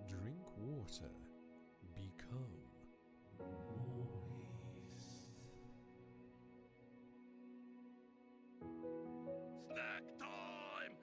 Drink water. Become moist. Snack time!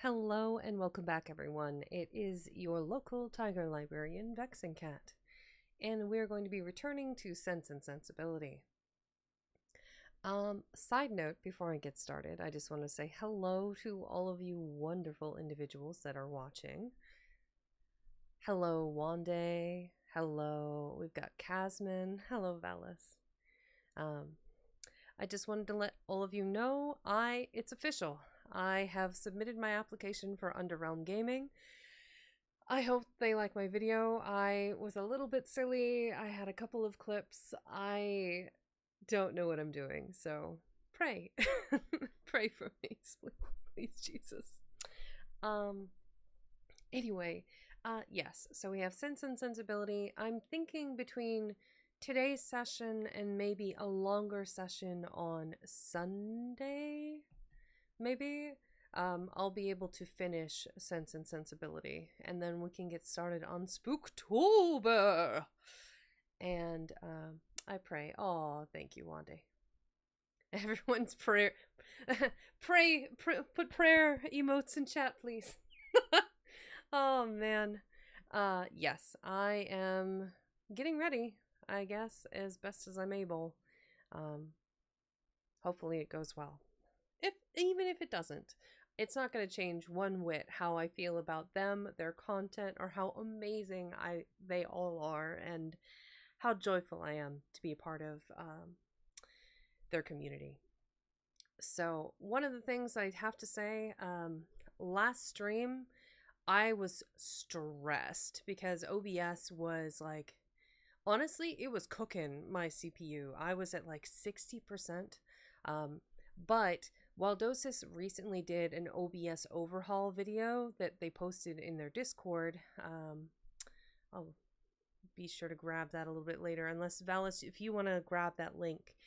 Hello and welcome back, everyone. It is your local tiger librarian, Vexen Cat, and we're going to be returning to Sense and Sensibility. Side note, before I get started, I just want to say hello to all of you wonderful individuals that are watching. Hello, Wande. Hello, we've got Casman. Hello, Valis. I just wanted to let all of you know it's official. I have submitted my application for Underrealm Gaming. I hope they like my video. I was a little bit silly. I had a couple of clips. I don't know what I'm doing, so pray. Pray for me, please, Jesus. Anyway, yes, so we have Sense and Sensibility. I'm thinking between today's session and maybe a longer session on Sunday, maybe. I'll be able to finish Sense and Sensibility, and then we can get started on Spooktober. And I pray. Oh, thank you, Wande. Everyone's prayer. Put prayer emotes in chat, please. Oh man. Yes, I am getting ready, I guess, as best as I'm able. Hopefully it goes well. Even if it doesn't, it's not going to change one whit how I feel about them, their content, or how amazing they all are, and how joyful I am to be a part of their community. So one of the things I have to say, last stream, I was stressed because OBS was like, honestly, it was cooking my CPU. I was at like 60%. But Waldosis recently did an OBS overhaul video that they posted in their Discord. I'll be sure to grab that a little bit later, unless Valis, if you want to grab that link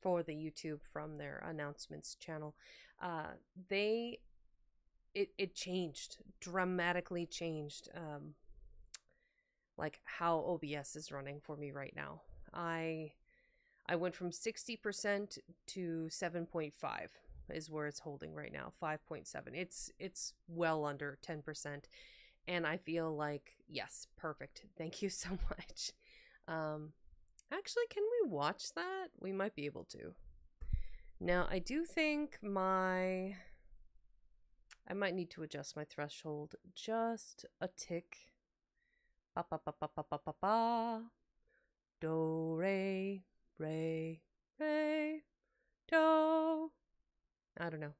for the YouTube from their announcements channel. It changed, dramatically changed, like how OBS is running for me right now. I went from 60% to 7.5 is where it's holding right now. 5.7. It's well under 10%, and I feel like, yes, perfect. Thank you so much. Actually, can we watch that? We might be able to. Now, I do think I might need to adjust my threshold just a tick. Ba ba ba ba ba ba ba ba. Do re re re do. I don't know.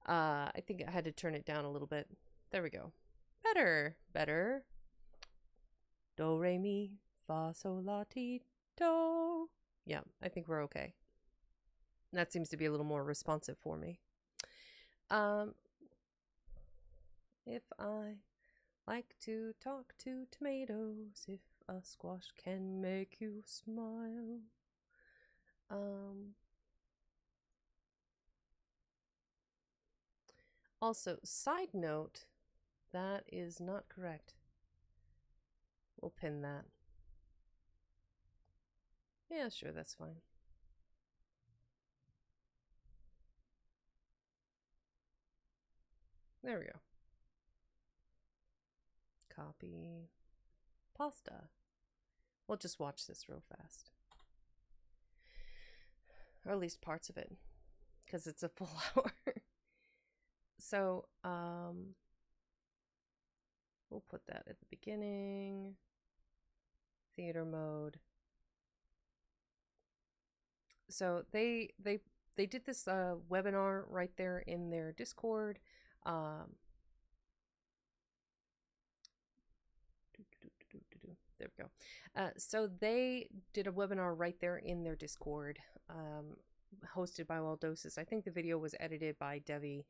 I think I had to turn it down a little bit. There we go. Better. Do re mi fa sol la ti do. Yeah, I think we're okay. That seems to be a little more responsive for me. If I like to talk to tomatoes, if a squash can make you smile. Also, side note, that is not correct. We'll pin that. Yeah, sure, that's fine. There we go. Copy. Pasta. We'll just watch this real fast. Or at least parts of it, because it's a full hour. So, we'll put that at the beginning. Theater mode. So they did this webinar right there in their Discord. There we go. So they did a webinar right there in their Discord, hosted by Waldosis. I think the video was edited by Devi.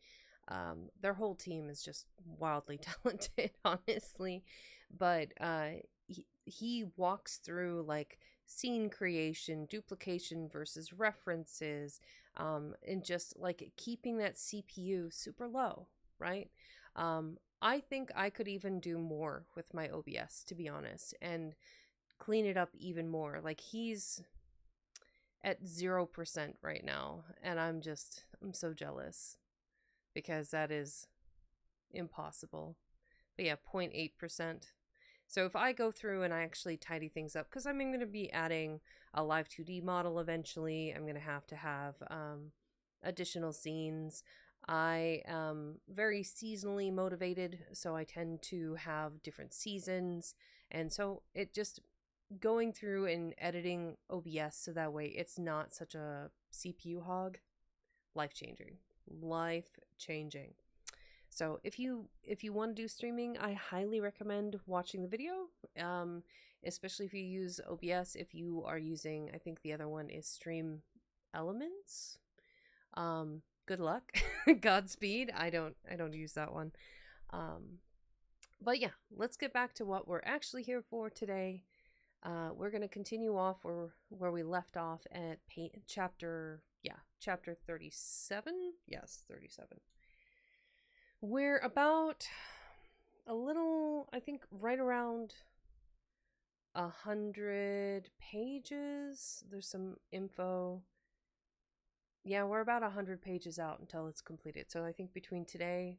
Their whole team is just wildly talented, honestly. But he walks through like scene creation, duplication versus references, and just like keeping that CPU super low, right? I think I could even do more with my OBS, to be honest, and clean it up even more. Like, he's at 0% right now, and I'm so jealous, because that is impossible. But yeah, 0.8%. So if I go through and I actually tidy things up, because I'm going to be adding a live 2D model eventually, I'm going to have additional scenes. I am very seasonally motivated, so I tend to have different seasons. And so it just going through and editing OBS so that way it's not such a CPU hog. Life changing. So if you want to do streaming, I highly recommend watching the video, especially if you use OBS. If you are using, I think the other one is Stream Elements. Good luck. Godspeed. I don't use that one. But yeah, let's get back to what we're actually here for today. We're going to continue off where we left off at chapter 37. Yes, 37. We're about a little, I think, right around 100 pages. There's some info. Yeah, we're about 100 pages out until it's completed. So I think between today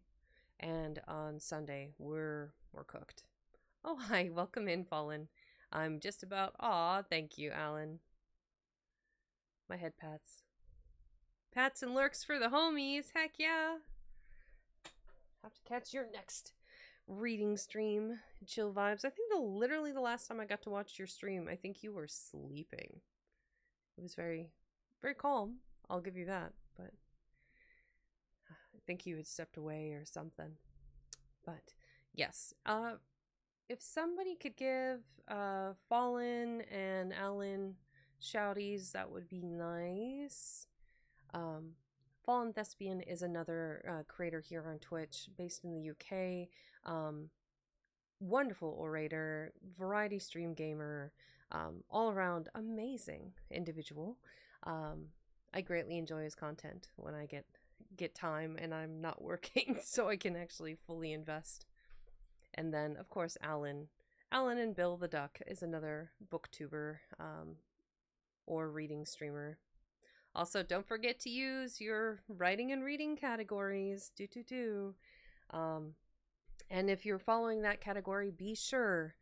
and on Sunday, we're cooked. Oh, hi, welcome in, Fallen. I'm just about, thank you, Alan. My head pats. Pats and lurks for the homies, heck yeah. Have to catch your next reading stream. Chill vibes. I think literally the last time I got to watch your stream, I think you were sleeping. It was very, very calm. I'll give you that, but I think you had stepped away or something. But yes, if somebody could give Fallen and Alan shouties, that would be nice. Fallen Thespian is another creator here on Twitch, based in the UK. Wonderful orator, variety stream gamer, all around amazing individual. I greatly enjoy his content when I get time and I'm not working, so I can actually fully invest. And then, of course, Alan and Bill the Duck is another booktuber or reading streamer. Also, don't forget to use your writing and reading categories. And if you're following that category, be sure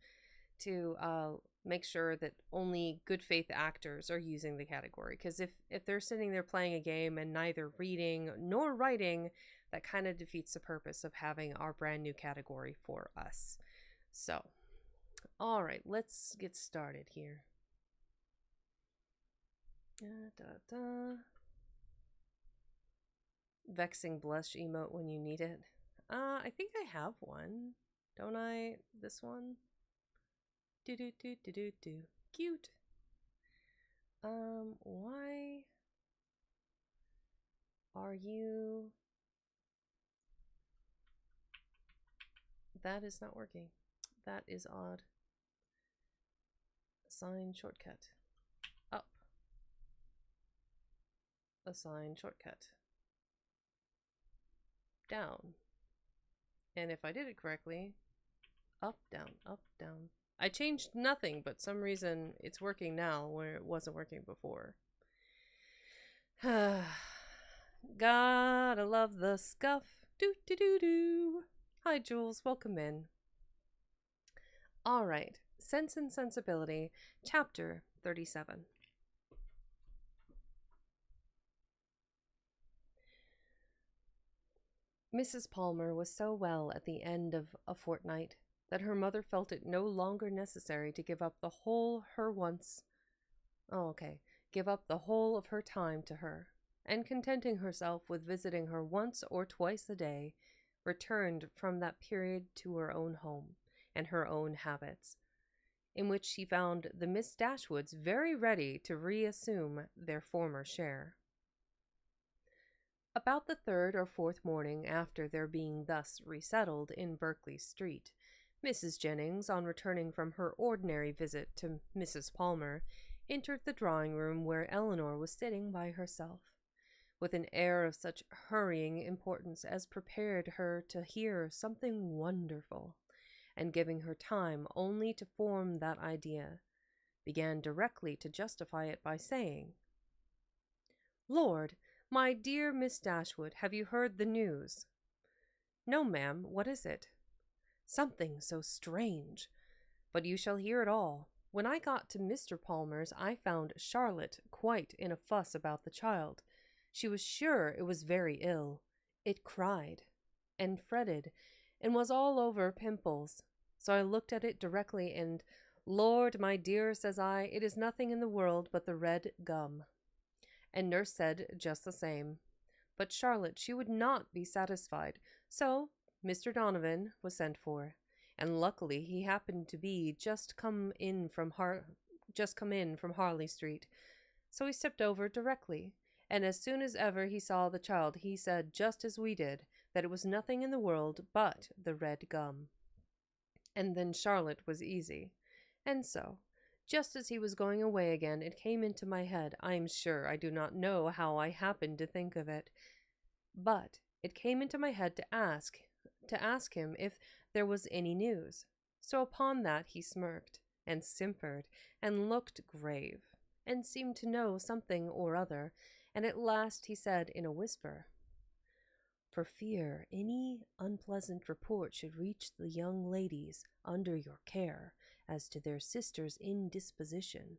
to make sure that only good faith actors are using the category. Because if they're sitting there playing a game and neither reading nor writing, that kind of defeats the purpose of having our brand new category for us. So, all right, let's get started here. Vexing blush emote when you need it. I think I have one. Don't I? This one? Cute. Why are you... That is not working. That is odd. Assign shortcut. Up. Assign shortcut. Down. And if I did it correctly, up, down, up, down. I changed nothing, but some reason it's working now where it wasn't working before. Gotta love the scuff. Do. Hi, Jules. Welcome in. All right. Sense and Sensibility, Chapter 37. Mrs. Palmer was so well at the end of a fortnight that her mother felt it no longer necessary to give up the whole of her time to her, and contenting herself with visiting her once or twice a day, returned from that period to her own home and her own habits, in which she found the Miss Dashwoods very ready to reassume their former share. About the third or fourth morning after their being thus resettled in Berkeley Street, Mrs. Jennings, on returning from her ordinary visit to Mrs. Palmer, entered the drawing-room where Eleanor was sitting by herself, with an air of such hurrying importance as prepared her to hear something wonderful, and giving her time only to form that idea, began directly to justify it by saying, "Lord, My dear Miss Dashwood, have you heard the news? No, ma'am. What is it? Something so strange. But you shall hear it all. When I got to Mr. Palmer's, I found Charlotte quite in a fuss about the child. She was sure it was very ill. It cried, and fretted, and was all over pimples. So I looked at it directly, and, Lord, my dear, says I, it is nothing in the world but the red gum. And nurse said just the same. But Charlotte, she would not be satisfied, so Mr. Donovan was sent for, and luckily he happened to be just come in from Harley Street, so he stepped over directly, and as soon as ever he saw the child, he said, just as we did, that it was nothing in the world but the red gum. And then Charlotte was easy. And so, just as he was going away again, it came into my head. I am sure I do not know how I happened to think of it, but it came into my head to ask him if there was any news. So upon that he smirked, and simpered, and looked grave, and seemed to know something or other, and at last he said in a whisper, for fear any unpleasant report should reach the young ladies under your care as to their sister's indisposition,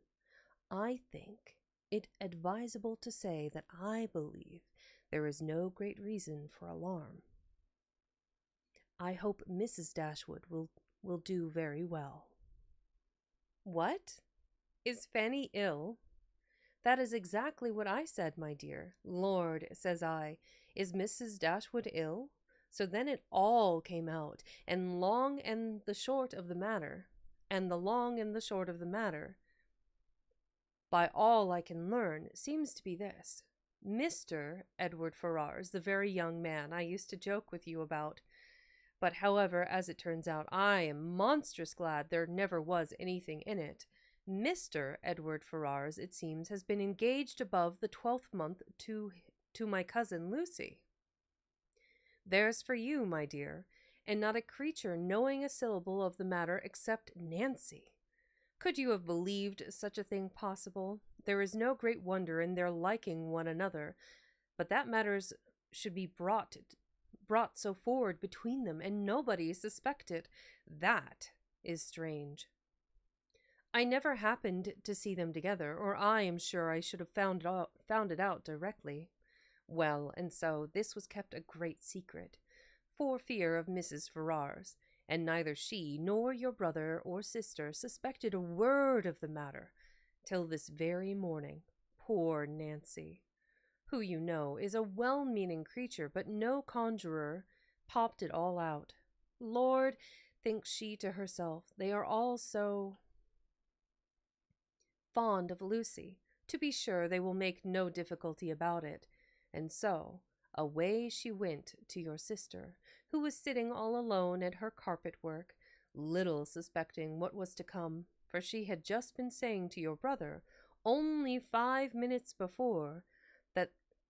I think it advisable to say that I believe there is no great reason for alarm. I hope Mrs. Dashwood will do very well. What? Is Fanny ill? That is exactly what I said, my dear. Lord, says I, is Mrs. Dashwood ill? So then it all came out, and the long and the short of the matter, by all I can learn, seems to be this. Mr. Edward Ferrars, the very young man I used to joke with you about. But however, as it turns out, I am monstrous glad there never was anything in it. Mr. Edward Ferrars, it seems, has been engaged above the 12th month to my cousin Lucy. There's for you, my dear, and not a creature knowing a syllable of the matter except Nancy. Could you have believed such a thing possible? There is no great wonder in their liking one another, but that matters should be brought so forward between them, and nobody suspect it. That is strange. I never happened to see them together, or I am sure I should have found it out directly. Well, and so this was kept a great secret, for fear of Mrs. Ferrars, and neither she nor your brother or sister suspected a word of the matter till this very morning. Poor Nancy, who, you know, is a well-meaning creature, but no conjurer, popped it all out. Lord, thinks she to herself, they are all so fond of Lucy. To be sure, they will make no difficulty about it. And so away she went to your sister, who was sitting all alone at her carpet work, little suspecting what was to come, for she had just been saying to your brother, only 5 minutes before,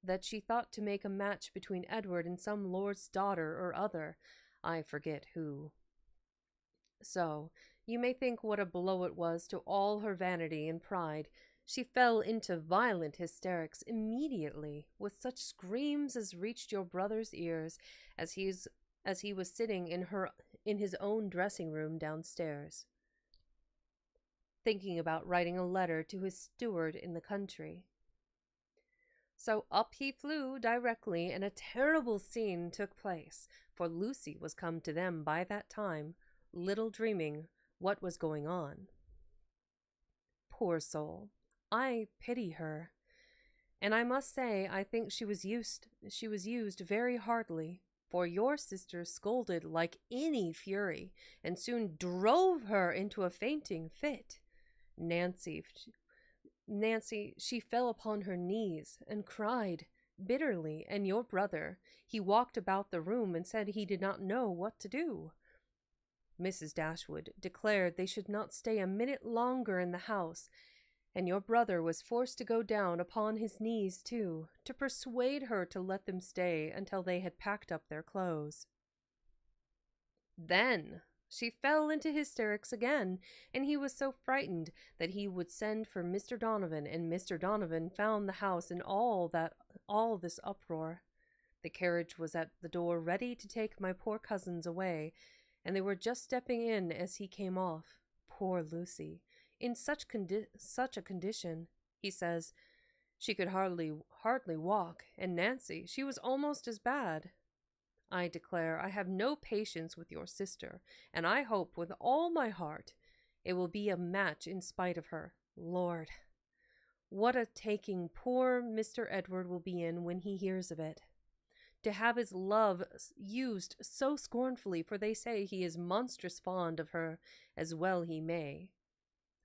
that she thought to make a match between Edward and some lord's daughter or other, I forget who. So you may think what a blow it was to all her vanity and pride. She fell into violent hysterics immediately, with such screams as reached your brother's ears as he was sitting in his own dressing room downstairs, thinking about writing a letter to his steward in the country. So up he flew directly, and a terrible scene took place, for Lucy was come to them by that time, little dreaming what was going on. Poor soul, I pity her, and I must say I think she was used very hardly, for your sister scolded like any fury, and soon drove her into a fainting fit. Nancy, she fell upon her knees and cried bitterly, and your brother, he walked about the room and said he did not know what to do. Mrs. Dashwood declared they should not stay a minute longer in the house, and your brother was forced to go down upon his knees too, to persuade her to let them stay until they had packed up their clothes. Then She fell into hysterics again, and he was so frightened that he would send for Mr. Donovan, and Mr. Donovan found the house in all this uproar. The carriage was at the door ready to take my poor cousins away, and they were just stepping in as he came off. Poor Lucy, in such a condition, he says. She could hardly walk, and Nancy, she was almost as bad. I declare I have no patience with your sister, and I hope with all my heart it will be a match in spite of her. Lord, what a taking poor Mr. Edward will be in when he hears of it. To have his love used so scornfully, for they say he is monstrous fond of her, as well he may.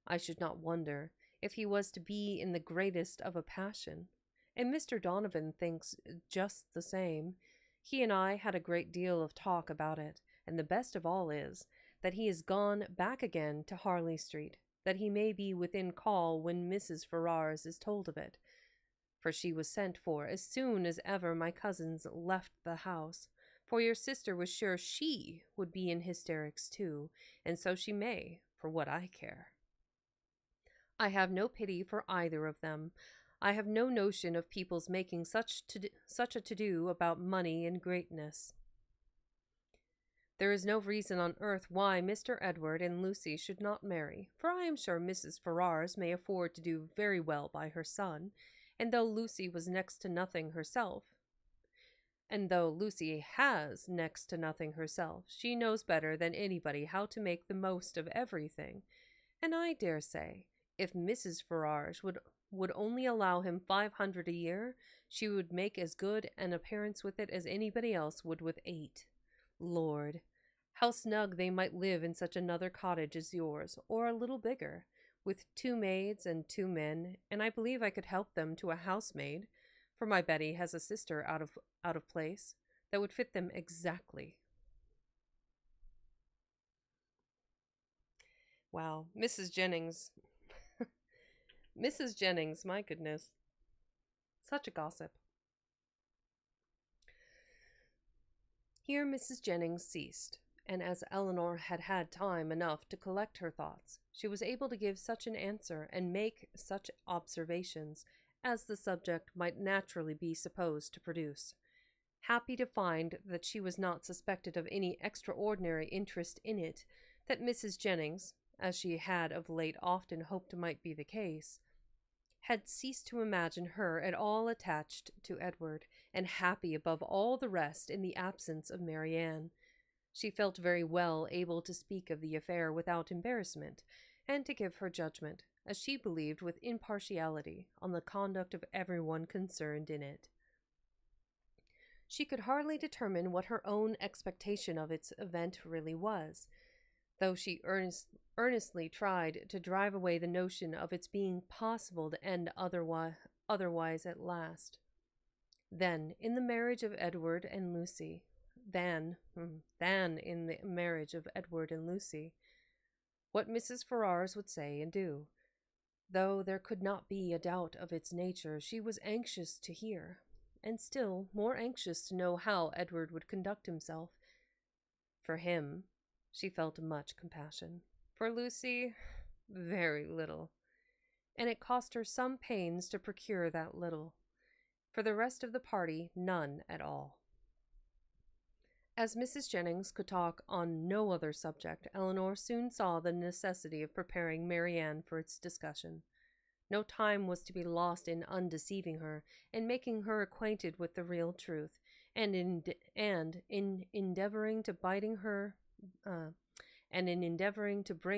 I should not wonder if he was to be in the greatest of a passion, and Mr. Donovan thinks just the same. He and I had a great deal of talk about it, and the best of all is that he is gone back again to Harley Street, that he may be within call when Mrs. Ferrars is told of it, for she was sent for as soon as ever my cousins left the house, for your sister was sure she would be in hysterics too, and so she may, for what I care. I have no pity for either of them. I have no notion of people's making such a to-do about money and greatness. There is no reason on earth why Mr. Edward and Lucy should not marry, for I am sure Mrs. Ferrars may afford to do very well by her son, and though Lucy was next to nothing herself, she knows better than anybody how to make the most of everything, and I dare say, if Mrs. Ferrars would only allow him 500 a year, she would make as good an appearance with it as anybody else would with 8. Lord, how snug they might live in such another cottage as yours, or a little bigger, with 2 maids and 2 men, and I believe I could help them to a housemaid, for my Betty has a sister out of place that would fit them exactly. Wow, Mrs. Jennings, my goodness, such a gossip. Here Mrs. Jennings ceased, and as Eleanor had had time enough to collect her thoughts, she was able to give such an answer and make such observations as the subject might naturally be supposed to produce. Happy to find that she was not suspected of any extraordinary interest in it, that Mrs. Jennings, as she had of late often hoped might be the case, had ceased to imagine her at all attached to Edward, and happy above all the rest in the absence of Marianne. She felt very well able to speak of the affair without embarrassment, and to give her judgment, as she believed with impartiality, on the conduct of everyone concerned in it. She could hardly determine what her own expectation of its event really was, though she earnestly tried to drive away the notion of its being possible to end otherwise at last. Then, in the marriage of Edward and Lucy, what Mrs. Ferrars would say and do, though there could not be a doubt of its nature, she was anxious to hear, and still more anxious to know how Edward would conduct himself. For him, she felt much compassion. For Lucy, very little, and it cost her some pains to procure that little. For the rest of the party, none at all. As Mrs. Jennings could talk on no other subject, Eleanor soon saw the necessity of preparing Marianne for its discussion. No time was to be lost in undeceiving her, and making her acquainted with the real truth, and in endeavoring to bring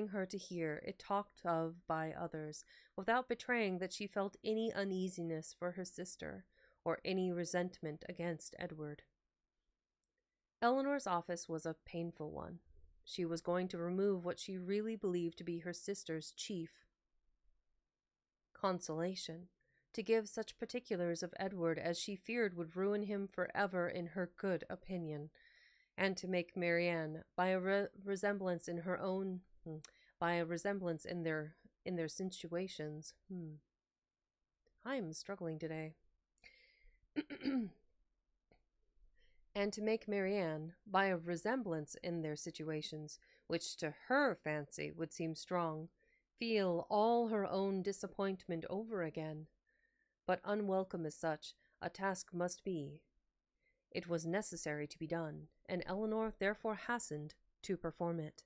her to hear it talked of by others, without betraying that she felt any uneasiness for her sister, or any resentment against Edward. Eleanor's office was a painful one. She was going to remove what she really believed to be her sister's chief consolation, to give such particulars of Edward as she feared would ruin him forever in her good opinion, and to make Marianne, by a resemblance in their situations. I am struggling today. And to make Marianne, by a resemblance in their situations, which to her fancy would seem strong, feel all her own disappointment over again. But unwelcome as such a task must be. It was necessary to be done, and Eleanor therefore hastened to perform it.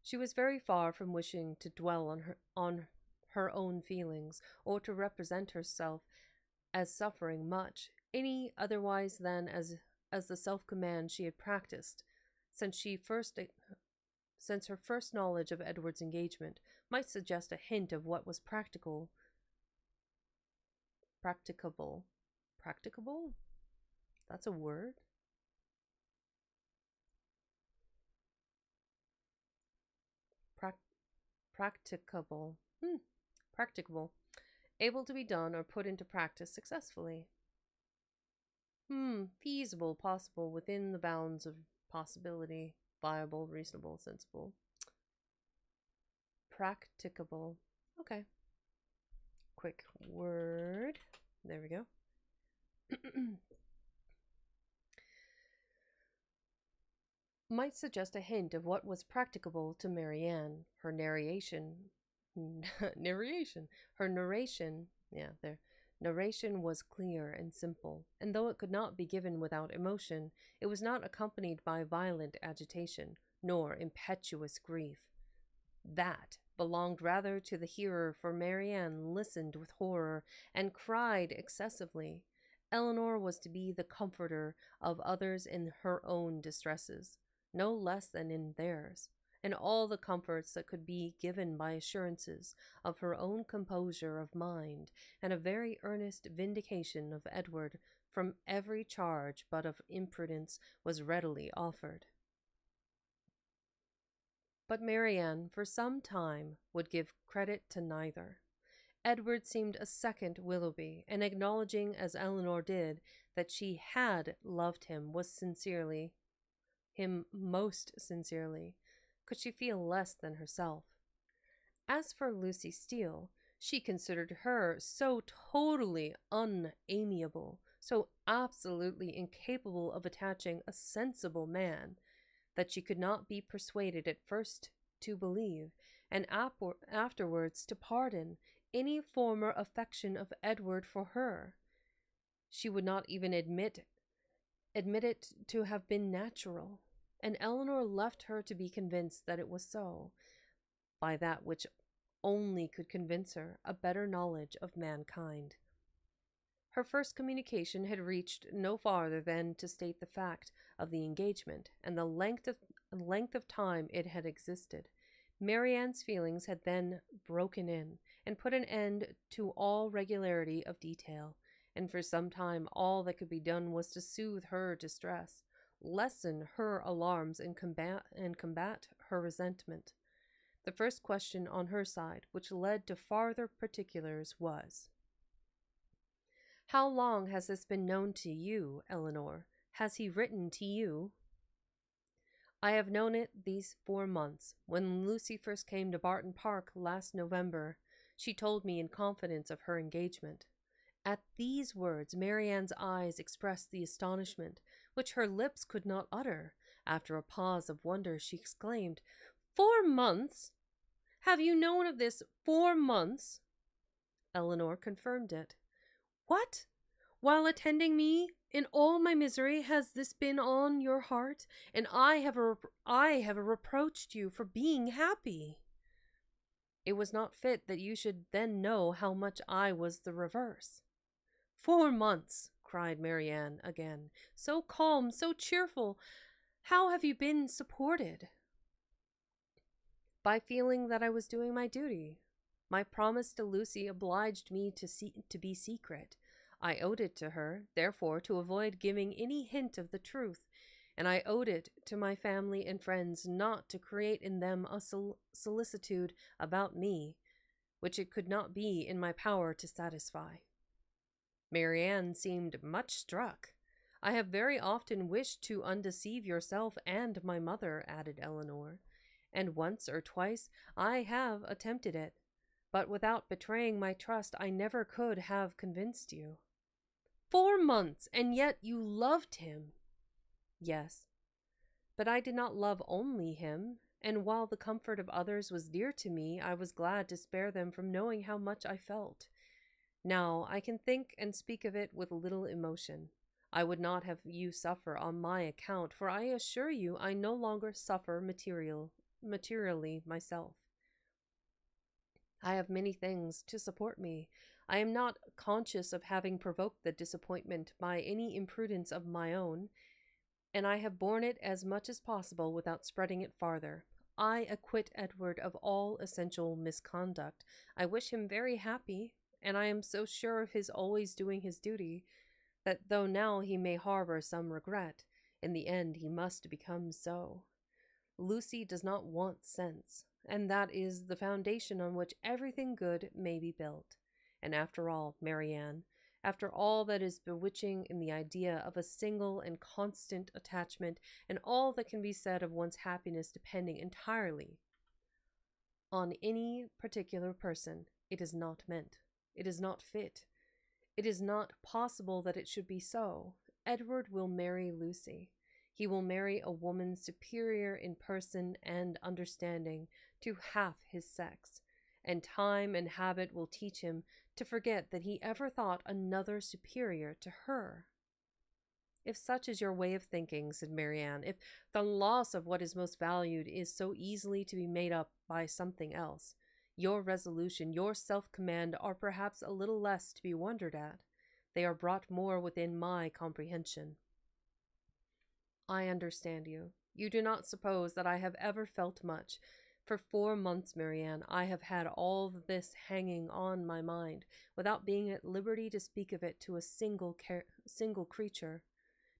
She was very far from wishing to dwell on her own feelings, or to represent herself as suffering much, any otherwise than as the self-command she had practiced since her first knowledge of Edward's engagement might suggest a hint of what was practicable. That's a word? Practicable. Practicable. Able to be done or put into practice successfully. Feasible, possible, within the bounds of possibility, viable, reasonable, sensible. Practicable. Okay. Quick word. There we go. Might suggest a hint of what was practicable to Marianne. Her narration, narration was clear and simple, and though it could not be given without emotion, it was not accompanied by violent agitation, nor impetuous grief. That belonged rather to the hearer, for Marianne listened with horror and cried excessively. Eleanor was to be the comforter of others in her own distresses, no less than in theirs, and all the comforts that could be given by assurances of her own composure of mind and a very earnest vindication of Edward from every charge but of imprudence was readily offered. But Marianne, for some time, would give credit to neither. Edward seemed a second Willoughby, and acknowledging, as Eleanor did, that she had loved him most sincerely, could she feel less than herself. As for Lucy Steele, she considered her so totally unamiable, so absolutely incapable of attaching a sensible man, that she could not be persuaded at first to believe, and afterwards to pardon, any former affection of Edward for her. She would not even admit it to have been natural, and Eleanor left her to be convinced that it was so, by that which only could convince her, a better knowledge of mankind. Her first communication had reached no farther than to state the fact of the engagement and the length of time it had existed. Marianne's feelings had then broken in and put an end to all regularity of detail, and for some time all that could be done was to soothe her distress, lessen her alarms, and combat her resentment. The first question on her side, which led to farther particulars, was, "How long has this been known to you, Eleanor? Has he written to you?" "I have known it these 4 months. When Lucy first came to Barton Park last November, she told me in confidence of her engagement." At these words, Marianne's eyes expressed the astonishment which her lips could not utter. After a pause of wonder, she exclaimed, 4 months? Have you known of this 4 months? Eleanor confirmed it. What? While attending me in all my misery has this been on your heart, and I have reproached you for being happy. It was not fit that you should then know how much I was the reverse. 4 months, cried Marianne again, so calm, so cheerful. How have you been supported? By feeling that I was doing my duty. My promise to Lucy obliged me to be secret. I owed it to her, therefore, to avoid giving any hint of the truth, and I owed it to my family and friends not to create in them a solicitude about me, which it could not be in my power to satisfy. Marianne seemed much struck. I have very often wished to undeceive yourself and my mother, added Eleanor, and once or twice I have attempted it, but without betraying my trust I never could have convinced you. 4 months, and yet you loved him. Yes, But I did not love only him, and while the comfort of others was dear to me, I was glad to spare them from knowing how much I felt. Now I can think and speak of it with little emotion. I would not have you suffer on my account, for I assure you I no longer suffer materially myself. I have many things to support me. I am not conscious of having provoked the disappointment by any imprudence of my own, and I have borne it as much as possible without spreading it farther. I acquit Edward of all essential misconduct. I wish him very happy, and I am so sure of his always doing his duty, that though now he may harbor some regret, in the end he must become so. Lucy does not want sense, and that is the foundation on which everything good may be built. And after all, Marianne, after all that is bewitching in the idea of a single and constant attachment, and all that can be said of one's happiness depending entirely on any particular person, it is not meant. It is not fit. It is not possible that it should be so. Edward will marry Lucy. He will marry a woman superior in person and understanding to half his sex, and time and habit will teach him to forget that he ever thought another superior to her. If such is your way of thinking, said Marianne, if the loss of what is most valued is so easily to be made up by something else, your resolution, your self-command are perhaps a little less to be wondered at. They are brought more within my comprehension. I understand you. You do not suppose that I have ever felt much. For 4 months, Marianne, I have had all this hanging on my mind, without being at liberty to speak of it to a single creature,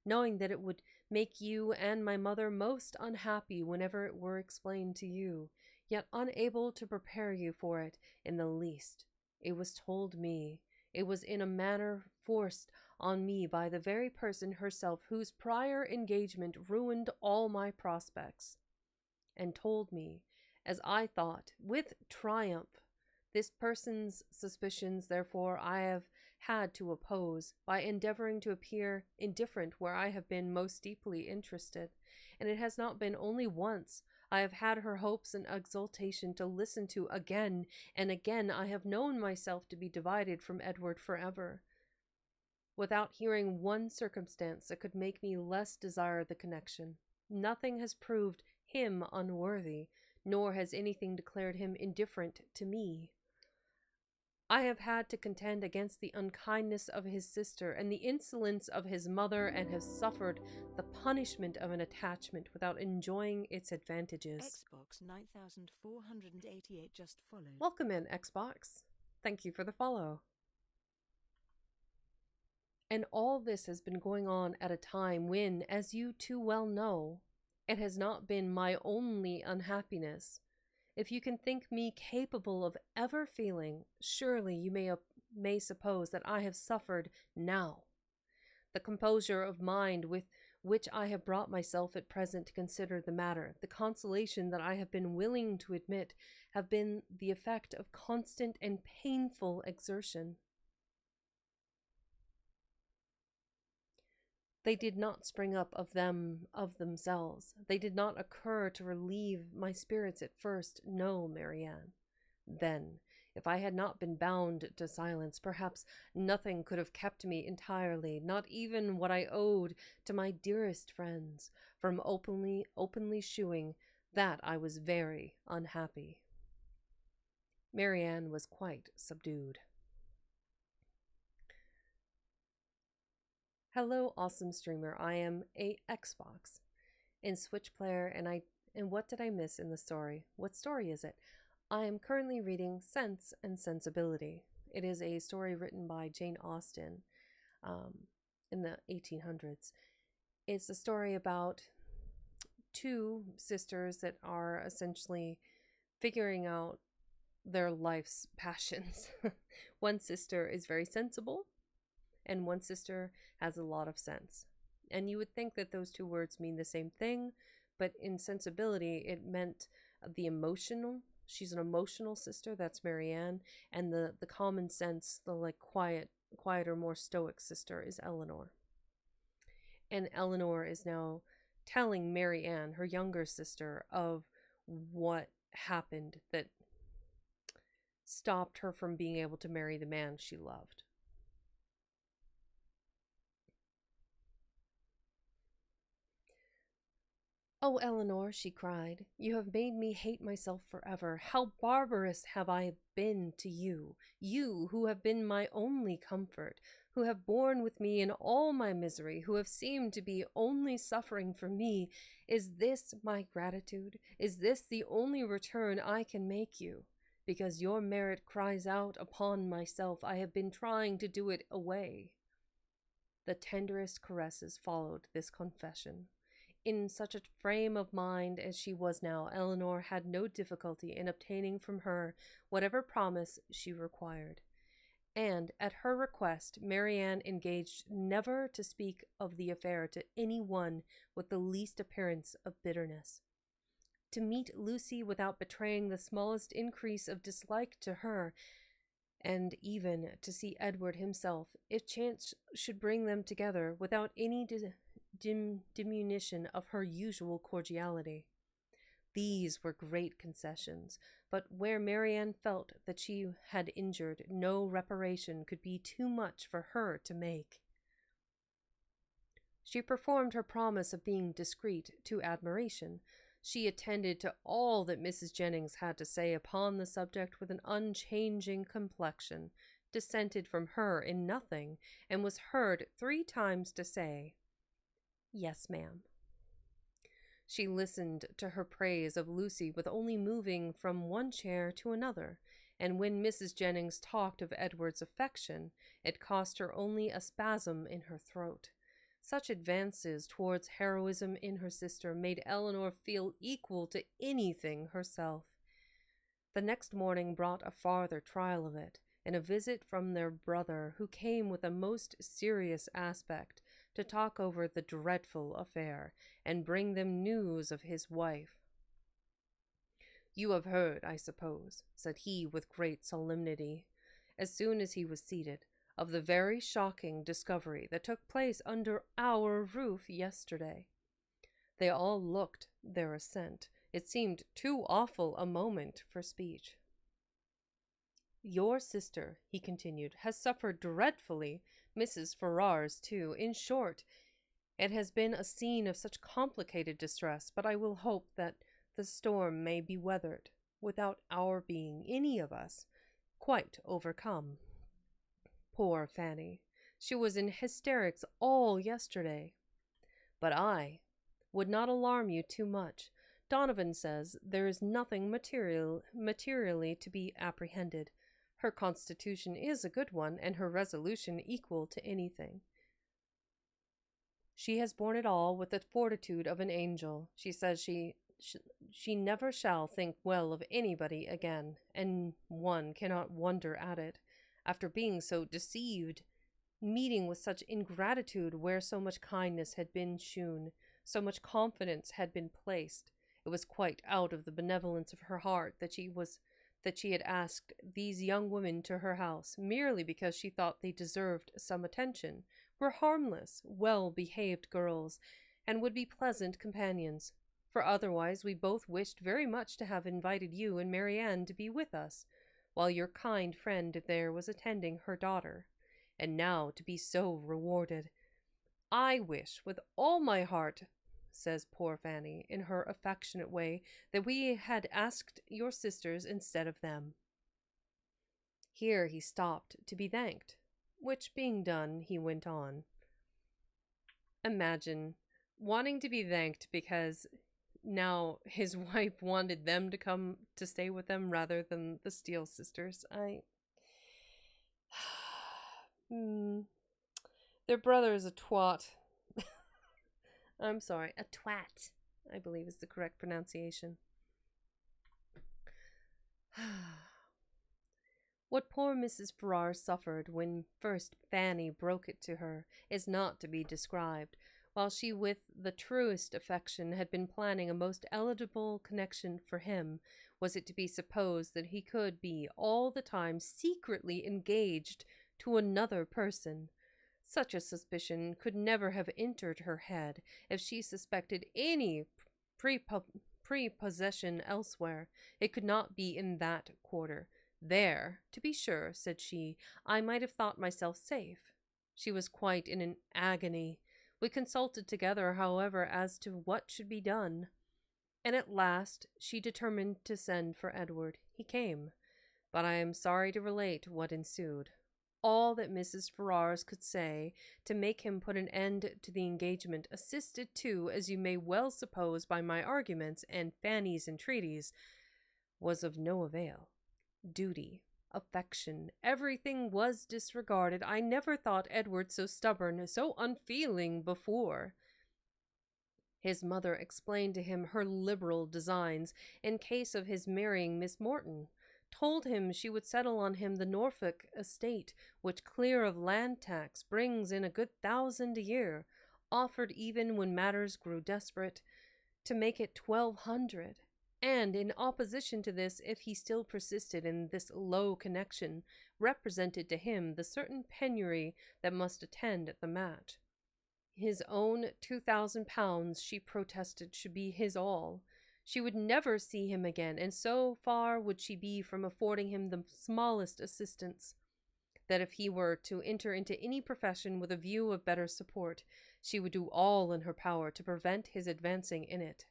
knowing that it would make you and my mother most unhappy whenever it were explained to you, yet unable to prepare you for it in the least. It was told me. It was in a manner forced on me by the very person herself whose prior engagement ruined all my prospects, and told me, as I thought, with triumph. This person's suspicions, therefore, I have had to oppose by endeavoring to appear indifferent where I have been most deeply interested, and it has not been only once. I have had her hopes and exultation to listen to again, and again I have known myself to be divided from Edward forever, without hearing one circumstance that could make me less desire the connection. Nothing has proved him unworthy, nor has anything declared him indifferent to me. I have had to contend against the unkindness of his sister and the insolence of his mother, and have suffered the punishment of an attachment without enjoying its advantages. Xbox 9488 just followed. Welcome in, Xbox. Thank you for the follow. And all this has been going on at a time when, as you too well know, it has not been my only unhappiness. If you can think me capable of ever feeling, surely you may suppose that I have suffered now. The composure of mind with which I have brought myself at present to consider the matter, the consolation that I have been willing to admit, have been the effect of constant and painful exertion. They did not spring up of themselves. They did not occur to relieve my spirits at first. No, Marianne. Then, if I had not been bound to silence, perhaps nothing could have kept me entirely, not even what I owed to my dearest friends, from openly shewing that I was very unhappy. Marianne was quite subdued. Hello, awesome streamer. I am a Xbox in Switch player, and what did I miss in the story? What story is it? I am currently reading Sense and Sensibility. It is a story written by Jane Austen in the 1800s. It's a story about two sisters that are essentially figuring out their life's passions. One sister is very sensible, and one sister has a lot of sense. And you would think that those two words mean the same thing, but in Sensibility, it meant the emotional. She's an emotional sister, that's Marianne, and the common sense, the like quieter, more stoic sister is Eleanor. And Eleanor is now telling Mary Ann, her younger sister, of what happened that stopped her from being able to marry the man she loved. "Oh, Eleanor," she cried, "you have made me hate myself forever. How barbarous have I been to you, you who have been my only comfort, who have borne with me in all my misery, who have seemed to be only suffering for me. Is this my gratitude? Is this the only return I can make you? Because your merit cries out upon myself, I have been trying to do it away." The tenderest caresses followed this confession. In such a frame of mind as she was now, Eleanor had no difficulty in obtaining from her whatever promise she required. And, at her request, Marianne engaged never to speak of the affair to any one with the least appearance of bitterness. To meet Lucy without betraying the smallest increase of dislike to her, and even to see Edward himself, if chance should bring them together, without any diminution of her usual cordiality. These were great concessions, but where Marianne felt that she had injured, no reparation could be too much for her to make. She performed her promise of being discreet to admiration. She attended to all that Mrs. Jennings had to say upon the subject with an unchanging complexion, dissented from her in nothing, and was heard 3 times to say, "Yes, ma'am." She listened to her praise of Lucy with only moving from one chair to another, and when Mrs. Jennings talked of Edward's affection, it cost her only a spasm in her throat. Such advances towards heroism in her sister made Eleanor feel equal to anything herself. The next morning brought a farther trial of it, and a visit from their brother, who came with a most serious aspect to talk over the dreadful affair, and bring them news of his wife. "You have heard, I suppose," said he with great solemnity, as soon as he was seated, "of the very shocking discovery that took place under our roof yesterday." They all looked their assent. It seemed too awful a moment for speech. "Your sister," he continued, "has suffered dreadfully, Mrs. Ferrars too. In short, it has been a scene of such complicated distress, but I will hope that the storm may be weathered without our being, any of us, quite overcome. Poor Fanny! She was in hysterics all yesterday. But I would not alarm you too much. Donovan says there is nothing materially to be apprehended. Her constitution is a good one, and her resolution equal to anything. She has borne it all with the fortitude of an angel. She says she never shall think well of anybody again, and one cannot wonder at it, after being so deceived, meeting with such ingratitude where so much kindness had been shewn, so much confidence had been placed. It was quite out of the benevolence of her heart that she had asked these young women to her house, merely because she thought they deserved some attention, were harmless, well-behaved girls, and would be pleasant companions. For otherwise we both wished very much to have invited you and Marianne to be with us, while your kind friend there was attending her daughter, and now to be so rewarded. I wish with all my heart, says poor Fanny, in her affectionate way, that we had asked your sisters instead of them." Here he stopped to be thanked, which being done, he went on. Imagine wanting to be thanked because now his wife wanted them to come to stay with them rather than the Steele sisters. Their brother is a twat. I'm sorry, a twat, I believe is the correct pronunciation. What poor Mrs. Farrar suffered when first Fanny broke it to her is not to be described, while she with the truest affection had been planning a most eligible connection for him. Was it to be supposed that he could be all the time secretly engaged to another person? Such a suspicion could never have entered her head if she suspected any prepossession elsewhere. It could not be in that quarter. There, to be sure, said she, I might have thought myself safe. She was quite in an agony. We consulted together, however, as to what should be done. And at last she determined to send for Edward. He came, but I am sorry to relate what ensued. All that Mrs. Ferrars could say to make him put an end to the engagement, assisted too, as you may well suppose, by my arguments and Fanny's entreaties, was of no avail. Duty, affection, everything was disregarded. I never thought Edward so stubborn, so unfeeling before. His mother explained to him her liberal designs in case of his marrying Miss Morton, told him she would settle on him the Norfolk estate, which, clear of land tax, brings in a good 1,000 a year, offered, even when matters grew desperate, to make it 1,200, and, in opposition to this, if he still persisted in this low connection, represented to him the certain penury that must attend the match. His own £2,000, she protested, should be his all. She would never see him again, and so far would she be from affording him the smallest assistance, that if he were to enter into any profession with a view of better support, she would do all in her power to prevent his advancing in it.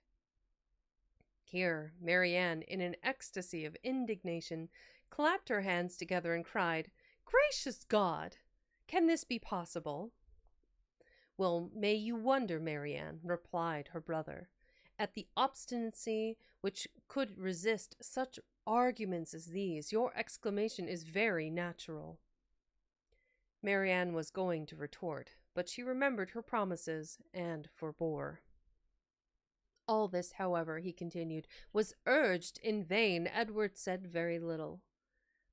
Here Marianne, in an ecstasy of indignation, clapped her hands together and cried, "Gracious God! Can this be possible?" "Well, may you wonder, Marianne," replied her brother, "at the obstinacy which could resist such arguments as these. Your exclamation is very natural." Marianne was going to retort, but she remembered her promises and forbore. All this, however, he continued, was urged in vain. Edward said very little,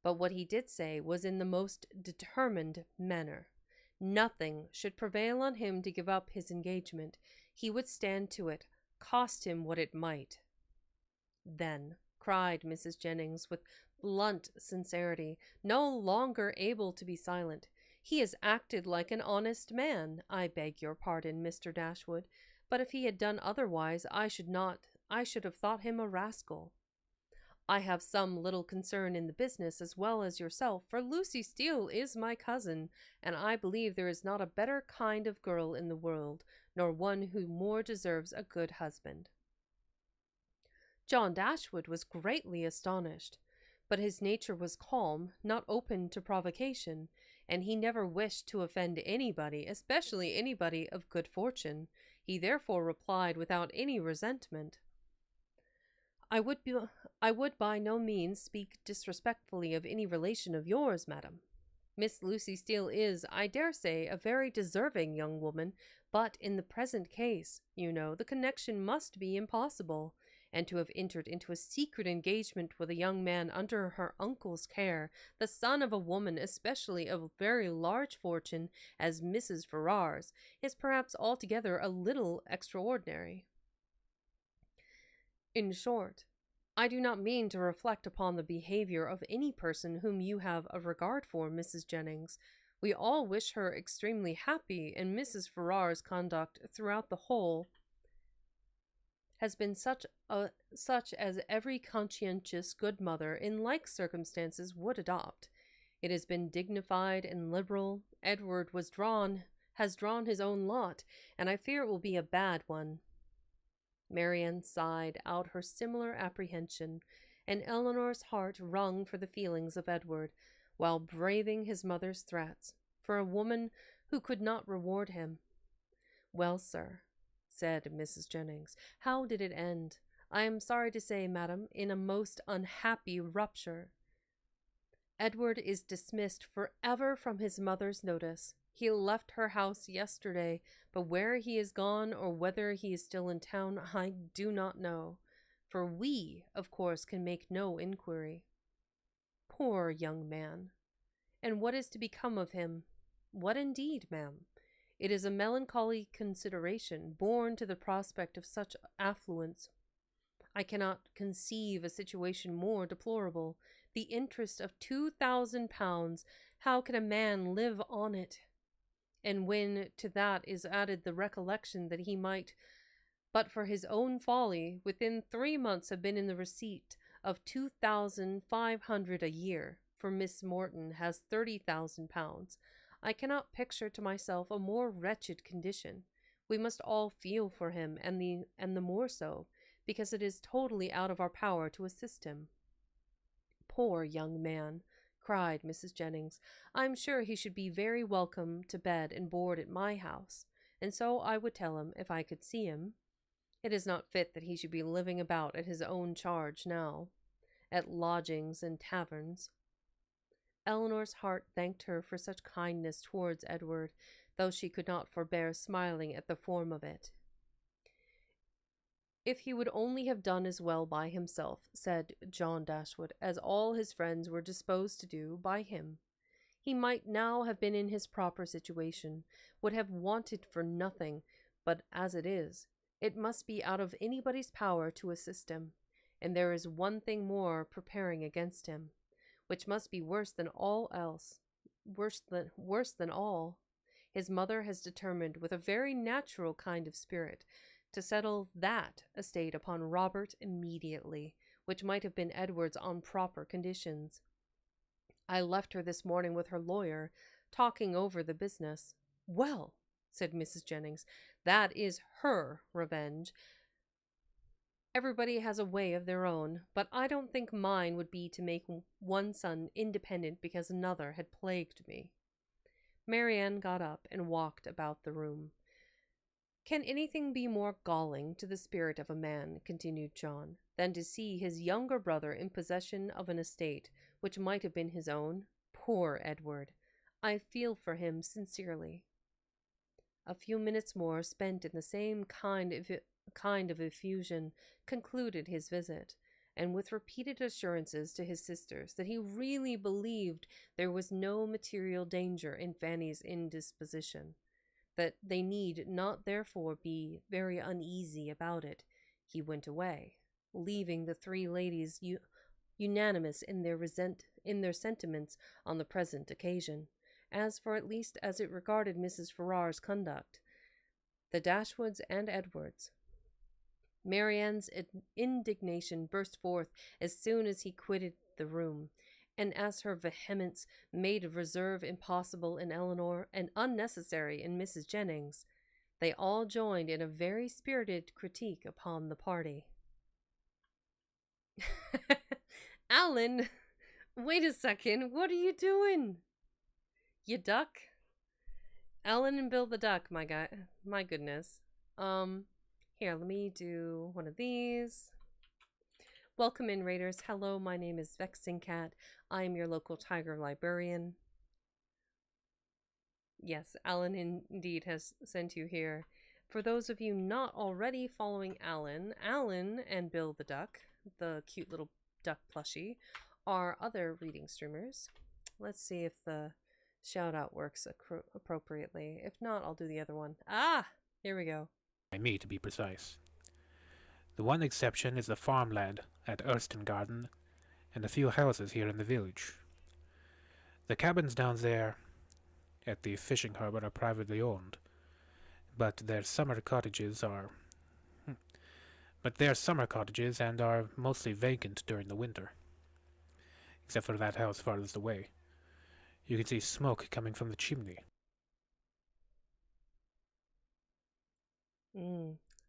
but what he did say was in the most determined manner. Nothing should prevail on him to give up his engagement. He would stand to it, cost him what it might. "Then," cried Mrs. Jennings with blunt sincerity, no longer able to be silent, "he has acted like an honest man. I beg your pardon, Mr. Dashwood, but if he had done otherwise, I should have thought him a rascal. I have some little concern in the business as well as yourself, for Lucy Steele is my cousin, and I believe there is not a better kind of girl in the world, nor one who more deserves a good husband." John Dashwood was greatly astonished, but his nature was calm, not open to provocation, and he never wished to offend anybody, especially anybody of good fortune. He therefore replied without any resentment, I would by no means speak disrespectfully of any relation of yours, madam. Miss Lucy Steele is, I dare say, a very deserving young woman, but in the present case, you know, the connection must be impossible, and to have entered into a secret engagement with a young man under her uncle's care, the son of a woman, especially of very large fortune, as Mrs. Ferrars, is perhaps altogether a little extraordinary. In short, I do not mean to reflect upon the behavior of any person whom you have a regard for, Mrs. Jennings. We all wish her extremely happy, and Mrs. Ferrars' conduct throughout the whole has been such as every conscientious good mother in like circumstances would adopt. It has been dignified and liberal. Edward has drawn his own lot, and I fear it will be a bad one. Marianne sighed out her similar apprehension, and Eleanor's heart wrung for the feelings of Edward, while braving his mother's threats, for a woman who could not reward him. "Well, sir," said Mrs. Jennings, "how did it end?" "I am sorry to say, madam, in a most unhappy rupture. Edward is dismissed forever from his mother's notice. He left her house yesterday, but where he is gone or whether he is still in town, I do not know, for we, of course, can make no inquiry. Poor young man! And what is to become of him?" "What indeed, ma'am? It is a melancholy consideration, born to the prospect of such affluence. I cannot conceive a situation more deplorable. The interest of £2,000, how can a man live on it? And when to that is added the recollection that he might, but for his own folly, within 3 months have been in the receipt of 2,500 a year, for Miss Morton has 30,000 pounds, I cannot picture to myself a more wretched condition. We must all feel for him, and the more so, because it is totally out of our power to assist him. Poor young man, cried Mrs. Jennings. I'm sure he should be very welcome to bed and board at my house, and so I would tell him if I could see him. It is not fit that he should be living about at his own charge now, at lodgings and taverns. Eleanor's heart thanked her for such kindness towards Edward, though she could not forbear smiling at the form of it. If he would only have done as well by himself, said John Dashwood, as all his friends were disposed to do by him, he might now have been in his proper situation, would have wanted for nothing, but as it is, it must be out of anybody's power to assist him, and there is one thing more preparing against him, which must be worse than all else, worse than all. His mother has determined, with a very natural kind of spirit, to settle that estate upon Robert immediately, which might have been Edward's on proper conditions. I left her this morning with her lawyer, talking over the business. Well, said Mrs. Jennings, that is her revenge. Everybody has a way of their own, but I don't think mine would be to make one son independent because another had plagued me. Marianne got up and walked about the room. Can anything be more galling to the spirit of a man, continued John, than to see his younger brother in possession of an estate which might have been his own? Poor Edward! I feel for him sincerely. A few minutes more, spent in the same kind of effusion, concluded his visit, and with repeated assurances to his sisters that he really believed there was no material danger in Fanny's indisposition, that they need not therefore be very uneasy about it, he went away, leaving the three ladies unanimous in their sentiments on the present occasion, as it regarded Mrs. Ferrars's conduct, the Dashwoods and Edwards. Marianne's indignation burst forth as soon as he quitted the room, and as her vehemence made reserve impossible in Eleanor and unnecessary in Mrs. Jennings, they all joined in a very spirited critique upon the party. Alan, wait a second, what are you doing? You duck? Alan and Bill the duck, my guy. My goodness. Here, let me do one of these. Welcome in, Raiders. Hello, my name is Vexing Cat. I am your local tiger librarian. Yes, Alan indeed has sent you here. For those of you not already following Alan and Bill the duck, the cute little duck plushie, are other reading streamers. Let's see if the shout out works appropriately. If not, I'll do the other one. Ah, here we go. By me, to be precise. The one exception is the farmland at Austen Garden and a few houses here in the village. The cabins down there at the fishing harbor are privately owned, but their summer cottages and are mostly vacant during the winter, except for that house farthest away. You can see smoke coming from the chimney.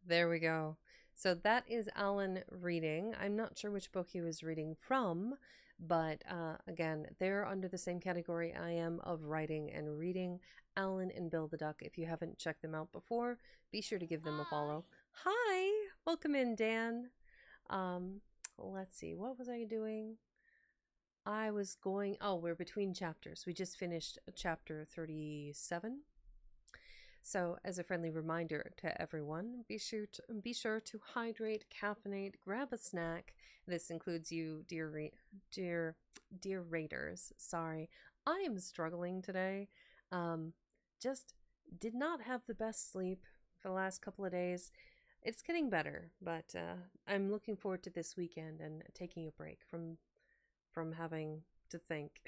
There we go. So that is Alan reading. I'm not sure which book he was reading from, but again, they're under the same category I am of writing and reading. Alan and Bill the Duck. If you haven't checked them out before, be sure to give them a follow. Hi! Welcome in, Dan. Let's see, what was I doing? We're between chapters. We just finished chapter 37. So, as a friendly reminder to everyone, be sure to hydrate, caffeinate, grab a snack. This includes you, dear raiders. Sorry, I am struggling today. Just did not have the best sleep for the last couple of days. It's getting better, but I'm looking forward to this weekend and taking a break from having to think.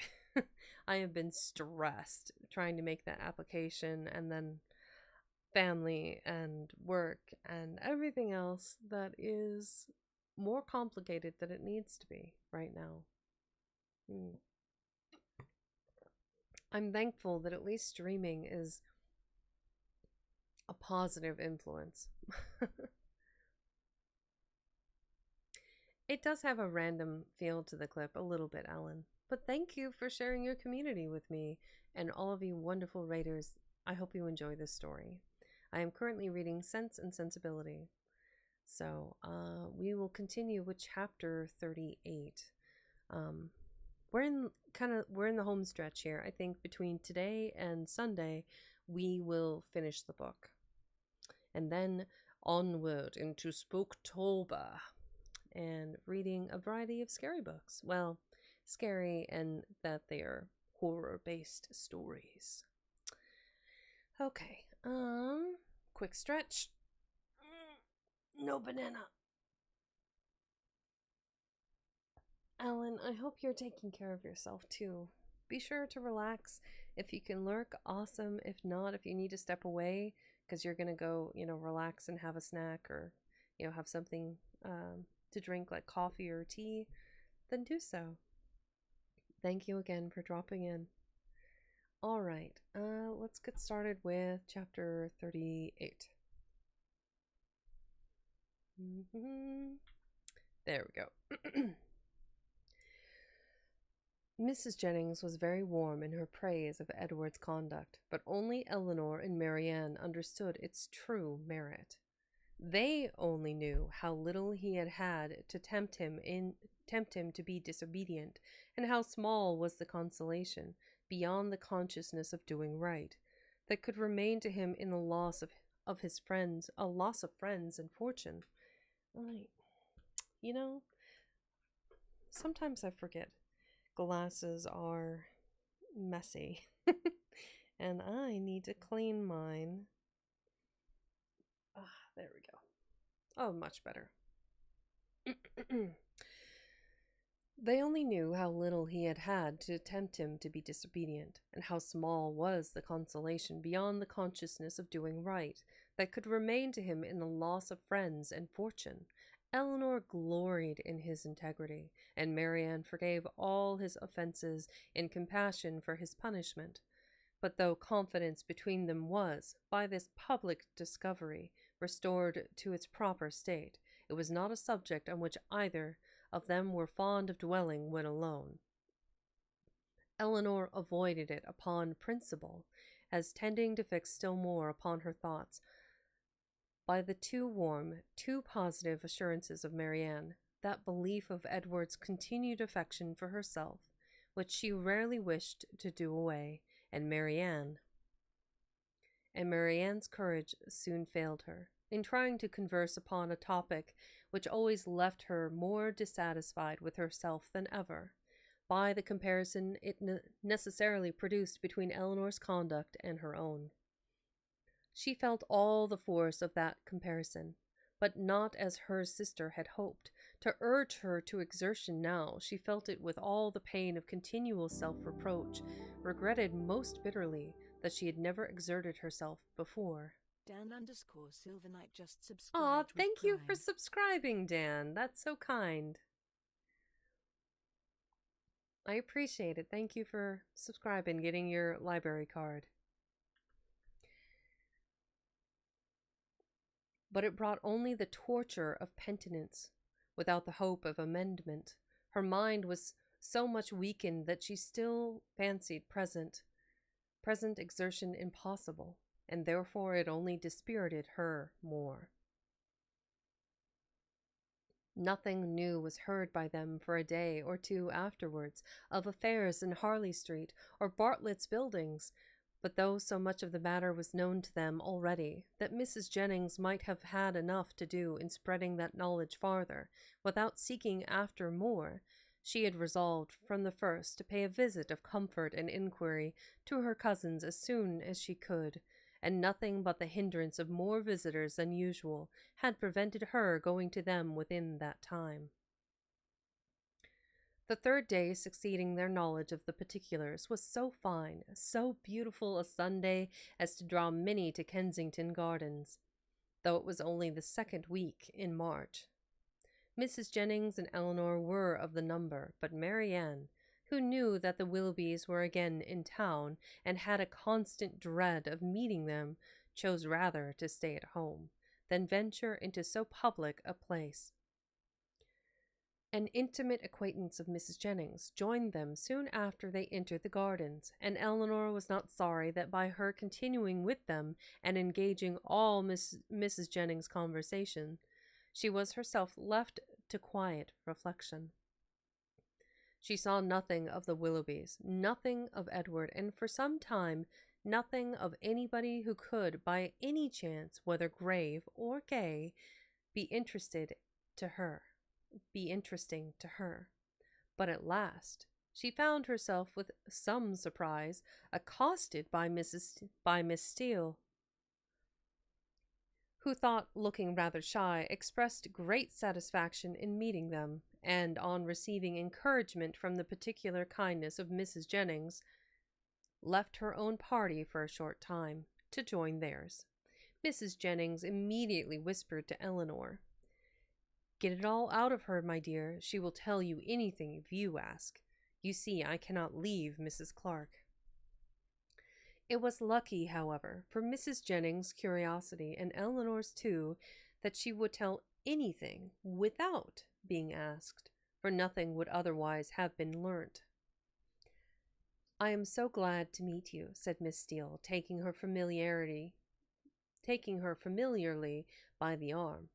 I have been stressed trying to make that application, and then family and work and everything else that is more complicated than it needs to be right now. I'm thankful that at least streaming is a positive influence. It does have a random feel to the clip, a little bit, Alan. But thank you for sharing your community with me and all of you wonderful raiders. I hope you enjoy this story. I am currently reading Sense and Sensibility. So we will continue with chapter 38. We're in the home stretch here. I think between today and Sunday, we will finish the book. And then onward into Spooktober and reading a variety of scary books. Well, scary and that they are horror-based stories. Okay, quick stretch. No banana. Alan, I hope you're taking care of yourself too. Be sure to relax. If you can lurk, awesome. If not, if you need to step away because you're gonna go, relax and have a snack or, have something to drink like coffee or tea, then do so. Thank you again for dropping in. All right, let's get started with chapter 38. There we go. Mrs. Jennings was very warm in her praise of Edward's conduct, but only Eleanor and Marianne understood its true merit. They only knew how little he had had to tempt him to be disobedient, and how small was the consolation, beyond the consciousness of doing right, that could remain to him in the loss of his friends, a loss of friends and fortune. Sometimes I forget. Glasses are messy, and I need to clean mine. There we go. Oh, much better. They only knew how little he had had to tempt him to be disobedient, and how small was the consolation beyond the consciousness of doing right that could remain to him in the loss of friends and fortune. Eleanor gloried in his integrity, and Marianne forgave all his offenses in compassion for his punishment. But though confidence between them was, by this public discovery, restored to its proper state, it was not a subject on which either of them were fond of dwelling when alone. Eleanor avoided it upon principle, as tending to fix still more upon her thoughts by the too warm, too positive assurances of Marianne, that belief of Edward's continued affection for herself, which she rarely wished to do away, and Marianne's courage soon failed her, in trying to converse upon a topic which always left her more dissatisfied with herself than ever, by the comparison it necessarily produced between Eleanor's conduct and her own. She felt all the force of that comparison, but not as her sister had hoped. To urge her to exertion now, she felt it with all the pain of continual self-reproach, regretted most bitterly that she had never exerted herself before. Dan_Silvernight just subscribed. Aw, thank you for Prime. subscribing, Dan. That's so kind. I appreciate it. Thank you for subscribing, getting your library card. But it brought only the torture of penitence, without the hope of amendment. Her mind was so much weakened that she still fancied present exertion impossible, and therefore it only dispirited her more. Nothing new was heard by them for a day or two afterwards of affairs in Harley Street or Bartlett's buildings, but though so much of the matter was known to them already that Mrs. Jennings might have had enough to do in spreading that knowledge farther, without seeking after more, she had resolved from the first to pay a visit of comfort and inquiry to her cousins as soon as she could, and nothing but the hindrance of more visitors than usual had prevented her going to them within that time. The third day succeeding their knowledge of the particulars was so fine, so beautiful a Sunday as to draw many to Kensington Gardens, though it was only the second week in March. Mrs. Jennings and Eleanor were of the number, but Marianne, who knew that the Willoughbys were again in town and had a constant dread of meeting them, chose rather to stay at home than venture into so public a place. An intimate acquaintance of Mrs. Jennings joined them soon after they entered the gardens, and Eleanor was not sorry that by her continuing with them and engaging all Mrs. Jennings' conversation, she was herself left to quiet reflection. She saw nothing of the Willoughbys, nothing of Edward, and for some time nothing of anybody who could, by any chance, whether grave or gay, be interesting to her. But at last she found herself with some surprise accosted by Miss Steele, who thought, looking rather shy, expressed great satisfaction in meeting them, and on receiving encouragement from the particular kindness of Mrs. Jennings, left her own party for a short time to join theirs. Mrs. Jennings immediately whispered to Eleanor, "Get it all out of her, my dear. She will tell you anything if you ask. You see, I cannot leave Mrs. Clark." It was lucky, however, for Mrs. Jennings' curiosity, and Eleanor's too, that she would tell anything without being asked, for nothing would otherwise have been learnt. "I am so glad to meet you," said Miss Steele, taking her familiarly by the arm,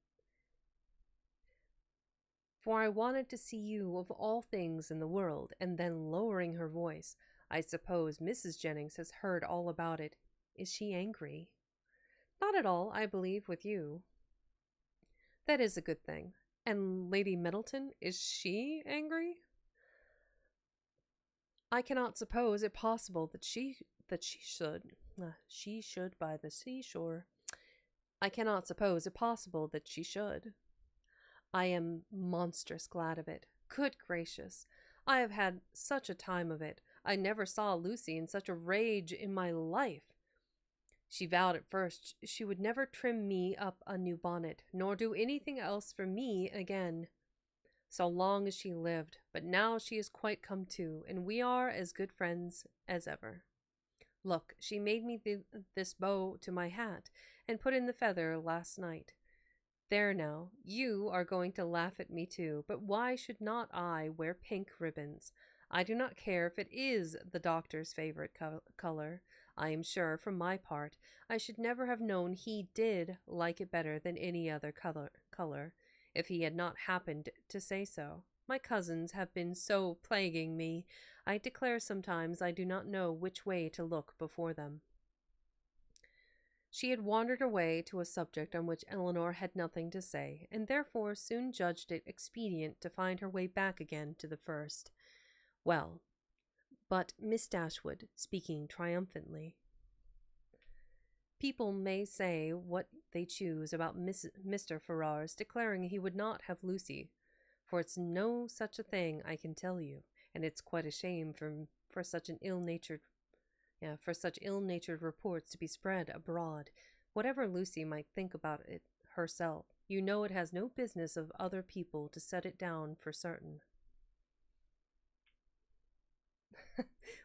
"for I wanted to see you of all things in the world," and then lowering her voice, "I suppose Mrs. Jennings has heard all about it. Is she angry?" "Not at all, I believe, with you." "That is a good thing. And Lady Middleton, is she angry?" "I cannot suppose it possible that she should by the seashore. I cannot suppose it possible that she should." "I am monstrous glad of it. Good gracious, I have had such a time of it. I never saw Lucy in such a rage in my life. She vowed at first she would never trim me up a new bonnet, nor do anything else for me again, so long as she lived, but now she is quite come to, and we are as good friends as ever. Look, she made me this bow to my hat, and put in the feather last night. There now, you are going to laugh at me too, but why should not I wear pink ribbons? I do not care if it is the doctor's favorite color. I am sure, for my part, I should never have known he did like it better than any other color, if he had not happened to say so. My cousins have been so plaguing me, I declare sometimes I do not know which way to look before them." She had wandered away to a subject on which Eleanor had nothing to say, and therefore soon judged it expedient to find her way back again to the first. "Well, but Miss Dashwood, speaking triumphantly, people may say what they choose about Mr. Ferrars declaring he would not have Lucy, for it's no such a thing, I can tell you, and it's quite a shame for such ill-natured reports to be spread abroad. Whatever Lucy might think about it herself, you know it has no business of other people to set it down for certain."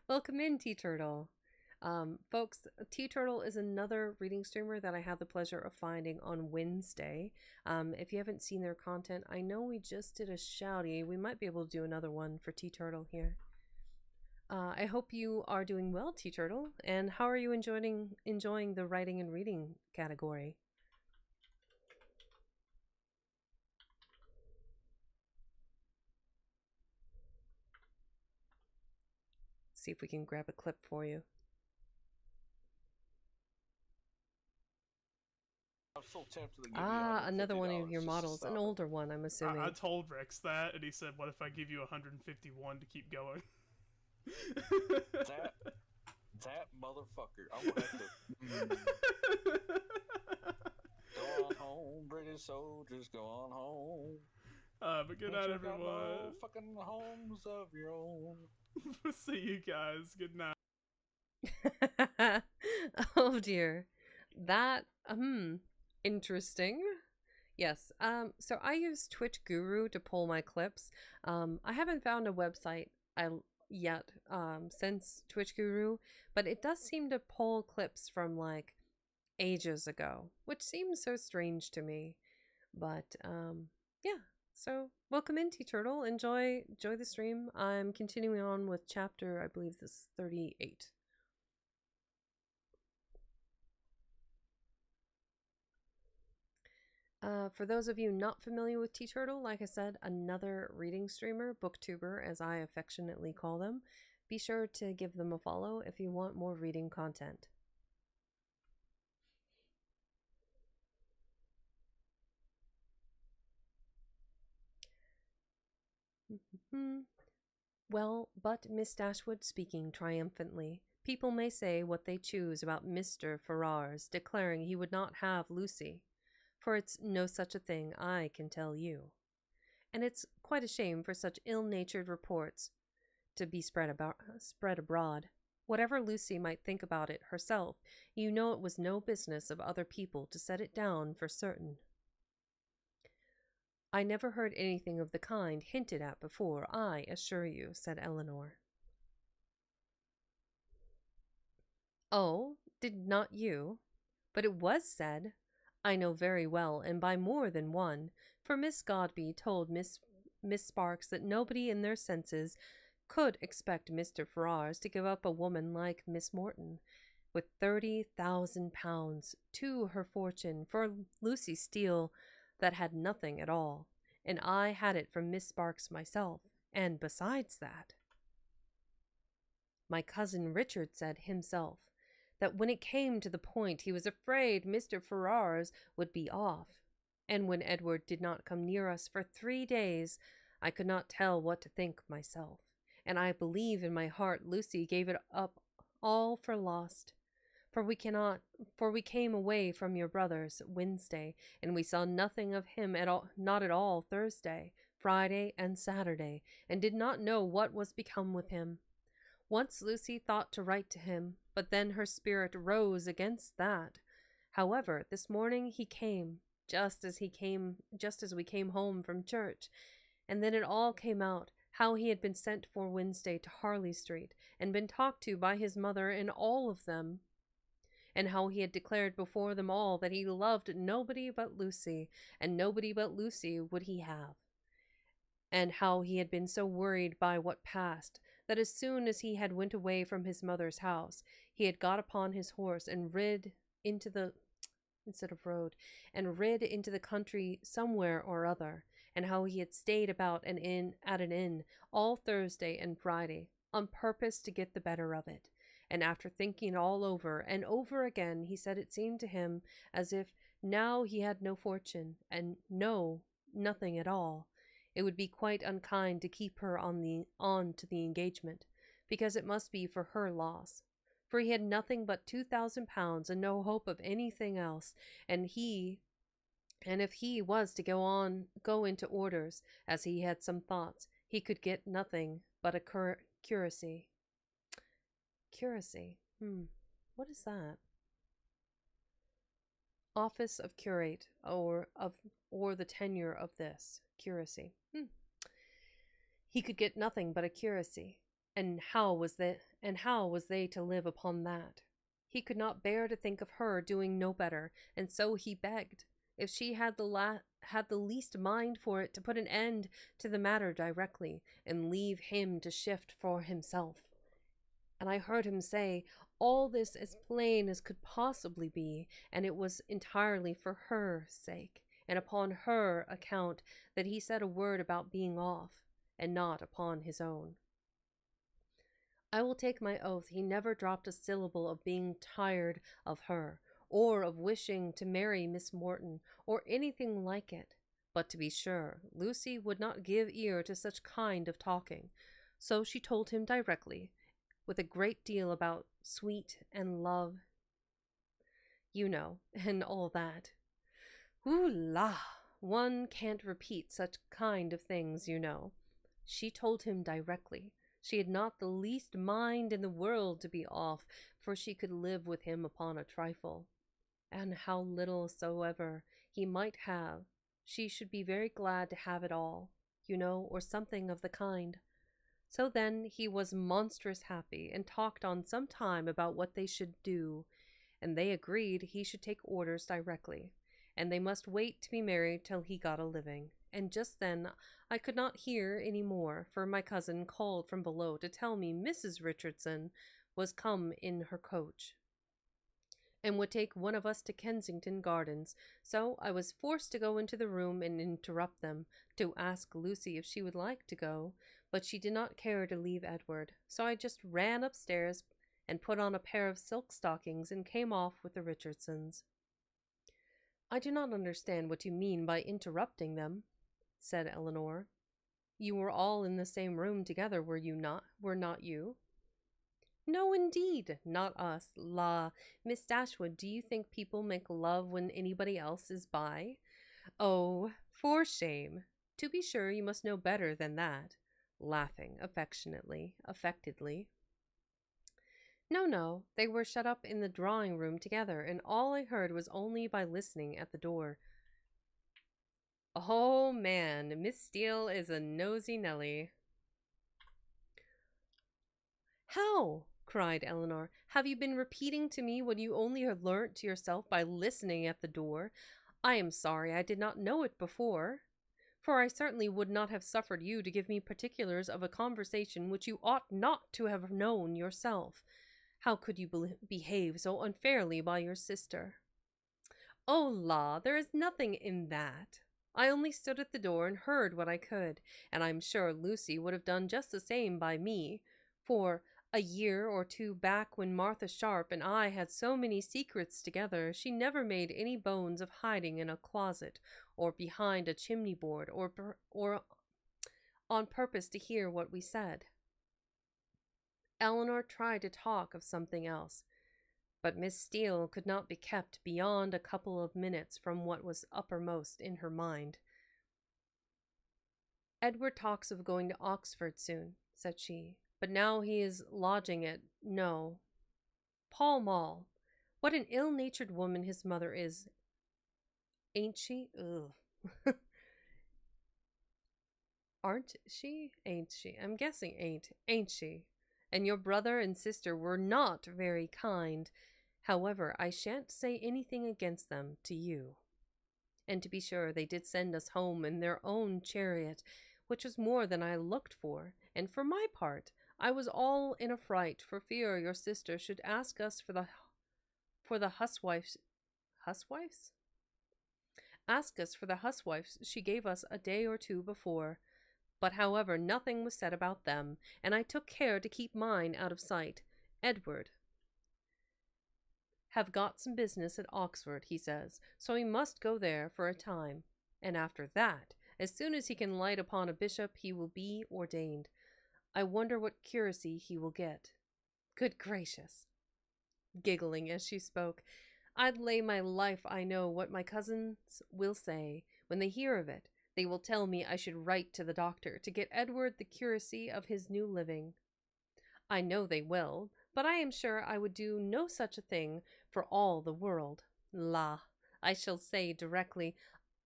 Welcome in, Tea Turtle. Folks, Tea Turtle is another reading streamer that I had the pleasure of finding on Wednesday. If you haven't seen their content, I know we just did a shouty. We might be able to do another one for Tea Turtle here. I hope you are doing well, Tea Turtle, and how are you enjoying the writing and reading category? See if we can grab a clip for you. I'm so tempted to give you Another one of your $150 models, just to an stop older one, I'm assuming. I told Rex that, and he said, "What if I give you 151 to keep going?" that motherfucker. I would have to. Go on home, British soldiers, go on home. But good night, Ain't you got no everyone. fucking homes of your own. See you guys. Good night. Oh dear. That interesting. Yes. So I use Twitch Guru to pull my clips. I haven't found a website yet since Twitch Guru, but it does seem to pull clips from like ages ago, which seems so strange to me. But yeah. So welcome in, T Turtle. Enjoy the stream. I'm continuing on with chapter, I believe this is 38. For those of you not familiar with T Turtle, like I said, another reading streamer, booktuber as I affectionately call them, be sure to give them a follow if you want more reading content. Well, but Miss Dashwood speaking triumphantly, people may say what they choose about Mr. Ferrars declaring he would not have Lucy, for it's no such a thing, I can tell you. And it's quite a shame for such ill-natured reports to be spread abroad. Whatever Lucy might think about it herself, you know it was no business of other people to set it down for certain. I never heard anything of the kind hinted at before, I assure you, said Eleanor. Oh, did not you? But it was said. I know very well, and by more than one, for Miss Godby told Miss Sparks that nobody in their senses could expect Mr. Ferrars to give up a woman like Miss Morton, with £30,000 to her fortune for Lucy Steele that had nothing at all, and I had it from Miss Sparks myself, and besides that, my cousin Richard said himself that when it came to the point he was afraid Mr. Ferrars would be off, and when Edward did not come near us for 3 days, I could not tell what to think myself, and I believe in my heart Lucy gave it up all for lost. For we came away from your brother's Wednesday, and we saw nothing of him at all, not at all Thursday, Friday, and Saturday, and did not know what was become with him. Once Lucy thought to write to him, but then her spirit rose against that. However, this morning he came, just as we came home from church, and then it all came out, how he had been sent for Wednesday to Harley Street, and been talked to by his mother and all of them, and how he had declared before them all that he loved nobody but Lucy, and nobody but Lucy would he have, and how he had been so worried by what passed, that as soon as he had went away from his mother's house, he had got upon his horse and rid into the country somewhere or other, and how he had stayed about at an inn all Thursday and Friday, on purpose to get the better of it. And after thinking it all over and over again, he said it seemed to him as if now he had no fortune, and nothing at all, it would be quite unkind to keep her on to the engagement, because it must be for her loss. For he had nothing but £2,000 and no hope of anything else, and if he was to go into orders, as he had some thoughts, he could get nothing but a curacy. Curacy. What is that? Office of curate, or the tenure of this curacy. He could get nothing but a curacy, and how was they to live upon that? He could not bear to think of her doing no better, and so he begged, if she had the least mind for it, to put an end to the matter directly, and leave him to shift for himself. And I heard him say all this as plain as could possibly be, and it was entirely for her sake, and upon her account, that he said a word about being off, and not upon his own. I will take my oath he never dropped a syllable of being tired of her, or of wishing to marry Miss Morton, or anything like it. But to be sure, Lucy would not give ear to such kind of talking, so she told him directly, with a great deal about sweet and love, you know, and all that. Ooh la! one can't repeat such kind of things, you know. She told him directly. She had not the least mind in the world to be off, for she could live with him upon a trifle. And how little soever he might have, she should be very glad to have it all, you know, or something of the kind. So then he was monstrous happy, and talked on some time about what they should do, and they agreed he should take orders directly, and they must wait to be married till he got a living. And just then I could not hear any more, for my cousin called from below to tell me Mrs. Richardson was come in her coach, and would take one of us to Kensington Gardens. So I was forced to go into the room and interrupt them, to ask Lucy if she would like to go, but she did not care to leave Edward. So I just ran upstairs and put on a pair of silk stockings and came off with the Richardsons. I do not understand what you mean by interrupting them, said Eleanor. You were all in the same room together, were not you? No, indeed, not us. La, Miss Dashwood, do you think people make love when anybody else is by? Oh, for shame. To be sure, you must know better than that, laughing affectedly. No, they were shut up in the drawing-room together, and all I heard was only by listening at the door. Oh, man, Miss Steele is a nosy Nelly. How? Cried Eleanor. Have you been repeating to me what you only have learnt to yourself by listening at the door? I am sorry I did not know it before, for I certainly would not have suffered you to give me particulars of a conversation which you ought not to have known yourself. How could you behave so unfairly by your sister? Oh, la, there is nothing in that. I only stood at the door and heard what I could, and I'm sure Lucy would have done just the same by me, for a year or two back, when Martha Sharp and I had so many secrets together, she never made any bones of hiding in a closet, or behind a chimney-board, or on purpose to hear what we said. Eleanor tried to talk of something else, but Miss Steele could not be kept beyond a couple of minutes from what was uppermost in her mind. Edward talks of going to Oxford soon, said she, but now he is lodging at Pall Mall. What an ill-natured woman his mother is, ain't she? Ugh. Aren't she? Ain't she? I'm guessing ain't she? And your brother and sister were not very kind. However, I shan't say anything against them to you. And to be sure, they did send us home in their own chariot, which was more than I looked for, and for my part, I was all in a fright for fear your sister should ask us for the huswives. Ask us for the huswives she gave us a day or two before. But however, nothing was said about them, and I took care to keep mine out of sight. Edward have got some business at Oxford, he says, so he must go there for a time, and after that, as soon as he can light upon a bishop, he will be ordained. I wonder what curacy he will get. Good gracious! Giggling as she spoke, I'd lay my life I know what my cousins will say when they hear of it. They will tell me I should write to the doctor to get Edward the curacy of his new living. I know they will, but I am sure I would do no such a thing for all the world. La, I shall say directly,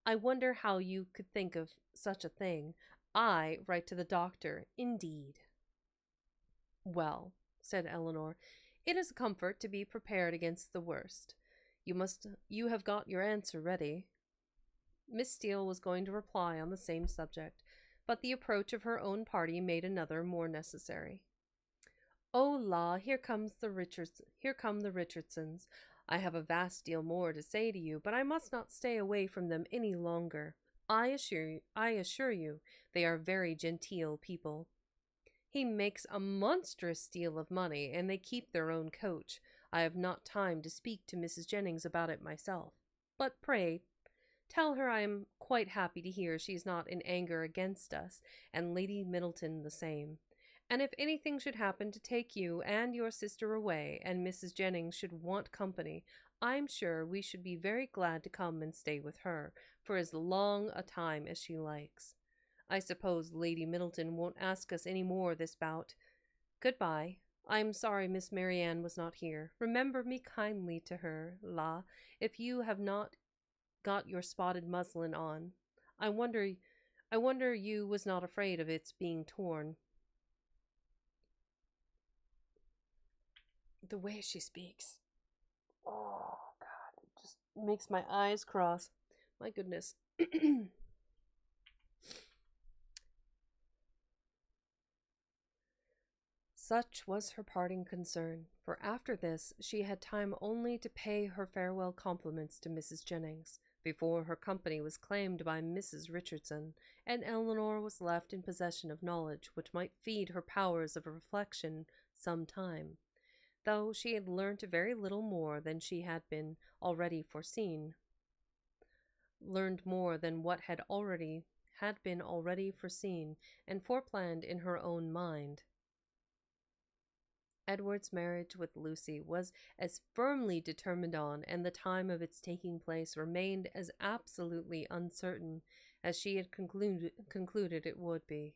I wonder how you could think of such a thing. I write to the doctor, indeed. Well, said Eleanor, it is a comfort to be prepared against the worst. You have got your answer ready. Miss Steele was going to reply on the same subject, but the approach of her own party made another more necessary. Oh, la, here come the Richardsons. I have a vast deal more to say to you, but I must not stay away from them any longer. I assure you, they are very genteel people. He makes a monstrous deal of money, and they keep their own coach. I have not time to speak to Mrs. Jennings about it myself. But pray, tell her I am quite happy to hear she is not in anger against us, and Lady Middleton the same. And if anything should happen to take you and your sister away, and Mrs. Jennings should want company, I'm sure we should be very glad to come and stay with her for as long a time as she likes. I suppose Lady Middleton won't ask us any more this bout. Goodbye. I'm sorry Miss Marianne was not here. Remember me kindly to her, if you have not got your spotted muslin on. I wonder you was not afraid of its being torn. The way she speaks. Oh, God. It just makes my eyes cross. My goodness. Such was her parting concern, for after this she had time only to pay her farewell compliments to Mrs. Jennings, before her company was claimed by Mrs. Richardson, and Eleanor was left in possession of knowledge which might feed her powers of reflection some time, though she had learnt very little more than she had been already foreseen, learned more than what had been already foreseen and foreplanned in her own mind. Edward's marriage with Lucy was as firmly determined on, and the time of its taking place remained as absolutely uncertain as she had concluded it would be.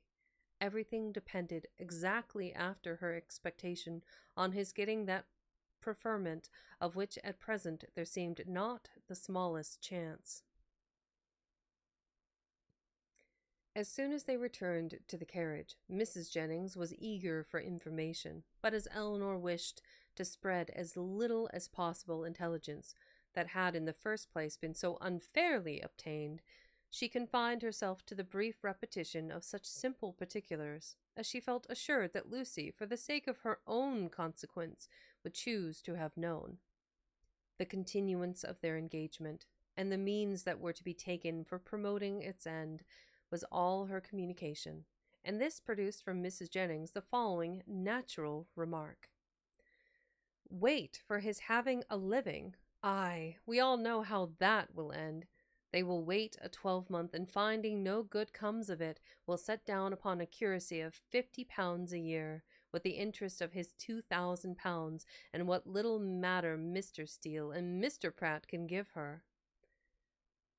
Everything depended exactly after her expectation on his getting that preferment of which at present there seemed not the smallest chance. As soon as they returned to the carriage, Mrs. Jennings was eager for information, but as Eleanor wished to spread as little as possible intelligence that had in the first place been so unfairly obtained, she confined herself to the brief repetition of such simple particulars as she felt assured that Lucy, for the sake of her own consequence, would choose to have known. The continuance of their engagement, and the means that were to be taken for promoting its end, was all her communication, and this produced from Mrs. Jennings the following natural remark. Wait for his having a living? Aye, we all know how that will end. They will wait a 12-month, and finding no good comes of it, will set down upon a curacy of £50 a year, with the interest of his £2,000, and what little matter Mr. Steele and Mr. Pratt can give her.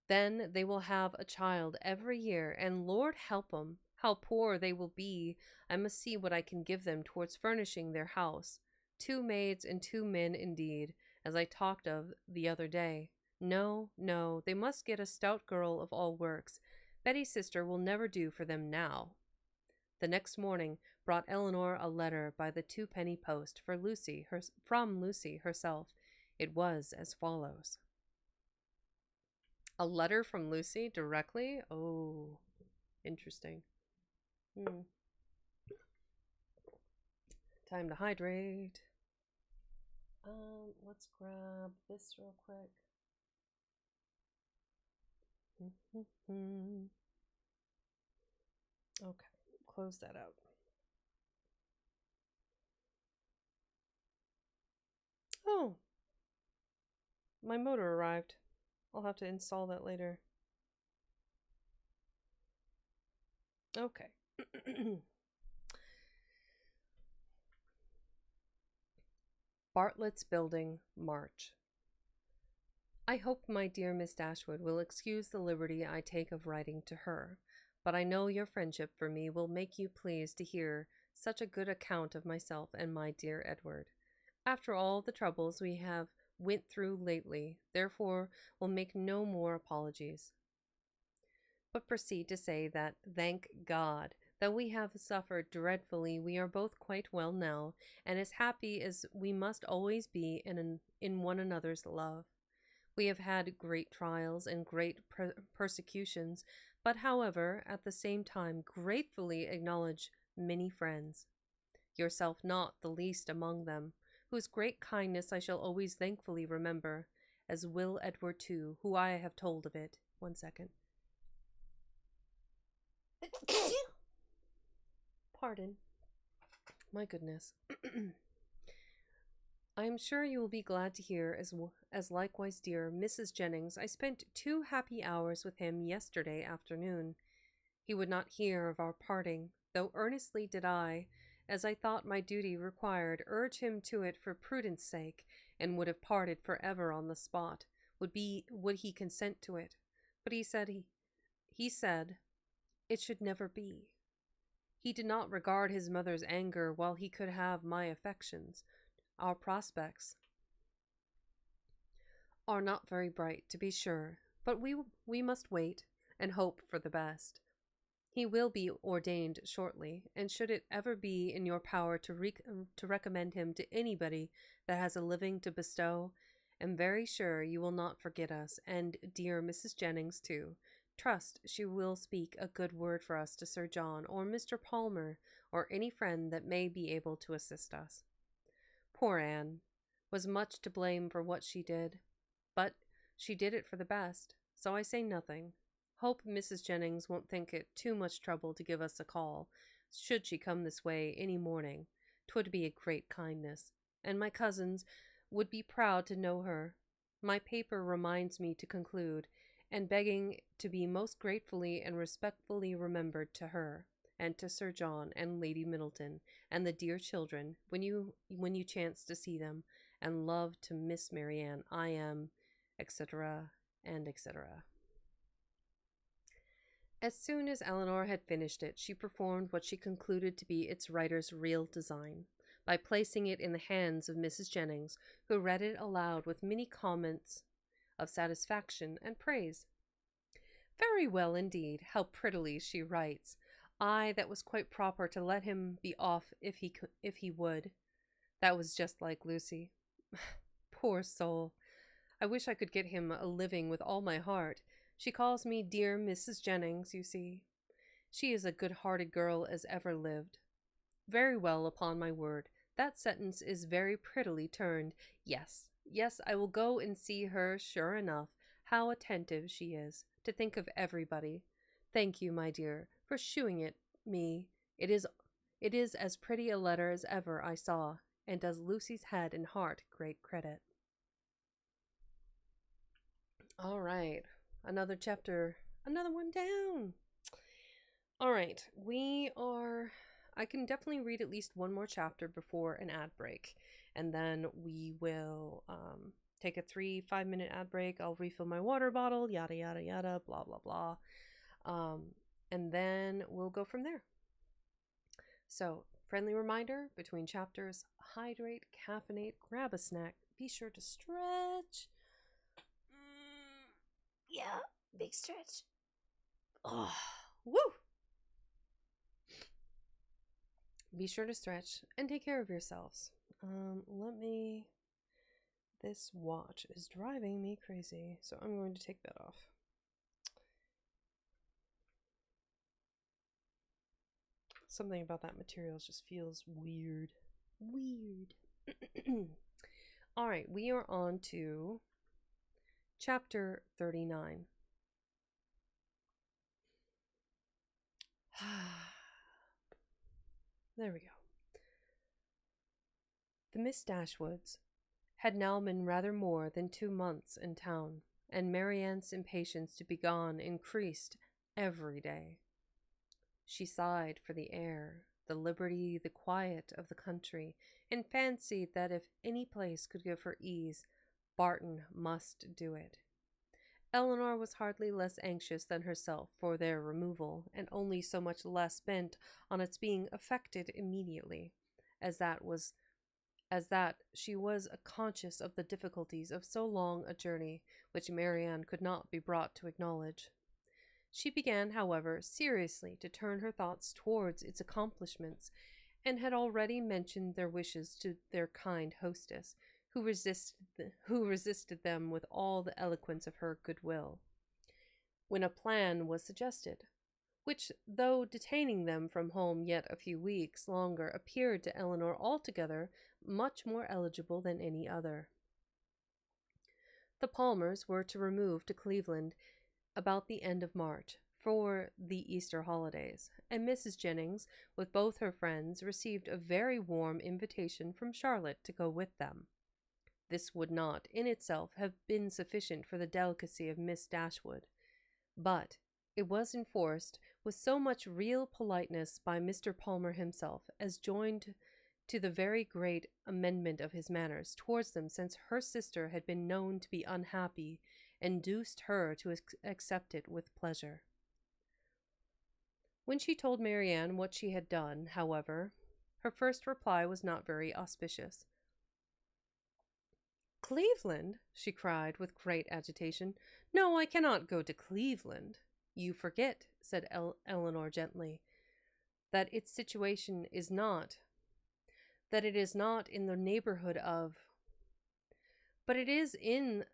Then they will have a child every year, and Lord help 'em, how poor they will be. I must see what I can give them towards furnishing their house. 2 maids and 2 men indeed, as I talked of the other day. No, no, they must get a stout girl of all works. Betty's sister will never do for them now. The next morning brought Eleanor a letter by the 2-penny post from Lucy herself. It was as follows. A letter from Lucy directly? Oh, interesting. Time to hydrate. Let's grab this real quick. Okay, close that out. Oh, my motor arrived. I'll have to install that later. Okay. Bartlett's Building, March. I hope my dear Miss Dashwood will excuse the liberty I take of writing to her, but I know your friendship for me will make you pleased to hear such a good account of myself and my dear Edward. After all the troubles we have went through lately, therefore will make no more apologies, but proceed to say that, thank God, though we have suffered dreadfully, we are both quite well now, and as happy as we must always be in one another's love. We have had great trials and great persecutions, but, however, at the same time gratefully acknowledge many friends, yourself not the least among them, whose great kindness I shall always thankfully remember, as will Edward too, who I have told of it. 1 second. Pardon. My goodness. I am sure you will be glad to hear, as likewise dear Mrs. Jennings, I spent 2 happy hours with him yesterday afternoon. He would not hear of our parting, though earnestly did I, as I thought my duty required, urge him to it for prudence sake, and would have parted forever on the spot, would he consent to it? But he said it should never be. He did not regard his mother's anger while he could have my affections. Our prospects are not very bright, to be sure, but we must wait and hope for the best. He will be ordained shortly, and should it ever be in your power to recommend him to anybody that has a living to bestow, am very sure you will not forget us, and dear Mrs. Jennings too. Trust she will speak a good word for us to Sir John, or Mr. Palmer, or any friend that may be able to assist us. Poor Anne was much to blame for what she did, but she did it for the best, so I say nothing. Hope Mrs. Jennings won't think it too much trouble to give us a call, should she come this way any morning. 'Twould be a great kindness, and my cousins would be proud to know her. My paper reminds me to conclude, and begging to be most gratefully and respectfully remembered to her, and to Sir John and Lady Middleton, and the dear children, when you chance to see them, and love to Miss Marianne. I am, etc., and etc. As soon as Eleanor had finished it, she performed what she concluded to be its writer's real design, by placing it in the hands of Mrs. Jennings, who read it aloud with many comments of satisfaction and praise. Very well indeed, how prettily she writes. Ay, that was quite proper to let him be off if he would. That was just like Lucy. Poor soul. I wish I could get him a living with all my heart. She calls me dear Mrs. Jennings, you see. She is a good-hearted girl as ever lived. Very well, upon my word. That sentence is very prettily turned. Yes, I will go and see her, sure enough. How attentive she is, to think of everybody. Thank you, my dear, for shewing it me. It is as pretty a letter as ever I saw, and does Lucy's head and heart great credit. All right, another chapter, another one down. All right, I can definitely read at least one more chapter before an ad break, and then we will take a 3-5 minute ad break. I'll refill my water bottle, yada yada yada, blah blah blah, and then we'll go from there. So, friendly reminder, between chapters, hydrate, caffeinate, grab a snack, be sure to stretch. Yeah, big stretch. Oh, woo! Be sure to stretch and take care of yourselves. This watch is driving me crazy, so I'm going to take that off. Something about that material just feels weird. All right, we are on to chapter 39. There we go. The Miss Dashwoods had now been rather more than 2 months in town, and Marianne's impatience to be gone increased every day. She sighed for the air, the liberty, the quiet of the country, and fancied that if any place could give her ease, Barton must do it. Eleanor was hardly less anxious than herself for their removal, and only so much less bent on its being effected immediately, as that she was conscious of the difficulties of so long a journey, which Marianne could not be brought to acknowledge. She began, however, seriously to turn her thoughts towards its accomplishments, and had already mentioned their wishes to their kind hostess, who resisted them with all the eloquence of her goodwill, when a plan was suggested, which, though detaining them from home yet a few weeks longer, appeared to Eleanor altogether much more eligible than any other. The Palmers were to remove to Cleveland about the end of March, for the Easter holidays, and Mrs. Jennings, with both her friends, received a very warm invitation from Charlotte to go with them. This would not, in itself, have been sufficient for the delicacy of Miss Dashwood, but it was enforced with so much real politeness by Mr. Palmer himself, as joined to the very great amendment of his manners towards them since her sister had been known to be unhappy, induced her to accept it with pleasure. When she told Marianne what she had done, however, her first reply was not very auspicious. "Cleveland?" she cried with great agitation. "No, I cannot go to Cleveland." "You forget," said Eleanor gently, "that its situation is not, that it is not in the neighborhood of, but it is in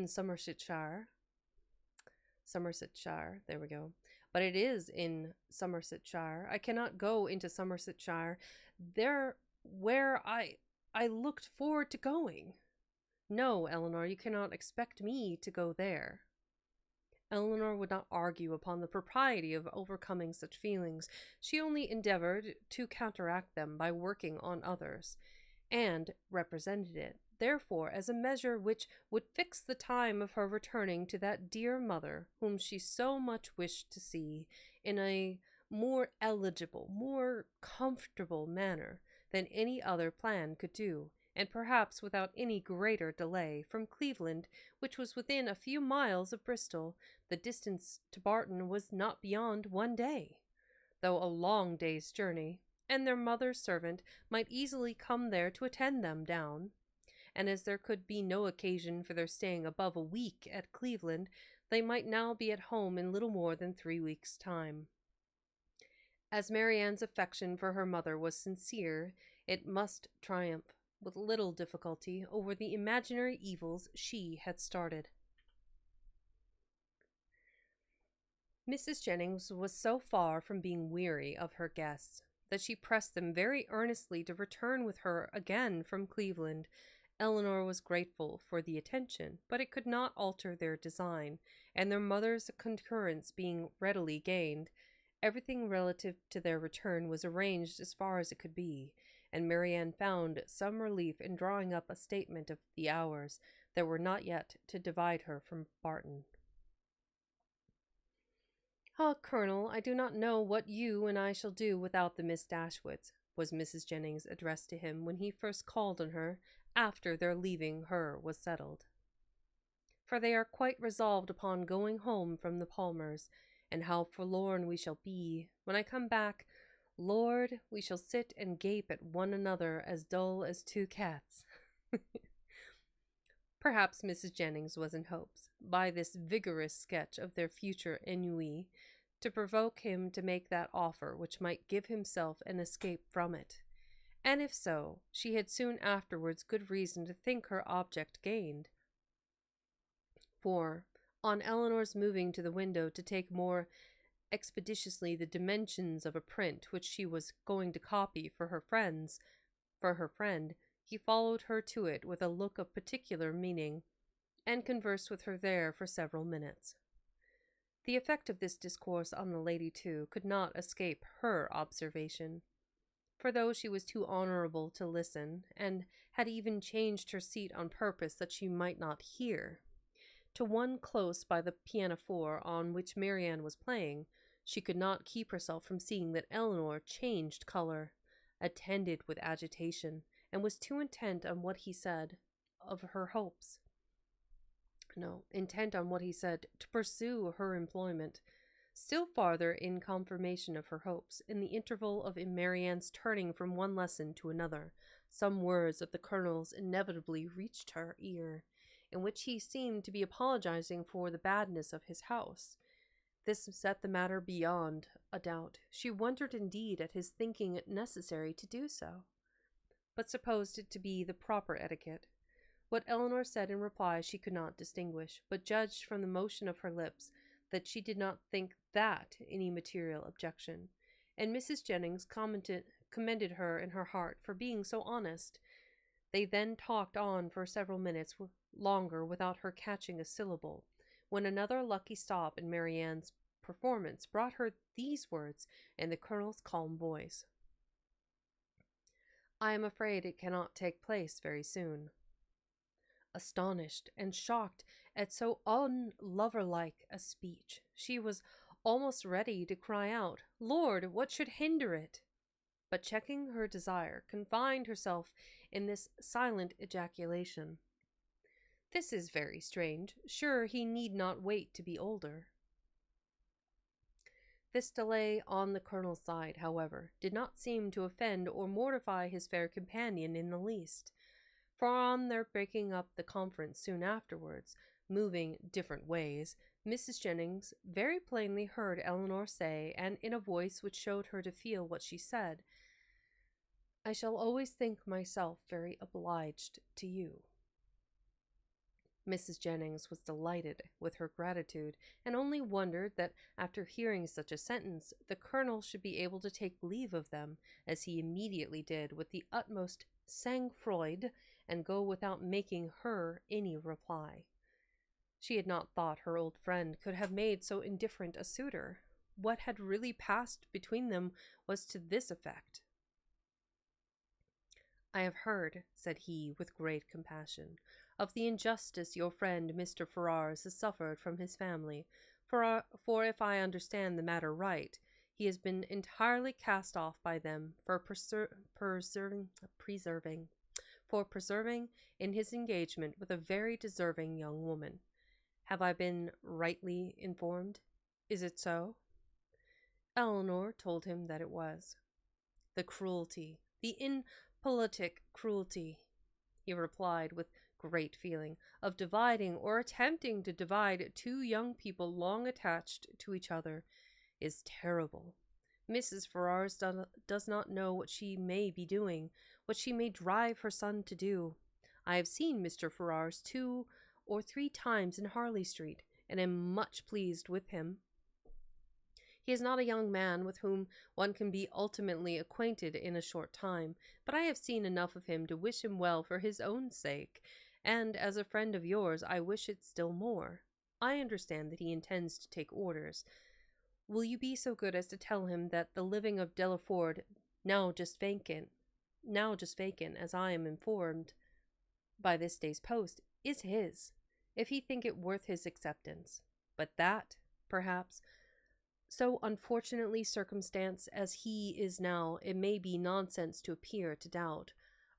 Somersetshire. Somersetshire, there we go. But it is in Somersetshire. I cannot go into Somersetshire, there where I looked forward to going. No, Eleanor, you cannot expect me to go there." Eleanor would not argue upon the propriety of overcoming such feelings. She only endeavored to counteract them by working on others, and represented it, therefore, as a measure which would fix the time of her returning to that dear mother whom she so much wished to see, in a more eligible, more comfortable manner than any other plan could do, and perhaps without any greater delay, from Cleveland, which was within a few miles of Bristol. The distance to Barton was not beyond 1 day, though a long day's journey, and their mother's servant might easily come there to attend them down. And as there could be no occasion for their staying above a week at Cleveland, they might now be at home in little more than 3 weeks' time. As Marianne's affection for her mother was sincere, it must triumph with little difficulty over the imaginary evils she had started. Mrs. Jennings was so far from being weary of her guests that she pressed them very earnestly to return with her again from Cleveland. Eleanor was grateful for the attention, but it could not alter their design, and their mother's concurrence being readily gained, everything relative to their return was arranged as far as it could be, and Marianne found some relief in drawing up a statement of the hours that were not yet to divide her from Barton. "Ah, Colonel, I do not know what you and I shall do without the Miss Dashwoods," was Mrs. Jennings' address to him when he first called on her after their leaving her was settled. "For they are quite resolved upon going home from the Palmers, and how forlorn we shall be when I come back. Lord, we shall sit and gape at one another as dull as two cats." Perhaps Mrs. Jennings was in hopes, by this vigorous sketch of their future ennui, to provoke him to make that offer which might give himself an escape from it, and if so, she had soon afterwards good reason to think her object gained. For, on Eleanor's moving to the window to take more expeditiously the dimensions of a print which she was going to copy for her friend, he followed her to it with a look of particular meaning, and conversed with her there for several minutes. The effect of this discourse on the lady, too, could not escape her observation, for though she was too honourable to listen, and had even changed her seat on purpose that she might not hear, to one close by the pianoforte on which Marianne was playing, she could not keep herself from seeing that Eleanor changed colour, attended with agitation, and was too intent on what he said to pursue her employment, still farther in confirmation of her hopes. In the interval of Marianne's turning from one lesson to another, some words of the Colonel's inevitably reached her ear, in which he seemed to be apologizing for the badness of his house. This set the matter beyond a doubt. She wondered indeed at his thinking it necessary to do so, but supposed it to be the proper etiquette. What Eleanor said in reply she could not distinguish, but judged from the motion of her lips that she did not think that any material objection, and Mrs. Jennings commended her in her heart for being so honest. They then talked on for several minutes longer without her catching a syllable, when another lucky stop in Marianne's performance brought her these words in the Colonel's calm voice: "I am afraid it cannot take place very soon." Astonished and shocked at so unlover-like a speech, she was almost ready to cry out, "Lord, what should hinder it?" But checking her desire, confined herself in this silent ejaculation. "This is very strange. Sure, he need not wait to be older." This delay on the colonel's side, however, did not seem to offend or mortify his fair companion in the least, for on their breaking up the conference soon afterwards, moving different ways, Mrs. Jennings very plainly heard Eleanor say, and in a voice which showed her to feel what she said, "I shall always think myself very obliged to you." Mrs. Jennings was delighted with her gratitude, and only wondered that, after hearing such a sentence, the colonel should be able to take leave of them, as he immediately did, with the utmost sang-froid, and go without making her any reply. She had not thought her old friend could have made so indifferent a suitor. What had really passed between them was to this effect. "I have heard," said he, with great compassion, "of the injustice your friend Mr. Ferrars has suffered from his family, for if I understand the matter right, he has been entirely cast off by them for preserving in his engagement with a very deserving young woman. Have I been rightly informed? Is it so?" Eleanor told him that it was. "The cruelty, the impolitic cruelty," he replied with great feeling, "of dividing or attempting to divide two young people long attached to each other, is terrible. Mrs. Ferrars does not know what she may be doing, what she may drive her son to do. I have seen Mr. Ferrars 2 or 3 times in Harley Street, and am much pleased with him. He is not a young man with whom one can be ultimately acquainted in a short time, but I have seen enough of him to wish him well for his own sake, and as a friend of yours I wish it still more. I understand that he intends to take orders. Will you be so good as to tell him that the living of Delaford, now just vacant, as I am informed by this day's post, is his, if he think it worth his acceptance, but that, perhaps, so unfortunately circumstanced as he is now, it may be nonsense to appear to doubt.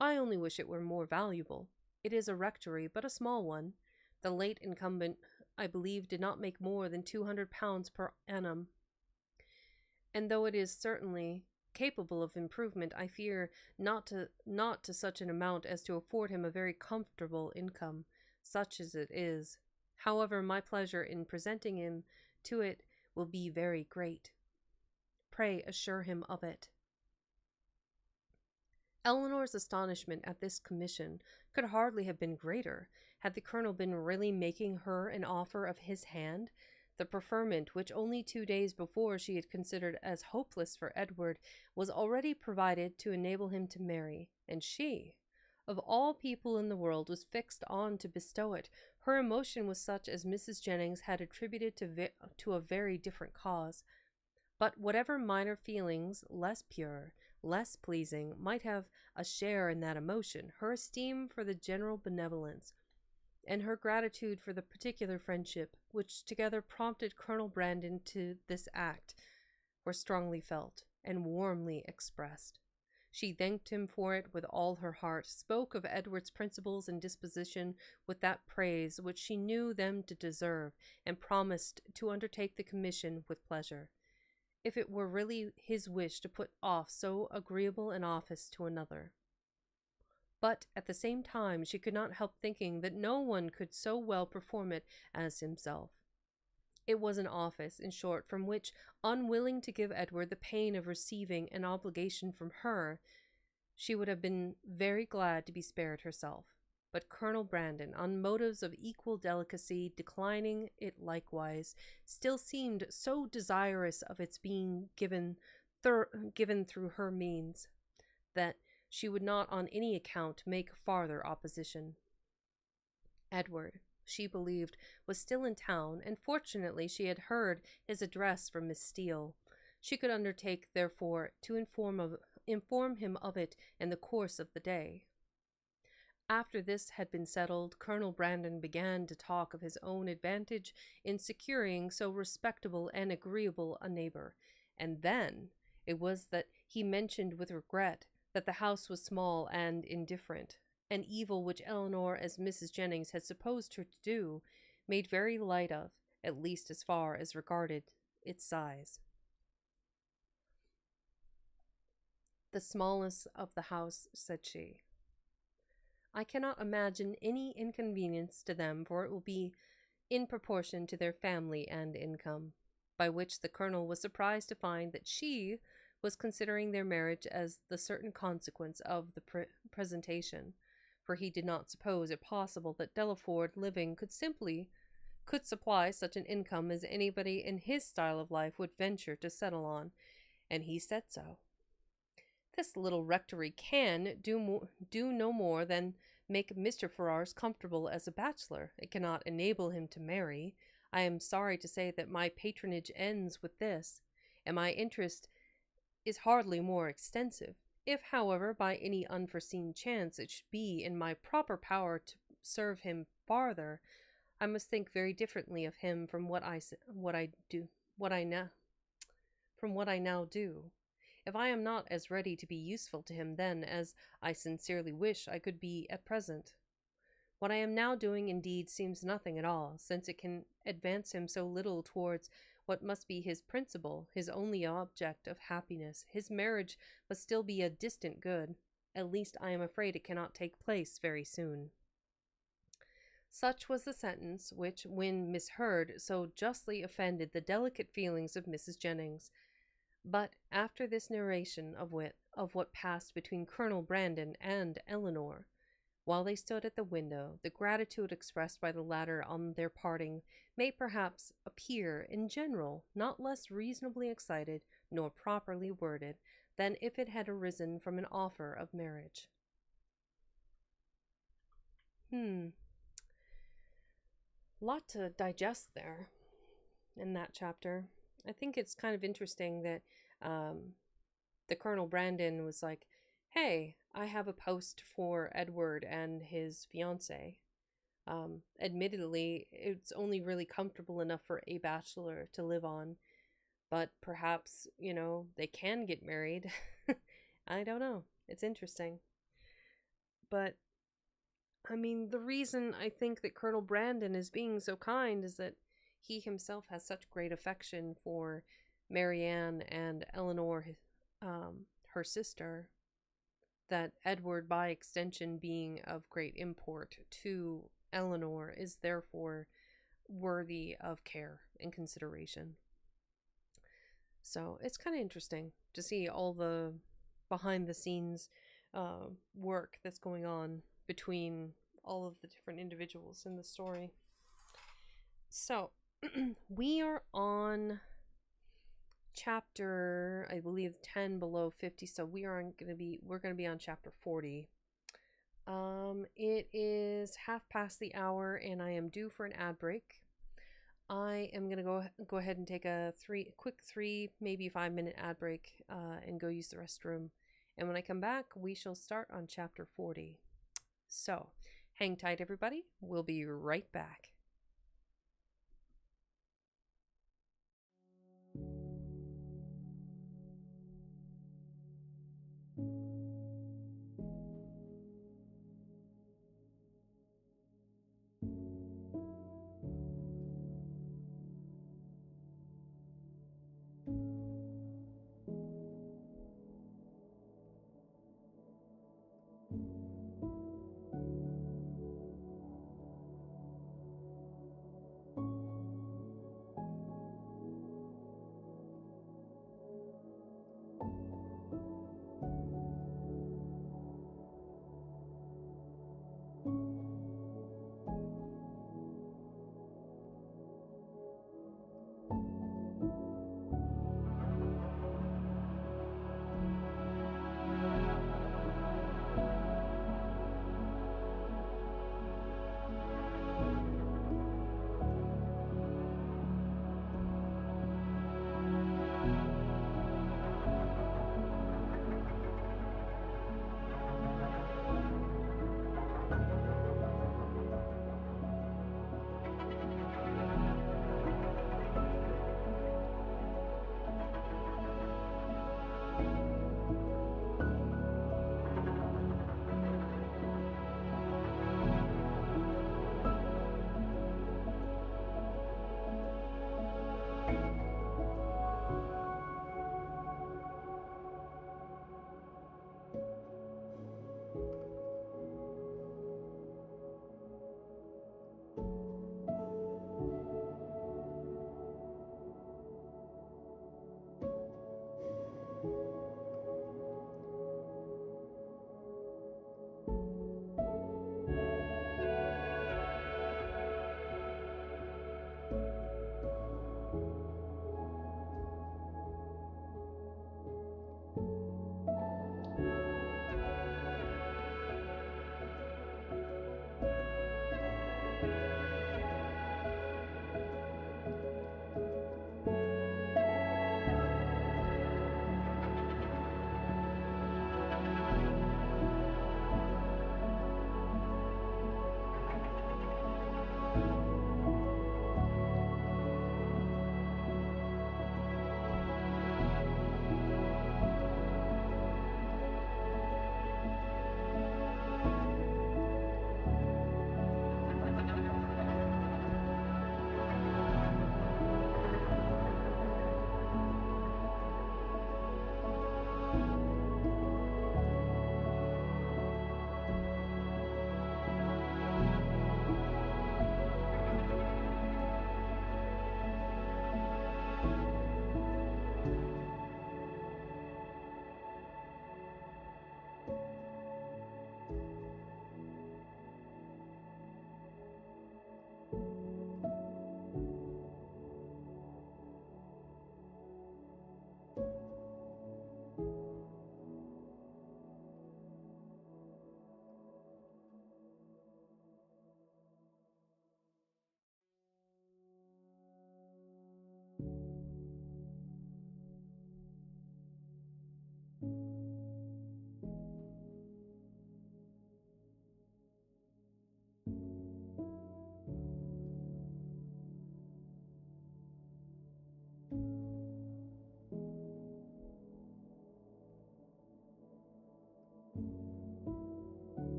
I only wish it were more valuable. It is a rectory, but a small one. The late incumbent, I believe, did not make more than £200 per annum, and though it is certainly capable of improvement, I fear not to such an amount as to afford him a very comfortable income, such as it is. However, my pleasure in presenting him to it will be very great. Pray assure him of it." Eleanor's astonishment at this commission could hardly have been greater, had the colonel been really making her an offer of his hand. The preferment, which only 2 days before she had considered as hopeless for Edward, was already provided to enable him to marry, and she, of all people in the world, was fixed on to bestow it. Her emotion was such as Mrs. Jennings had attributed to a very different cause. But whatever minor feelings, less pure, less pleasing, might have a share in that emotion, her esteem for the general benevolence, and her gratitude for the particular friendship which together prompted Colonel Brandon to this act, were strongly felt and warmly expressed. She thanked him for it with all her heart, spoke of Edward's principles and disposition with that praise which she knew them to deserve, and promised to undertake the commission with pleasure, if it were really his wish to put off so agreeable an office to another. But at the same time she could not help thinking that no one could so well perform it as himself. It was an office, in short, from which, unwilling to give Edward the pain of receiving an obligation from her, she would have been very glad to be spared herself. But Colonel Brandon, on motives of equal delicacy, declining it likewise, still seemed so desirous of its being given through her means, that she would not on any account make farther opposition. Edward, she believed, was still in town, and fortunately she had heard his address from Miss Steele. She could undertake, therefore, to inform him of it in the course of the day. After this had been settled, Colonel Brandon began to talk of his own advantage in securing so respectable and agreeable a neighbor, and then it was that he mentioned with regret that the house was small and indifferent, an evil which Eleanor, as Mrs. Jennings had supposed her to do, made very light of, at least as far as regarded its size. "The smallness of the house," said she. "I cannot imagine any inconvenience to them, for it will be in proportion to their family and income," by which the Colonel was surprised to find that she was considering their marriage as the certain consequence of the presentation, for he did not suppose it possible that Delaford living could supply such an income as anybody in his style of life would venture to settle on, and he said so. "This little rectory can do no more than make Mr. Ferrars comfortable as a bachelor. It cannot enable him to marry. I am sorry to say that my patronage ends with this, and my interest is hardly more extensive. If, however, by any unforeseen chance it should be in my proper power to serve him farther, I must think very differently of him from what I now do. If I am not as ready to be useful to him then as I sincerely wish I could be at present, what I am now doing indeed seems nothing at all, since it can advance him so little towards what must be his principal, his only object of happiness. His marriage must still be a distant good. At least I am afraid it cannot take place very soon." Such was the sentence which, when misheard, so justly offended the delicate feelings of Mrs. Jennings. But after this narration of what passed between Colonel Brandon and Eleanor, while they stood at the window, the gratitude expressed by the latter on their parting may perhaps appear, in general, not less reasonably excited nor properly worded than if it had arisen from an offer of marriage. Lot to digest there in that chapter. I think it's kind of interesting that the Colonel Brandon was like, "Hey, I have a post for Edward and his fiancée. Admittedly, it's only really comfortable enough for a bachelor to live on, but perhaps, they can get married." I don't know. It's interesting. But, I mean, the reason I think that Colonel Brandon is being so kind is that he himself has such great affection for Marianne and Eleanor, her sister, that Edward, by extension, being of great import to Eleanor, is therefore worthy of care and consideration. So it's kind of interesting to see all the behind-the-scenes work that's going on between all of the different individuals in the story. So we are on chapter, I believe, 10 below 50, so we're going to be on chapter 40. It is 1:30 hour and I am due for an ad break. I am going to go ahead and take a quick 3 maybe 5 minute ad break and go use the restroom, and when I come back we shall start on chapter 40. So hang tight, everybody. We'll be right back.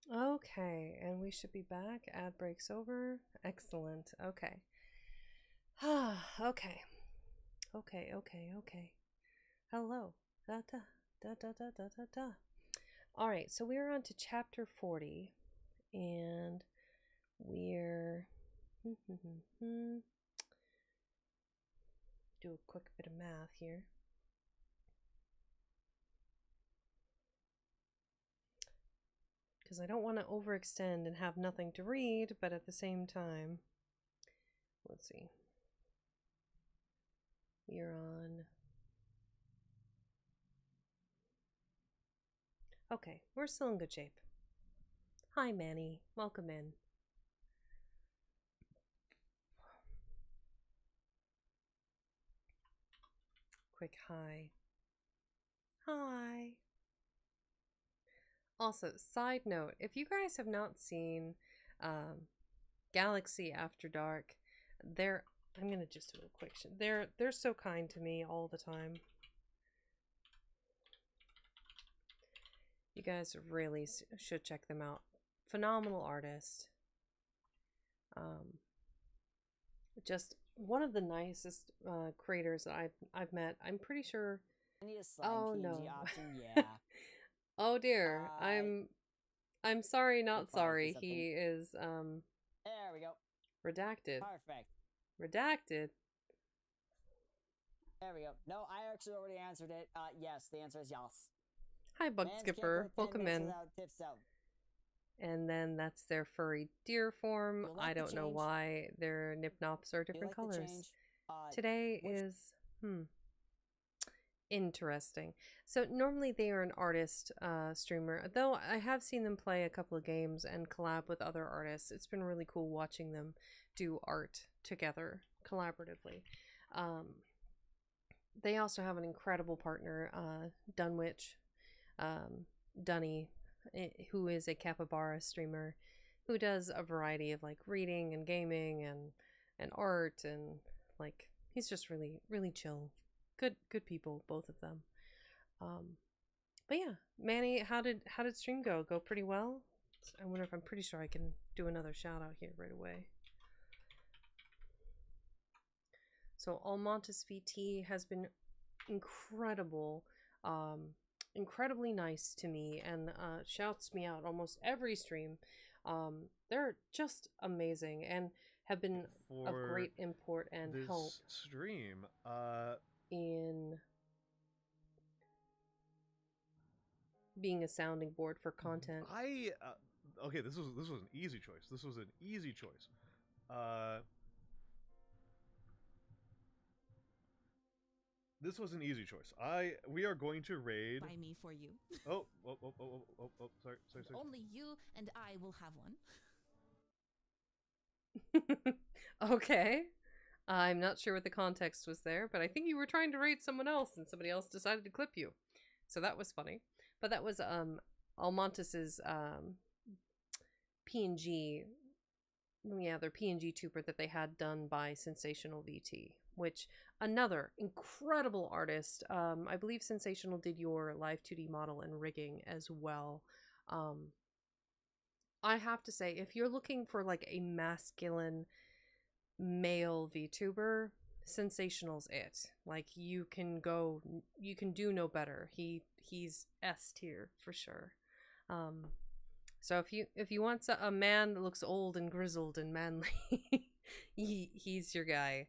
Okay, and we should be back. Ad breaks over. Excellent. Okay. Okay. Okay. Hello. Da da da da da da da da. All right, so we're on to chapter 40, and we're do a quick bit of math here. Because I don't want to overextend and have nothing to read, but at the same time, let's see. We're on. Okay, we're still in good shape. Hi, Manny. Welcome in. Quick hi. Hi. Also, side note, if you guys have not seen Galaxy After Dark, I'm gonna just do a quick they're so kind to me all the time. You guys really should check them out. Phenomenal artist. Just one of the nicest creators that I've met. I'm pretty sure. I need a slime Oh PNG no. option, yeah. Oh dear. I'm sorry, not Apply for sorry. something. He is There we go. redacted. Perfect. Redacted. There we go. No, I actually already answered it. Yes, the answer is yes. Hi, Bug Mans can't Skipper. go 10 Welcome minutes in. without tips out. And then that's their furry deer form. You like I the don't know change? why their nipnops are Do you different like the colors. change? Today which- is interesting. So normally they are an artist streamer, though I have seen them play a couple of games and collab with other artists. It's been really cool watching them do art together collaboratively. They also have an incredible partner, Dunwich, Dunny, who is a capybara streamer who does a variety of like reading and gaming and art, and like he's just really chill. Good people, both of them. But yeah, Manny, how did stream go? Go pretty well? I wonder if I'm pretty sure I can do another shout out here right away. So Almontis VT has been incredible, incredibly nice to me, and shouts me out almost every stream. They're just amazing and have been of great import and this help stream. in being a sounding board for content. Okay, this was an easy choice. This was an easy choice. This was an easy choice. We are going to raid. By me for you. Oh, sorry. Only you and I will have one. Okay. I'm not sure what the context was there, but I think you were trying to raid someone else and somebody else decided to clip you. So that was funny. But that was Almontis's PNG, their PNG tuber that they had done by Sensational VT, which another incredible artist. I believe Sensational did your live 2D model and rigging as well. I have to say, if you're looking for like a masculine male VTuber, Sensational's it. Like you can do no better. He's S tier for sure. So if you want a man that looks old and grizzled and manly, he's your guy.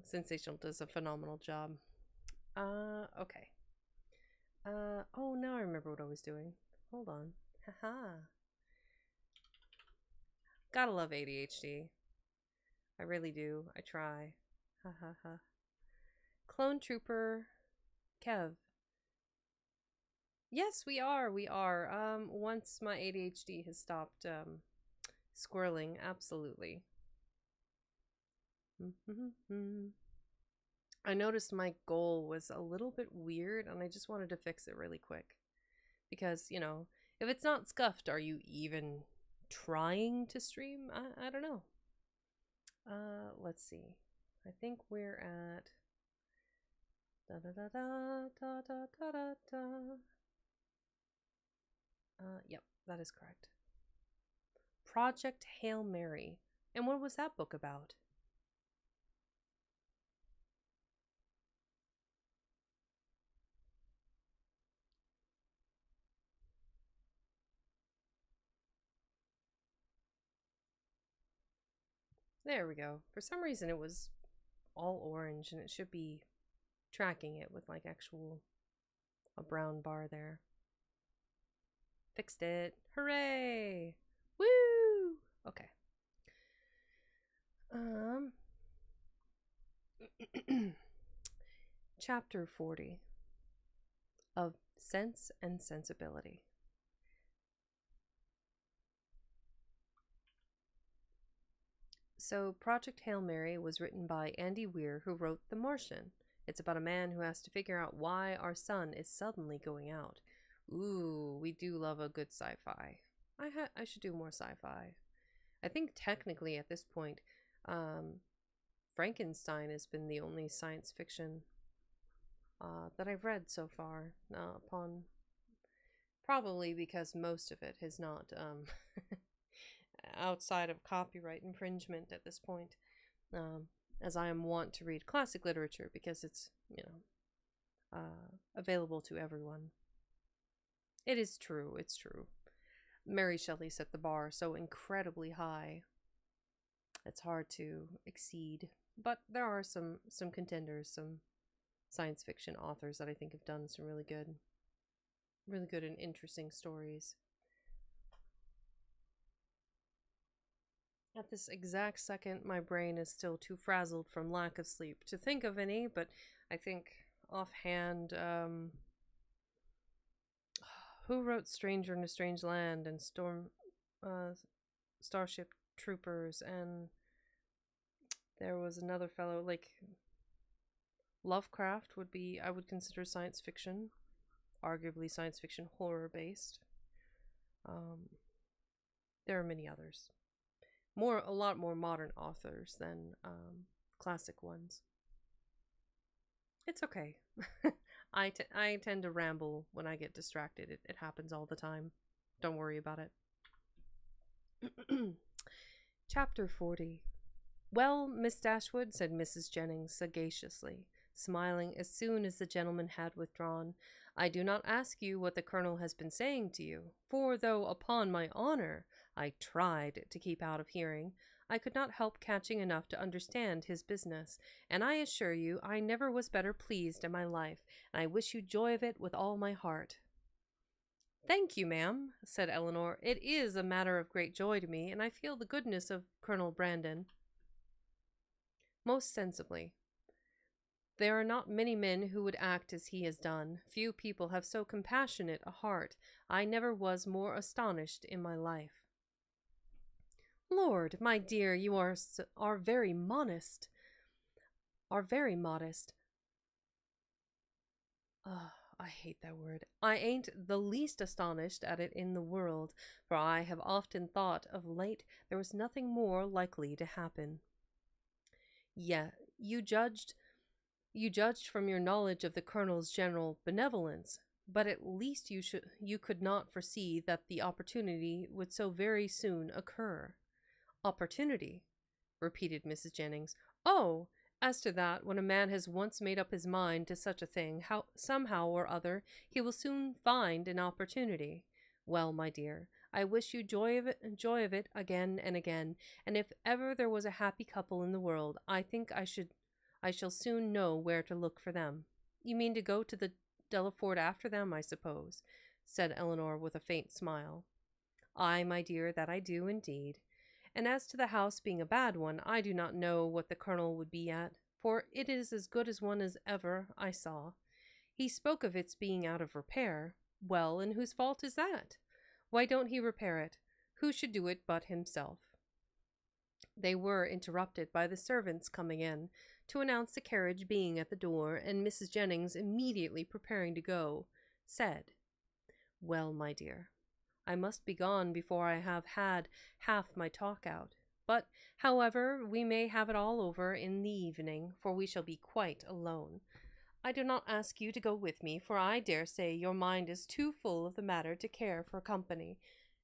Sensational does a phenomenal job. Okay. Oh, now I remember what I was doing. Hold on. Haha. Gotta love ADHD. I really do. I try. Ha ha ha. Clone Trooper Kev. Yes, we are. We are. Once my ADHD has stopped squirreling, absolutely. I noticed my goal was a little bit weird and I just wanted to fix it really quick. Because, you know, if it's not scuffed, are you even trying to stream? I don't know. Let's see. I think we're at yep, that is correct. Project Hail Mary. And what was that book about? There we go. For some reason it was all orange and it should be tracking it with like a brown bar there. Fixed it. Hooray! Woo! Okay. Chapter 40 of Sense and Sensibility. So, Project Hail Mary was written by Andy Weir, who wrote The Martian. It's about a man who has to figure out why our sun is suddenly going out. Ooh, we do love a good sci-fi. I should do more sci-fi. I think technically at this point, Frankenstein has been the only science fiction that I've read so far. Probably because most of it has not outside of copyright infringement at this point, as I am wont to read classic literature because it's, you know, available to everyone. It is true, it's true. Mary Shelley set the bar so incredibly high. It's hard to exceed, but there are some contenders, some science fiction authors that I think have done some really good and interesting stories. At this exact second, my brain is still too frazzled from lack of sleep to think of any, but I think offhand, who wrote Stranger in a Strange Land and Starship Troopers, and there was another fellow, like Lovecraft I would consider science fiction, arguably science fiction horror based. There are many others. A lot more modern authors than classic ones. It's okay. I tend to ramble when I get distracted. It happens all the time. Don't worry about it. Chapter 40. Well, Miss Dashwood, said Mrs. Jennings sagaciously, smiling as soon as the gentleman had withdrawn, I do not ask you what the colonel has been saying to you, for though, upon my honor, I tried to keep out of hearing, I could not help catching enough to understand his business, and I assure you I never was better pleased in my life, and I wish you joy of it with all my heart. Thank you, ma'am, said Eleanor. It is a matter of great joy to me, and I feel the goodness of Colonel Brandon. Most sensibly. There are not many men who would act as he has done. Few people have so compassionate a heart. I never was more astonished in my life. Lord, my dear, you are very modest. I hate that word. I ain't the least astonished at it in the world, for I have often thought of late there was nothing more likely to happen. Yeah, you judged from your knowledge of the colonel's general benevolence. but at least you could not foresee that the opportunity would so very soon occur. Opportunity, repeated Mrs. Jennings. Oh, as to that, when a man has once made up his mind to such a thing, somehow or other he will soon find an opportunity. Well, my dear, I wish you joy of it again and again, and if ever there was a happy couple in the world, I think I shall soon know where to look for them. You mean to go to the Delaford after them, I suppose, said Eleanor with a faint smile. Ay, my dear, that I do indeed. And as to the house being a bad one, I do not know what the Colonel would be at, for it is as good as one as ever I saw. He spoke of its being out of repair. Well, and whose fault is that? Why don't he repair it? Who should do it but himself? They were interrupted by the servants coming in to announce the carriage being at the door, and Mrs. Jennings, immediately preparing to go, said, "Well, my dear, I must be gone before I have had half my talk out. But, however, we may have it all over in the evening, for we shall be quite alone. I do not ask you to go with me, for I dare say your mind is too full of the matter to care for company,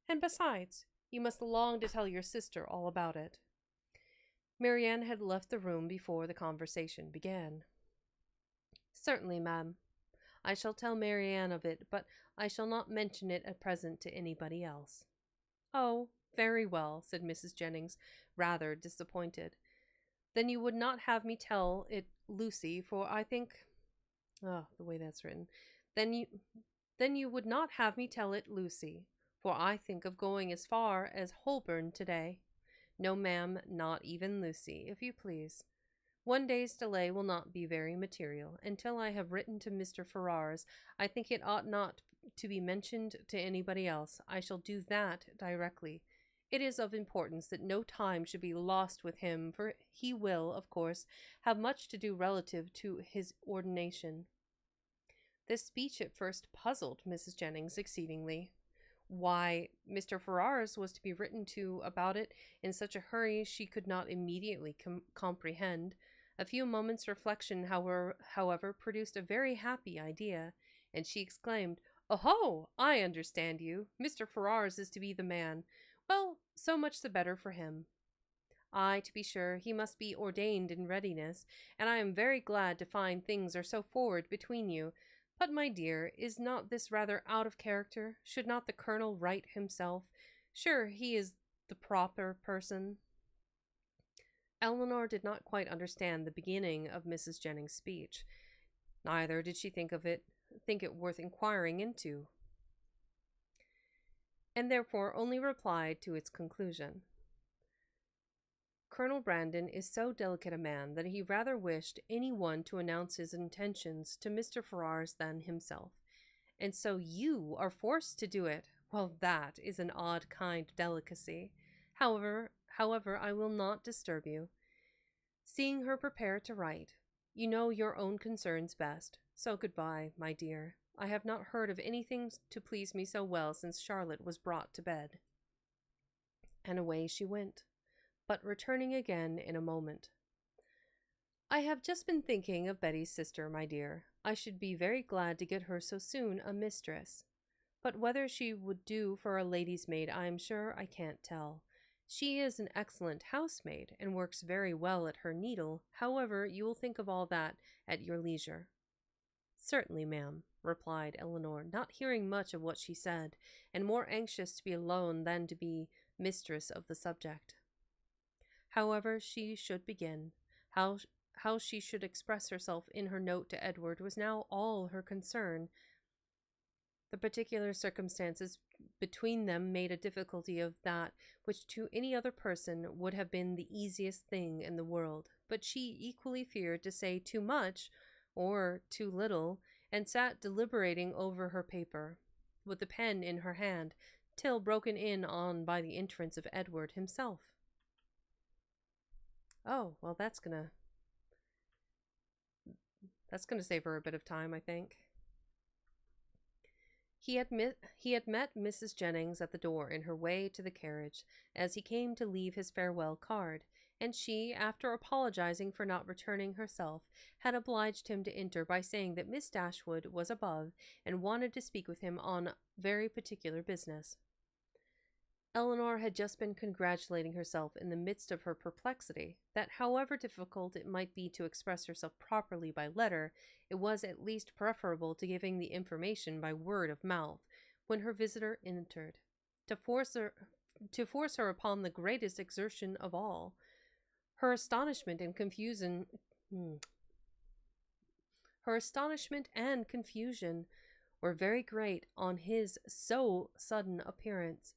and besides, you must long to tell your sister all about it." Marianne had left the room before the conversation began. "Certainly, ma'am. I shall tell Marianne of it, but I shall not mention it at present to anybody else." "Oh, very well," said Mrs. Jennings, rather disappointed. "Then you would not have me tell it Lucy, for I think... Oh, the way that's written. Then you would not have me tell it Lucy, for I think of going as far as Holborn today. No, ma'am, not even Lucy, if you please. One day's delay will not be very material. Until I have written to Mr. Ferrars, I think it ought not to be mentioned to anybody else. I shall do that directly. It is of importance that no time should be lost with him, for he will, of course, have much to do relative to his ordination." This speech at first puzzled Mrs. Jennings exceedingly. Why Mr. Ferrars was to be written to about it in such a hurry she could not immediately comprehend. A few moments' reflection, however, produced a very happy idea, and she exclaimed, "Oh, I understand you. Mr. Ferrars is to be the man. Well, so much the better for him. Ay, to be sure, he must be ordained in readiness, and I am very glad to find things are so forward between you. But, my dear, is not this rather out of character? Should not the Colonel write himself? Sure, he is the proper person." Eleanor did not quite understand the beginning of Mrs. Jennings' speech. Neither did she think it worth inquiring into, and therefore only replied to its conclusion. "Colonel Brandon is so delicate a man that he rather wished any one to announce his intentions to Mr. Ferrars than himself. And so you are forced to do it. Well, that is an odd kind of delicacy. However, I will not disturb you." Seeing her prepare to write, "You know your own concerns best. So goodbye, my dear. I have not heard of anything to please me so well since Charlotte was brought to bed." And away she went, but returning again in a moment. "I have just been thinking of Betty's sister, my dear. I should be very glad to get her so soon a mistress. But whether she would do for a lady's maid, I am sure I can't tell. She is an excellent housemaid, and works very well at her needle. However, you will think of all that at your leisure." "Certainly, ma'am," replied Eleanor, not hearing much of what she said, and more anxious to be alone than to be mistress of the subject. However she should begin, how she should express herself in her note to Edward was now all her concern. The particular circumstances between them made a difficulty of that which to any other person would have been the easiest thing in the world, but she equally feared to say too much or too little, and sat deliberating over her paper, with the pen in her hand, till broken in on by the entrance of Edward himself. "Oh, well, that's gonna save her a bit of time, I think." He had met Mrs. Jennings at the door in her way to the carriage as he came to leave his farewell card, and she, after apologizing for not returning herself, had obliged him to enter by saying that Miss Dashwood was above and wanted to speak with him on very particular business. Eleanor had just been congratulating herself in the midst of her perplexity that, however difficult it might be to express herself properly by letter, it was at least preferable to giving the information by word of mouth, when her visitor entered, to force her upon the greatest exertion of all. Her astonishment and confusion were very great on his so sudden appearance.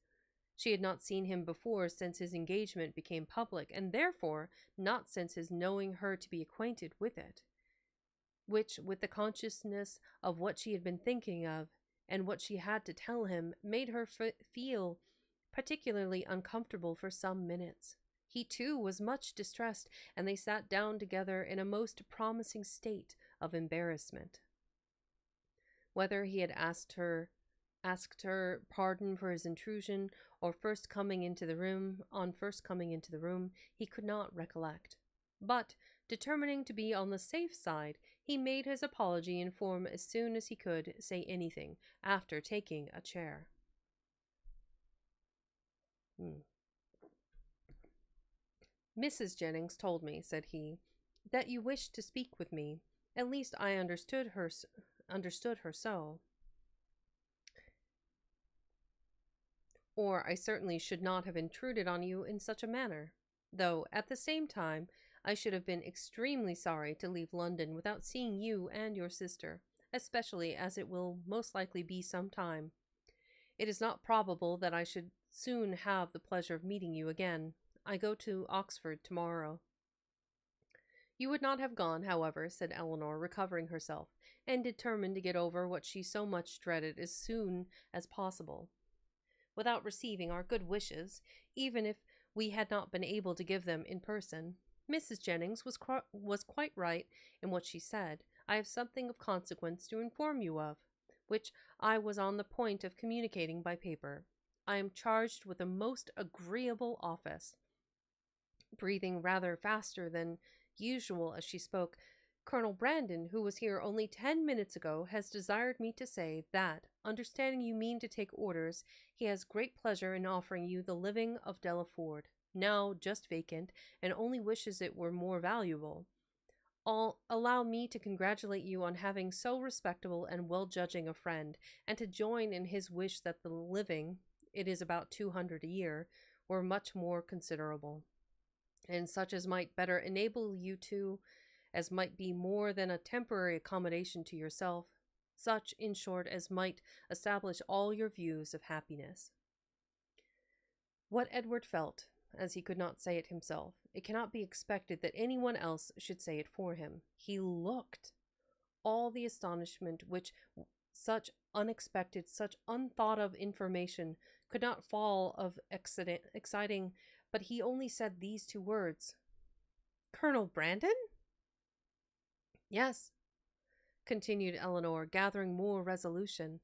She had not seen him before since his engagement became public, and therefore not since his knowing her to be acquainted with it, which, with the consciousness of what she had been thinking of, and what she had to tell him, made her feel particularly uncomfortable for some minutes. He, too, was much distressed, and they sat down together in a most promising state of embarrassment. Whether he had asked her pardon for his intrusion, or first coming into the room, he could not recollect. But, determining to be on the safe side, he made his apology in form as soon as he could say anything, after taking a chair. Mrs. Jennings told me, said he, that you wished to speak with me. At least I understood her so. Or I certainly should not have intruded on you in such a manner, though at the same time I should have been extremely sorry to leave London without seeing you and your sister, especially as it will most likely be some time. It is not probable that I should soon have the pleasure of meeting you again. I go to Oxford tomorrow. You would not have gone, however, said Eleanor, recovering herself, and determined to get over what she so much dreaded as soon as possible, without receiving our good wishes, even if we had not been able to give them in person. Mrs. Jennings was quite right in what she said. I have something of consequence to inform you of, which I was on the point of communicating by paper. I am charged with a most agreeable office. Breathing rather faster than usual as she spoke, Colonel Brandon, who was here only 10 minutes ago, has desired me to say that, understanding you mean to take orders, he has great pleasure in offering you the living of Delaford, now just vacant, and only wishes it were more valuable. Allow me to congratulate you on having so respectable and well-judging a friend, and to join in his wish that the living, it is about 200 a year, were much more considerable, and such as might better enable you to, as might be more than a temporary accommodation to yourself, such, in short, as might establish all your views of happiness. What Edward felt, as he could not say it himself, it cannot be expected that anyone else should say it for him. He looked. All the astonishment which such unexpected, such unthought of information could not fall of exciting, but he only said these two words. Colonel Brandon? Yes, continued Eleanor, gathering more resolution,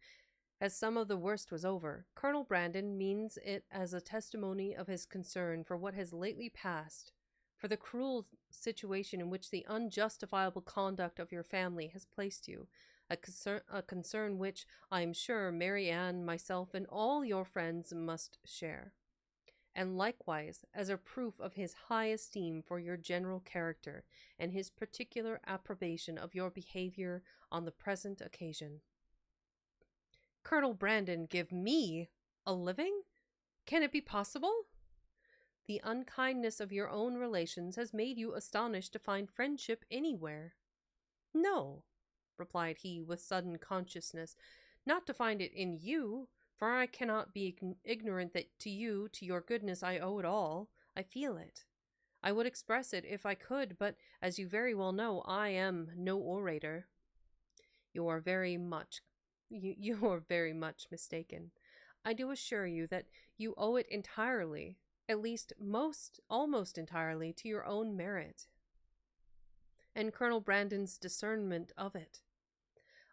as some of the worst was over. Colonel Brandon means it as a testimony of his concern for what has lately passed, for the cruel situation in which the unjustifiable conduct of your family has placed you, a concern which, I am sure, Mary Ann, myself, and all your friends must share, and likewise as a proof of his high esteem for your general character, and his particular approbation of your behavior on the present occasion. Colonel Brandon give me a living? Can it be possible? The unkindness of your own relations has made you astonished to find friendship anywhere. No, replied he with sudden consciousness, not to find it in you, for I cannot be ignorant that to you, to your goodness, I owe it all. I feel it. I would express it if I could, but, as you very well know, I am no orator. You are very much mistaken. I do assure you that you owe it entirely, at least almost entirely, to your own merit, and Colonel Brandon's discernment of it.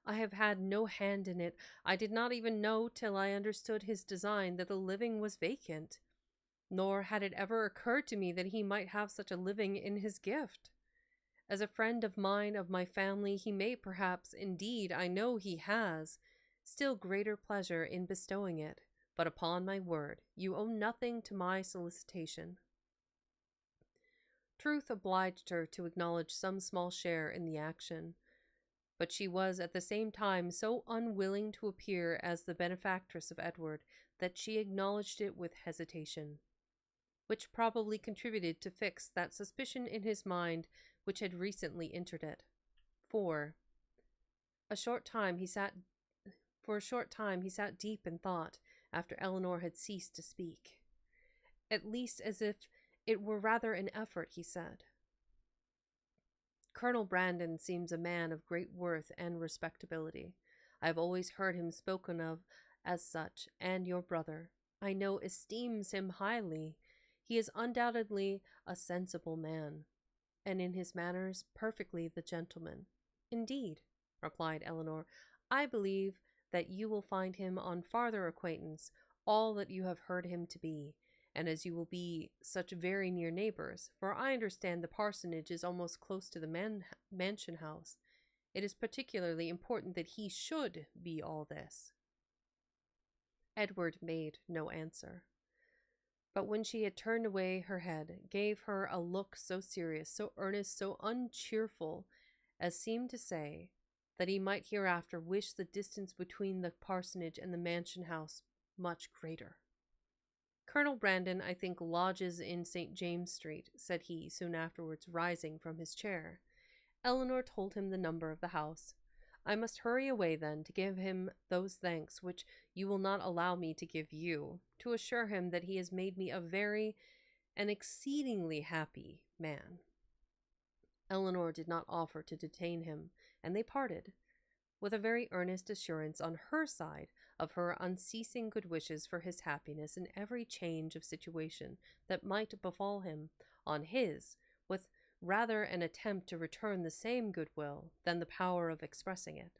I have had no hand in it. I did not even know till I understood his design that the living was vacant. Nor had it ever occurred to me that he might have such a living in his gift. As a friend of mine, of my family, he may perhaps, indeed, I know he has, still greater pleasure in bestowing it. But upon my word, you owe nothing to my solicitation. Truth obliged her to acknowledge some small share in the action, but she was at the same time so unwilling to appear as the benefactress of Edward that she acknowledged it with hesitation, which probably contributed to fix that suspicion in his mind which had recently entered it. For a short time he sat deep in thought after Eleanor had ceased to speak. At least as if it were rather an effort, he said, "Colonel Brandon seems a man of great worth and respectability. I have always heard him spoken of as such, and your brother, I know, esteems him highly. He is undoubtedly a sensible man, and in his manners perfectly the gentleman." "Indeed," replied Eleanor, "I believe that you will find him on farther acquaintance all that you have heard him to be, and as you will be such very near neighbors, for I understand the parsonage is almost close to the mansion house, it is particularly important that he should be all this." Edward made no answer, but when she had turned away her head, gave her a look so serious, so earnest, so uncheerful, as seemed to say that he might hereafter wish the distance between the parsonage and the mansion house much greater. "Colonel Brandon, I think, lodges in St. James Street," said he, soon afterwards, rising from his chair. Eleanor told him the number of the house. "I must hurry away, then, to give him those thanks which you will not allow me to give you, to assure him that he has made me a very and exceedingly happy man." Eleanor did not offer to detain him, and they parted, with a very earnest assurance on her side of her unceasing good wishes for his happiness in every change of situation that might befall him, on his, with rather an attempt to return the same goodwill than the power of expressing it.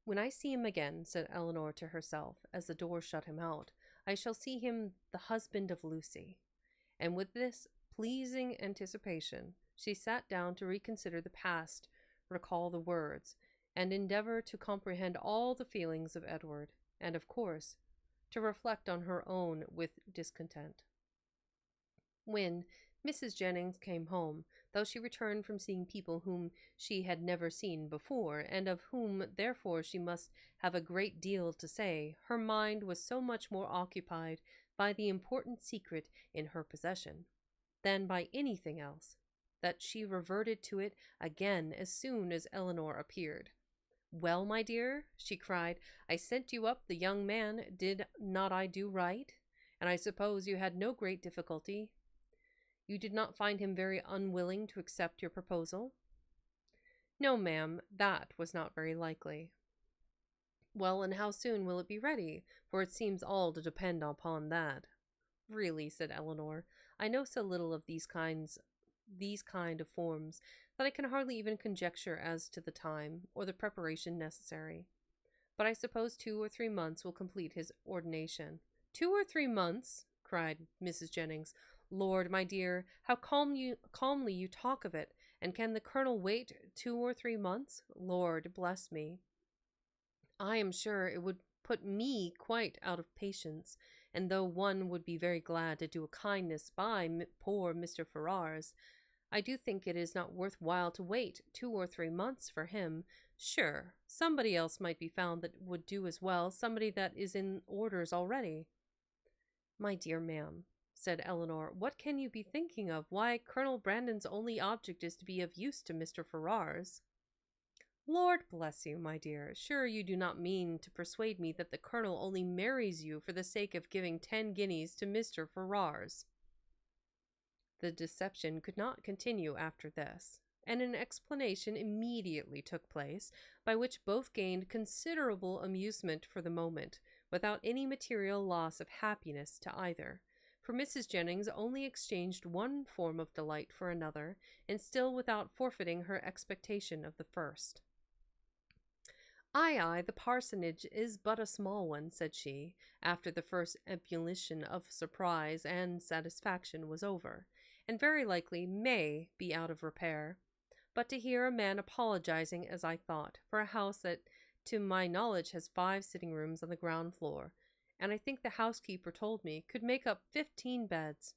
"When I see him again," said Eleanor to herself, as the door shut him out, "I shall see him the husband of Lucy." And with this pleasing anticipation, she sat down to reconsider the past, recall the words, and endeavor to comprehend all the feelings of Edward, and, of course, to reflect on her own with discontent. When Mrs. Jennings came home, though she returned from seeing people whom she had never seen before, and of whom, therefore, she must have a great deal to say, her mind was so much more occupied by the important secret in her possession than by anything else, that she reverted to it again as soon as Eleanor appeared. "Well, my dear," she cried, "I sent you up the young man. Did not I do right? And I suppose you had no great difficulty. You did not find him very unwilling to accept your proposal?" "No, ma'am, that was not very likely." "Well, and how soon will it be ready? For it seems all to depend upon that." "Really," said Eleanor, "I know so little of these kind of forms that I can hardly even conjecture as to the time or the preparation necessary. But I suppose 2 or 3 months will complete his ordination." "2 or 3 months!" cried Mrs. Jennings. "Lord, my dear, how calmly you talk of it! And can the colonel wait 2 or 3 months? Lord bless me! I am sure it would put me quite out of patience, and though one would be very glad to do a kindness by poor Mr. Ferrars, I do think it is not worth while to wait 2 or 3 months for him. Sure, somebody else might be found that would do as well, somebody that is in orders already." "My dear ma'am," said Eleanor, "what can you be thinking of? Why, Colonel Brandon's only object is to be of use to Mr. Ferrars." "Lord bless you, my dear, sure you do not mean to persuade me that the colonel only marries you for the sake of giving 10 guineas to Mr. Ferrars?" The deception could not continue after this, and an explanation immediately took place, by which both gained considerable amusement for the moment, without any material loss of happiness to either, for Mrs. Jennings only exchanged one form of delight for another, and still without forfeiting her expectation of the first. Aye, the parsonage is but a small one, said she, after the first ebullition of surprise and satisfaction was over, and very likely may be out of repair. But to hear a man apologizing, as I thought, for a house that, to my knowledge, has 5 sitting rooms on the ground floor, and I think the housekeeper told me could make up 15 beds.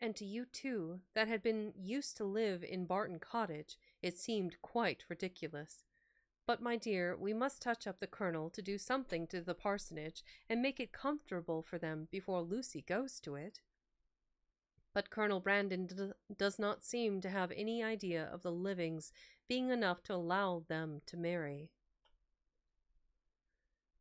And to you, too, that had been used to live in Barton Cottage, it seemed quite ridiculous. But, my dear, we must touch up the Colonel to do something to the parsonage and make it comfortable for them before Lucy goes to it. But Colonel Brandon does not seem to have any idea of the livings being enough to allow them to marry.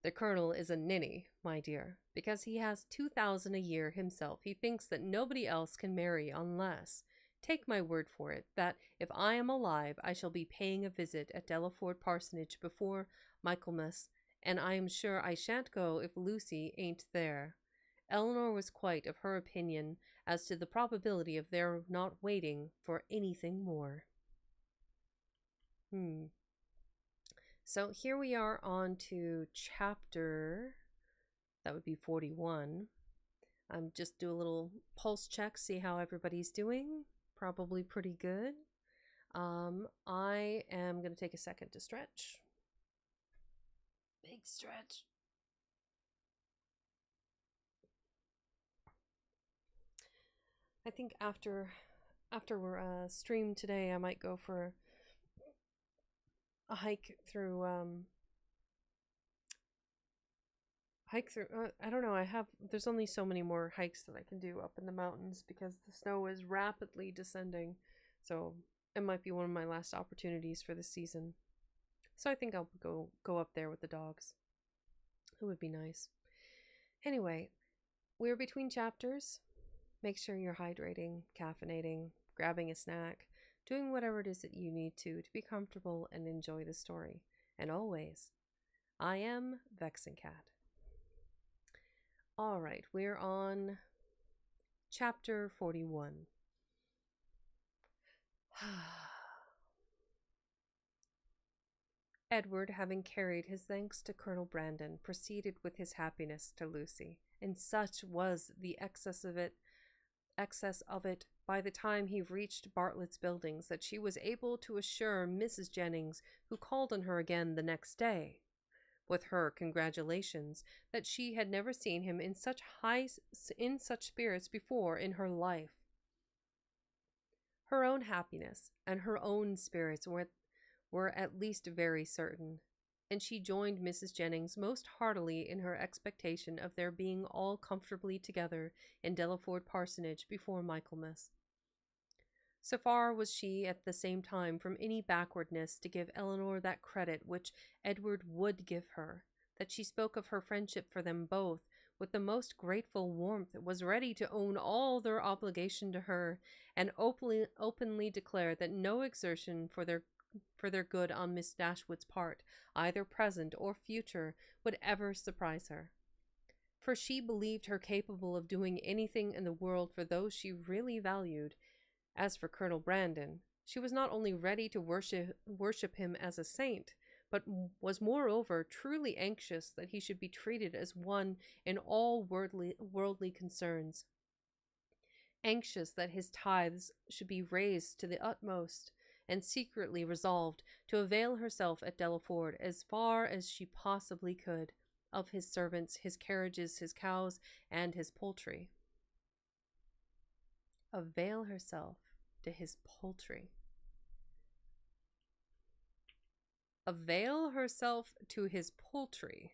The Colonel is a ninny, my dear, because he has 2,000 a year himself. He thinks that nobody else can marry unless... Take my word for it, that if I am alive, I shall be paying a visit at Delaford Parsonage before Michaelmas, and I am sure I shan't go if Lucy ain't there. Eleanor was quite of her opinion as to the probability of their not waiting for anything more. So here we are on to chapter, that would be 41. Just do a little pulse check, see how everybody's doing. Probably pretty good. I am going to take a second to stretch. Big stretch. I think after we're stream today, I might go for a hike through I don't know, there's only so many more hikes that I can do up in the mountains because the snow is rapidly descending, so it might be one of my last opportunities for this season. So I think I'll go up there with the dogs. It would be nice. Anyway, we're between chapters. Make sure you're hydrating, caffeinating, grabbing a snack, doing whatever it is that you need to be comfortable and enjoy the story. And always, I am Vexen Cat. All right, we're on chapter 41. Edward, having carried his thanks to Colonel Brandon, proceeded with his happiness to Lucy, and such was the excess of it by the time he reached Bartlett's Buildings that she was able to assure Mrs. Jennings, who called on her again the next day, with her congratulations, that she had never seen him in such spirits before in her life. Her own happiness and her own spirits were at least very certain, and she joined Mrs. Jennings most heartily in her expectation of their being all comfortably together in Delaford Parsonage before Michaelmas. So far was she at the same time from any backwardness to give Eleanor that credit which Edward would give her, that she spoke of her friendship for them both with the most grateful warmth, was ready to own all their obligation to her, and openly declared that no exertion for their good on Miss Dashwood's part, either present or future, would ever surprise her. For she believed her capable of doing anything in the world for those she really valued. As for Colonel Brandon, she was not only ready to worship him as a saint, but was moreover truly anxious that he should be treated as one in all worldly concerns, anxious that his tithes should be raised to the utmost, and secretly resolved to avail herself at Delaford as far as she possibly could of his servants, his carriages, his cows, and his poultry. Avail herself to his poultry. Avail herself to his poultry.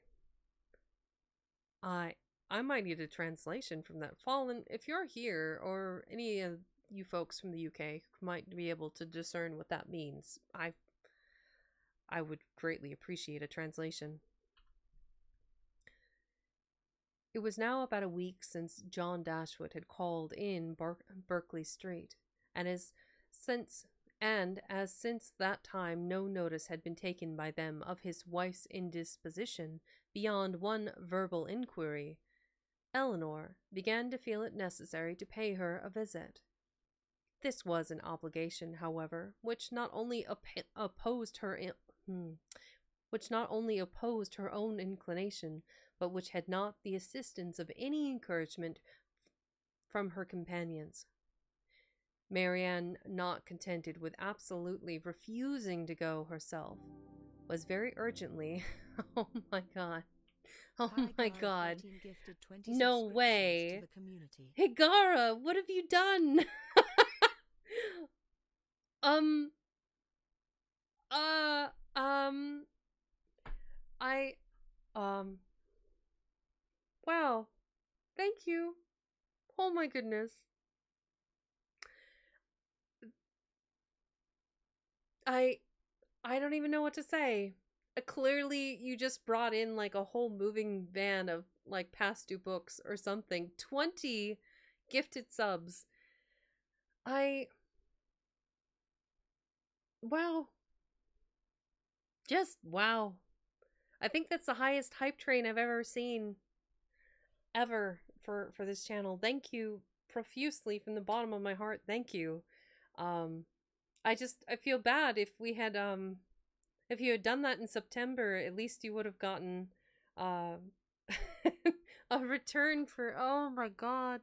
I might need a translation from that. Fallen, if you're here, or any of you folks from the UK might be able to discern what that means, I would greatly appreciate a translation. It was now about a week since John Dashwood had called in Berkeley Street, and as since that time no notice had been taken by them of his wife's indisposition beyond one verbal inquiry, Eleanor began to feel it necessary to pay her a visit. This was an obligation, however, which not only which not only opposed her own inclination, but which had not the assistance of any encouragement from her companions. Marianne, not contented with absolutely refusing to go herself, was very urgently, oh my god, oh my god, no way, Higara, what have you done? um, uh, um, I, wow, thank you. Oh my goodness. I don't even know what to say. Clearly, you just brought in like a whole moving van of like past due books or something. 20 gifted subs. Wow. Just wow. I think that's the highest hype train I've ever seen ever for this channel. Thank you profusely from the bottom of my heart. Thank you. I feel bad if we had if you had done that in September, at least you would have gotten a return for, oh my god.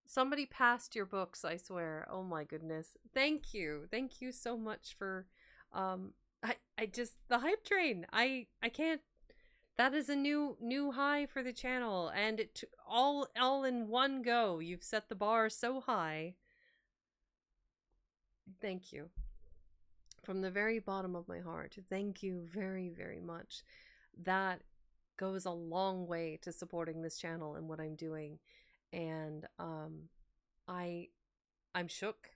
Somebody passed your books, I swear. Oh my goodness. Thank you. Thank you so much for I just the hype train. I can't, that is a new high for the channel, and it all in one go. You've set the bar so high. Thank you. From the very bottom of my heart, thank you very, very much. That goes a long way to supporting this channel and what I'm doing. And I'm shook.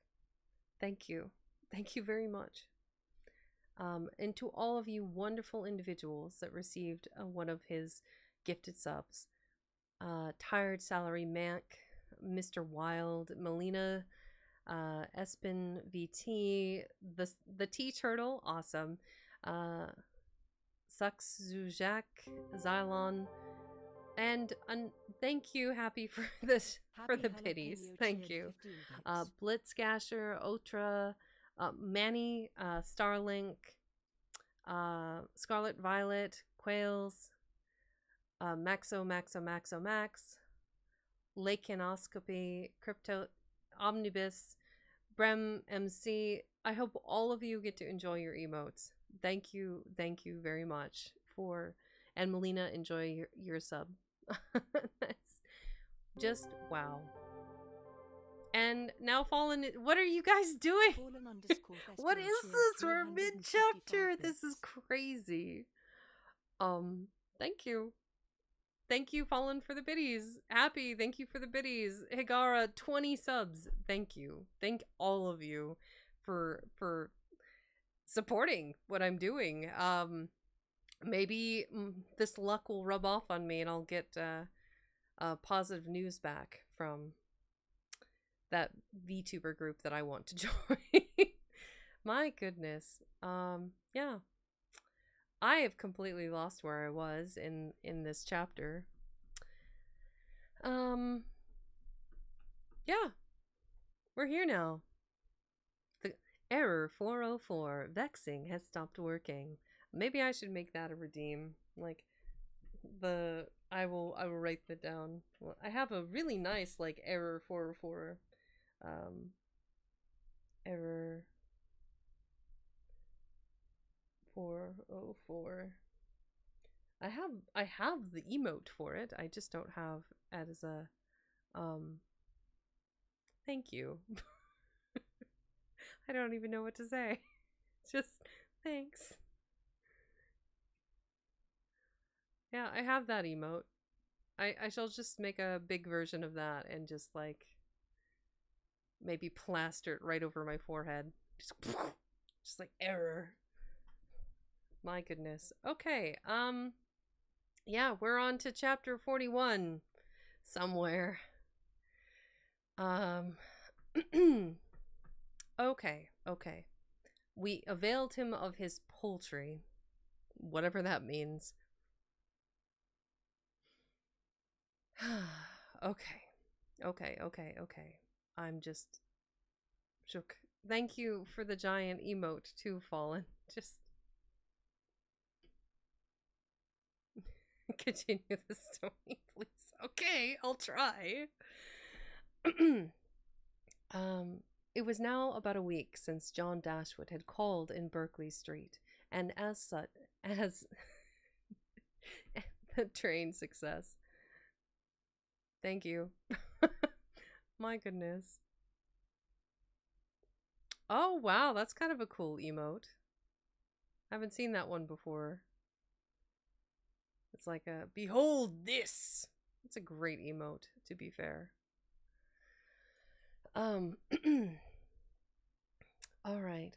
Thank you. Thank you very much. And to all of you wonderful individuals that received one of his gifted subs. Tired Salary Mac, Mr. Wild, Melina, Espen VT, the Tea Turtle, awesome. Suxzujak, Xylon, and thank you, Happy, for this, for the pities. Thank you. Blitzgasher, Otra, Manny, Starlink, Scarlet Violet, Quails, Maxo, Max, Lakenoscopy, Crypto, Omnibus, Brem MC. I hope all of you get to enjoy your emotes. Thank you very much for, and Melina, enjoy your sub. That's just wow. And now Fallen, what are you guys doing? What is this? We're mid-chapter. This is crazy. Thank you. Thank you, Fallen, for the biddies. Happy, thank you for the biddies. Higara, 20 subs. Thank you. Thank all of you for supporting what I'm doing. Maybe this luck will rub off on me and I'll get positive news back from that VTuber group that I want to join. My goodness. Yeah. I have completely lost where I was in this chapter. Yeah. We're here now. The error 404, vexing, has stopped working. Maybe I should make that a redeem. Like I will write that down. Well, I have a really nice like error 404 error 404. I have the emote for it. I just don't have it as a thank you. I don't even know what to say. Just thanks. Yeah, I have that emote. I shall just make a big version of that and just like maybe plaster it right over my forehead. Just like error. My goodness. Okay. Yeah, we're on to chapter 41 somewhere. Okay. We availed him of his poultry, whatever that means. Okay. I'm just shook. Thank you for the giant emote too, Fallen. Just Continue the story, please. Okay, I'll try. It was now about a week since John Dashwood had called in Berkeley Street, and as the train success. Thank you. My goodness. Oh, wow, that's kind of a cool emote. I haven't seen that one before. It's like a, behold this! It's a great emote, to be fair. All right.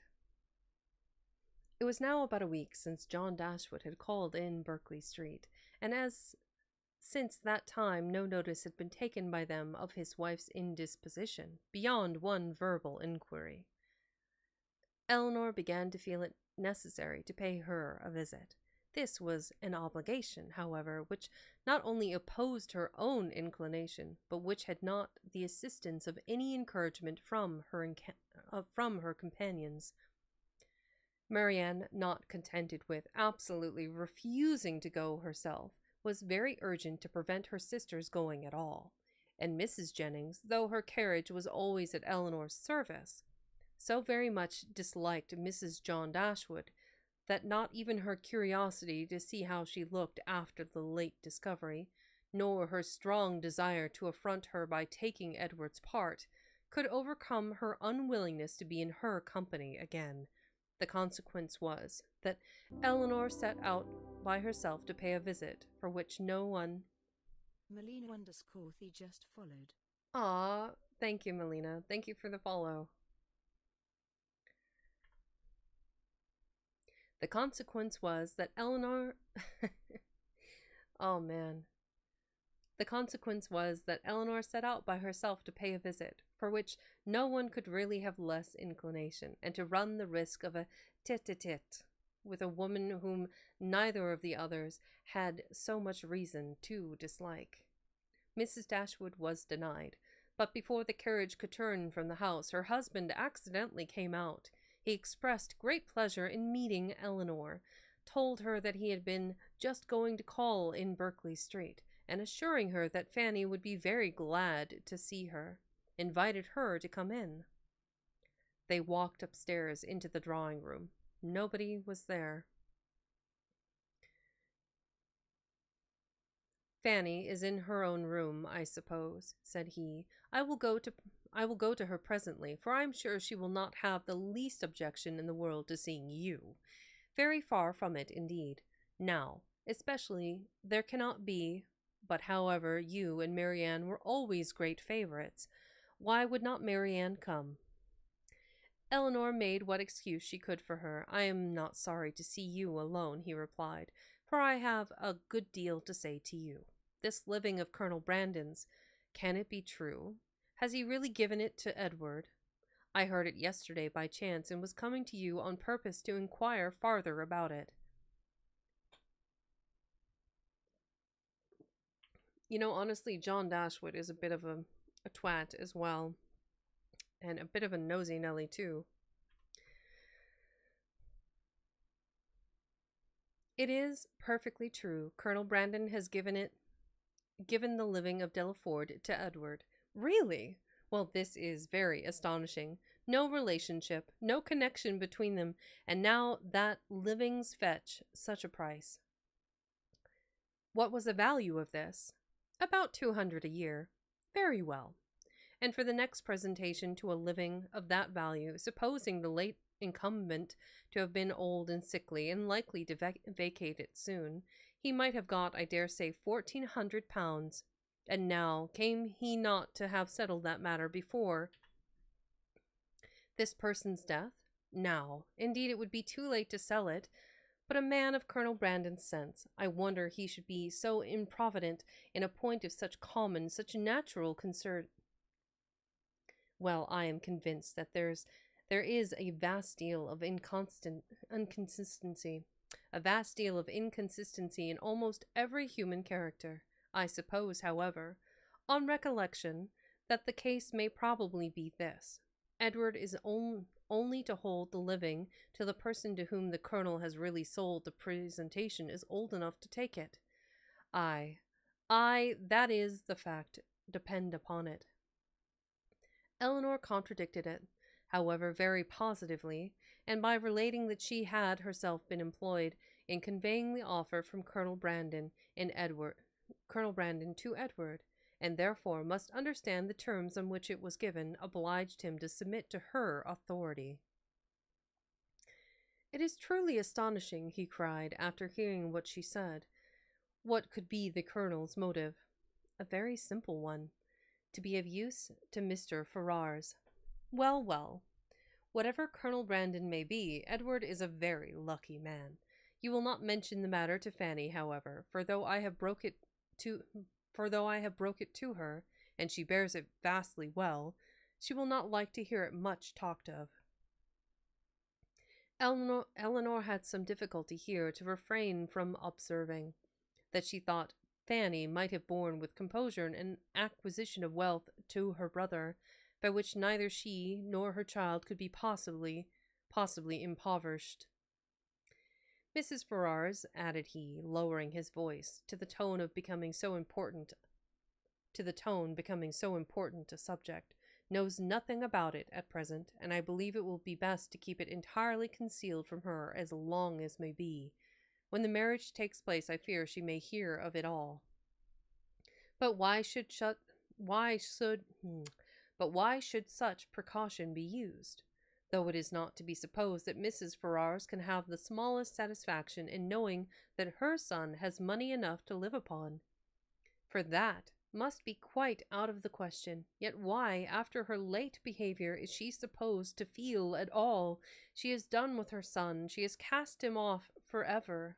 It was now about a week since John Dashwood had called in Berkeley Street, and since that time no notice had been taken by them of his wife's indisposition, beyond one verbal inquiry. Eleanor began to feel it necessary to pay her a visit. This was an obligation, however, which not only opposed her own inclination, but which had not the assistance of any encouragement from her companions. Marianne, not contented with absolutely refusing to go herself, was very urgent to prevent her sister's going at all, and Mrs. Jennings, though her carriage was always at Eleanor's service, so very much disliked Mrs. John Dashwood that not even her curiosity to see how she looked after the late discovery, nor her strong desire to affront her by taking Edward's part, could overcome her unwillingness to be in her company again. The consequence was that Eleanor set out by herself to pay a visit, for which no one... Melina_The just followed. Ah, thank you, Melina. Thank you for the follow. The consequence was that Eleanor... Oh, man. The consequence was that Eleanor set out by herself to pay a visit, for which no one could really have less inclination, and to run the risk of a tete-a-tete with a woman whom neither of the others had so much reason to dislike. Mrs. Dashwood was denied, but before the carriage could turn from the house, her husband accidentally came out. He expressed great pleasure in meeting Eleanor, told her that he had been just going to call in Berkeley Street, and assuring her that Fanny would be very glad to see her, invited her to come in. They walked upstairs into the drawing-room. Nobody was there. Fanny is in her own room, I suppose, said he. I will go to her presently, for I am sure she will not have the least objection in the world to seeing you. Very far from it, indeed. Now, especially, there cannot be, but however, you and Marianne were always great favourites. Why would not Marianne come? Eleanor made what excuse she could for her. I am not sorry to see you alone, he replied, for I have a good deal to say to you. This living of Colonel Brandon's, can it be true? Has he really given it to Edward? I heard it yesterday by chance, and was coming to you on purpose to inquire farther about it. You know, honestly, John Dashwood is a bit of a twat as well, and a bit of a nosy Nelly too. It is perfectly true. Colonel Brandon has given the living of Delaford to Edward. Really? Well, this is very astonishing. No relationship, no connection between them, and now that livings fetch such a price. What was the value of this? About 200 a year. Very well. And for the next presentation to a living of that value, supposing the late incumbent to have been old and sickly and likely to vacate it soon, he might have got, I dare say, £1,400. And now, came he not to have settled that matter before this person's death? Now, indeed, it would be too late to sell it, but a man of Colonel Brandon's sense, I wonder he should be so improvident in a point of such common, such natural concern. Well, I am convinced that there is a vast deal of inconsistency in almost every human character. I suppose, however, on recollection, that the case may probably be this. Edward is only to hold the living till the person to whom the colonel has really sold the presentation is old enough to take it. Aye, that is the fact, depend upon it. Eleanor contradicted it, however, very positively, and by relating that she had herself been employed in conveying the offer from Colonel Brandon to Edward, and therefore must understand the terms on which it was given, obliged him to submit to her authority. "It is truly astonishing," he cried, after hearing what she said. "What could be the Colonel's motive?" "A very simple one. To be of use to Mr. Ferrars." "Well, well. Whatever Colonel Brandon may be, Edward is a very lucky man. You will not mention the matter to Fanny, however, for though I have broke it to her, and she bears it vastly well, she will not like to hear it much talked of." Eleanor had some difficulty here to refrain from observing that she thought Fanny might have borne with composure an acquisition of wealth to her brother, by which neither she nor her child could be possibly impoverished. "Mrs. Ferrars," added he, lowering his voice to the tone becoming so important a subject, "knows nothing about it at present, and I believe it will be best to keep it entirely concealed from her as long as may be. When the marriage takes place, I fear she may hear of it all. But why should such precaution be used? Though it is not to be supposed that Mrs. Ferrars can have the smallest satisfaction in knowing that her son has money enough to live upon. For that must be quite out of the question. Yet why, after her late behaviour, is she supposed to feel at all? She has done with her son. She has cast him off for ever,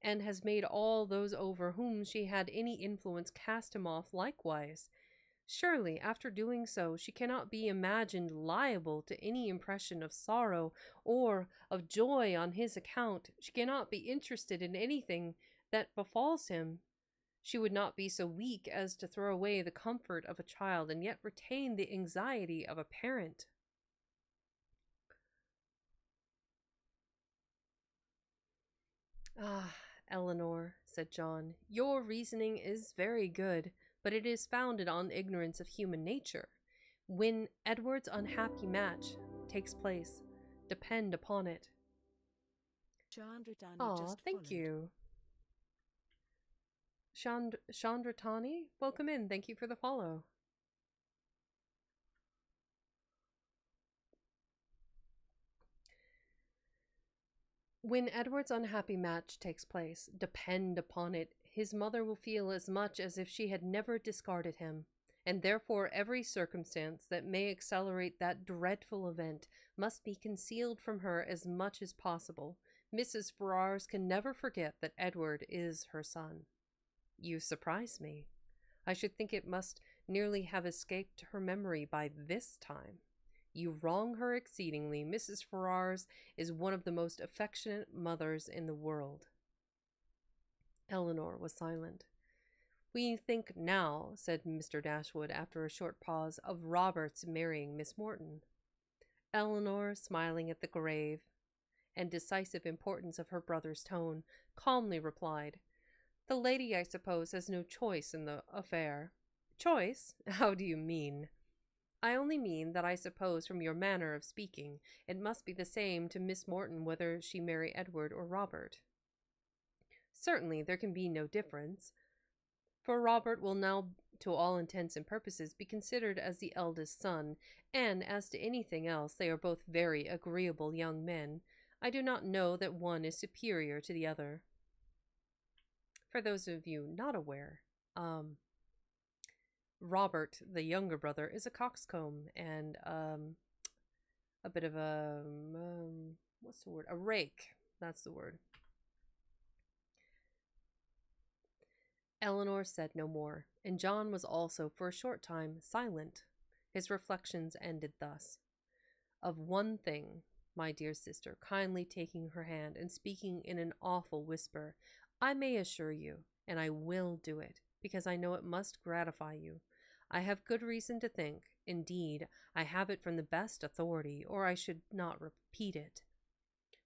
and has made all those over whom she had any influence cast him off likewise. Surely, after doing so, she cannot be imagined liable to any impression of sorrow or of joy on his account. She cannot be interested in anything that befalls him. She would not be so weak as to throw away the comfort of a child and yet retain the anxiety of a parent." "Ah, Eleanor," said John, "your reasoning is very good, but it is founded on ignorance of human nature. When Edward's unhappy match takes place, depend upon it." Chandratani "Aw, just thank followed. you. Chandratani, welcome in. Thank you for the follow. "When Edward's unhappy match takes place, depend upon it, his mother will feel as much as if she had never discarded him, and therefore every circumstance that may accelerate that dreadful event must be concealed from her as much as possible. Mrs. Ferrars can never forget that Edward is her son." "You surprise me. I should think it must nearly have escaped her memory by this time. You wrong her exceedingly. Mrs. Ferrars is one of the most affectionate mothers in the world." Eleanor was silent. "We think now," said Mr. Dashwood, after a short pause, "of Robert's marrying Miss Morton." Eleanor, smiling at the grave and decisive importance of her brother's tone, calmly replied, "The lady, I suppose, has no choice in the affair." "Choice? How do you mean?" "I only mean that I suppose from your manner of speaking it must be the same to Miss Morton whether she marry Edward or Robert." "Certainly there can be no difference, for Robert will now to all intents and purposes be considered as the eldest son, and as to anything else they are both very agreeable young men. I do not know that one is superior to the other." For those of you not aware, Robert, the younger brother, is a coxcomb and a bit of a what's the word? A rake. That's the word. Eleanor said no more, and John was also for a short time silent. His reflections ended thus: "Of one thing, my dear sister," kindly taking her hand and speaking in an awful whisper, "I may assure you, and I will do it, because I know it must gratify you. I have good reason to think, indeed, I have it from the best authority, or I should not repeat it.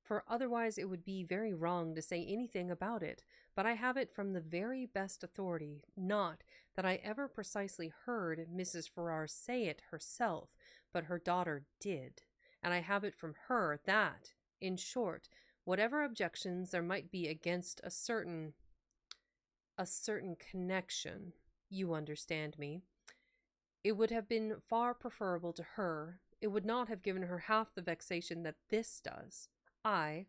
for otherwise it would be very wrong to say anything about it, but I have it from the very best authority, not that I ever precisely heard Mrs. Farrar say it herself, but her daughter did, and I have it from her that, in short, whatever objections there might be against a certain connection, you understand me, it would have been far preferable to her. It would not have given her half the vexation that this does. I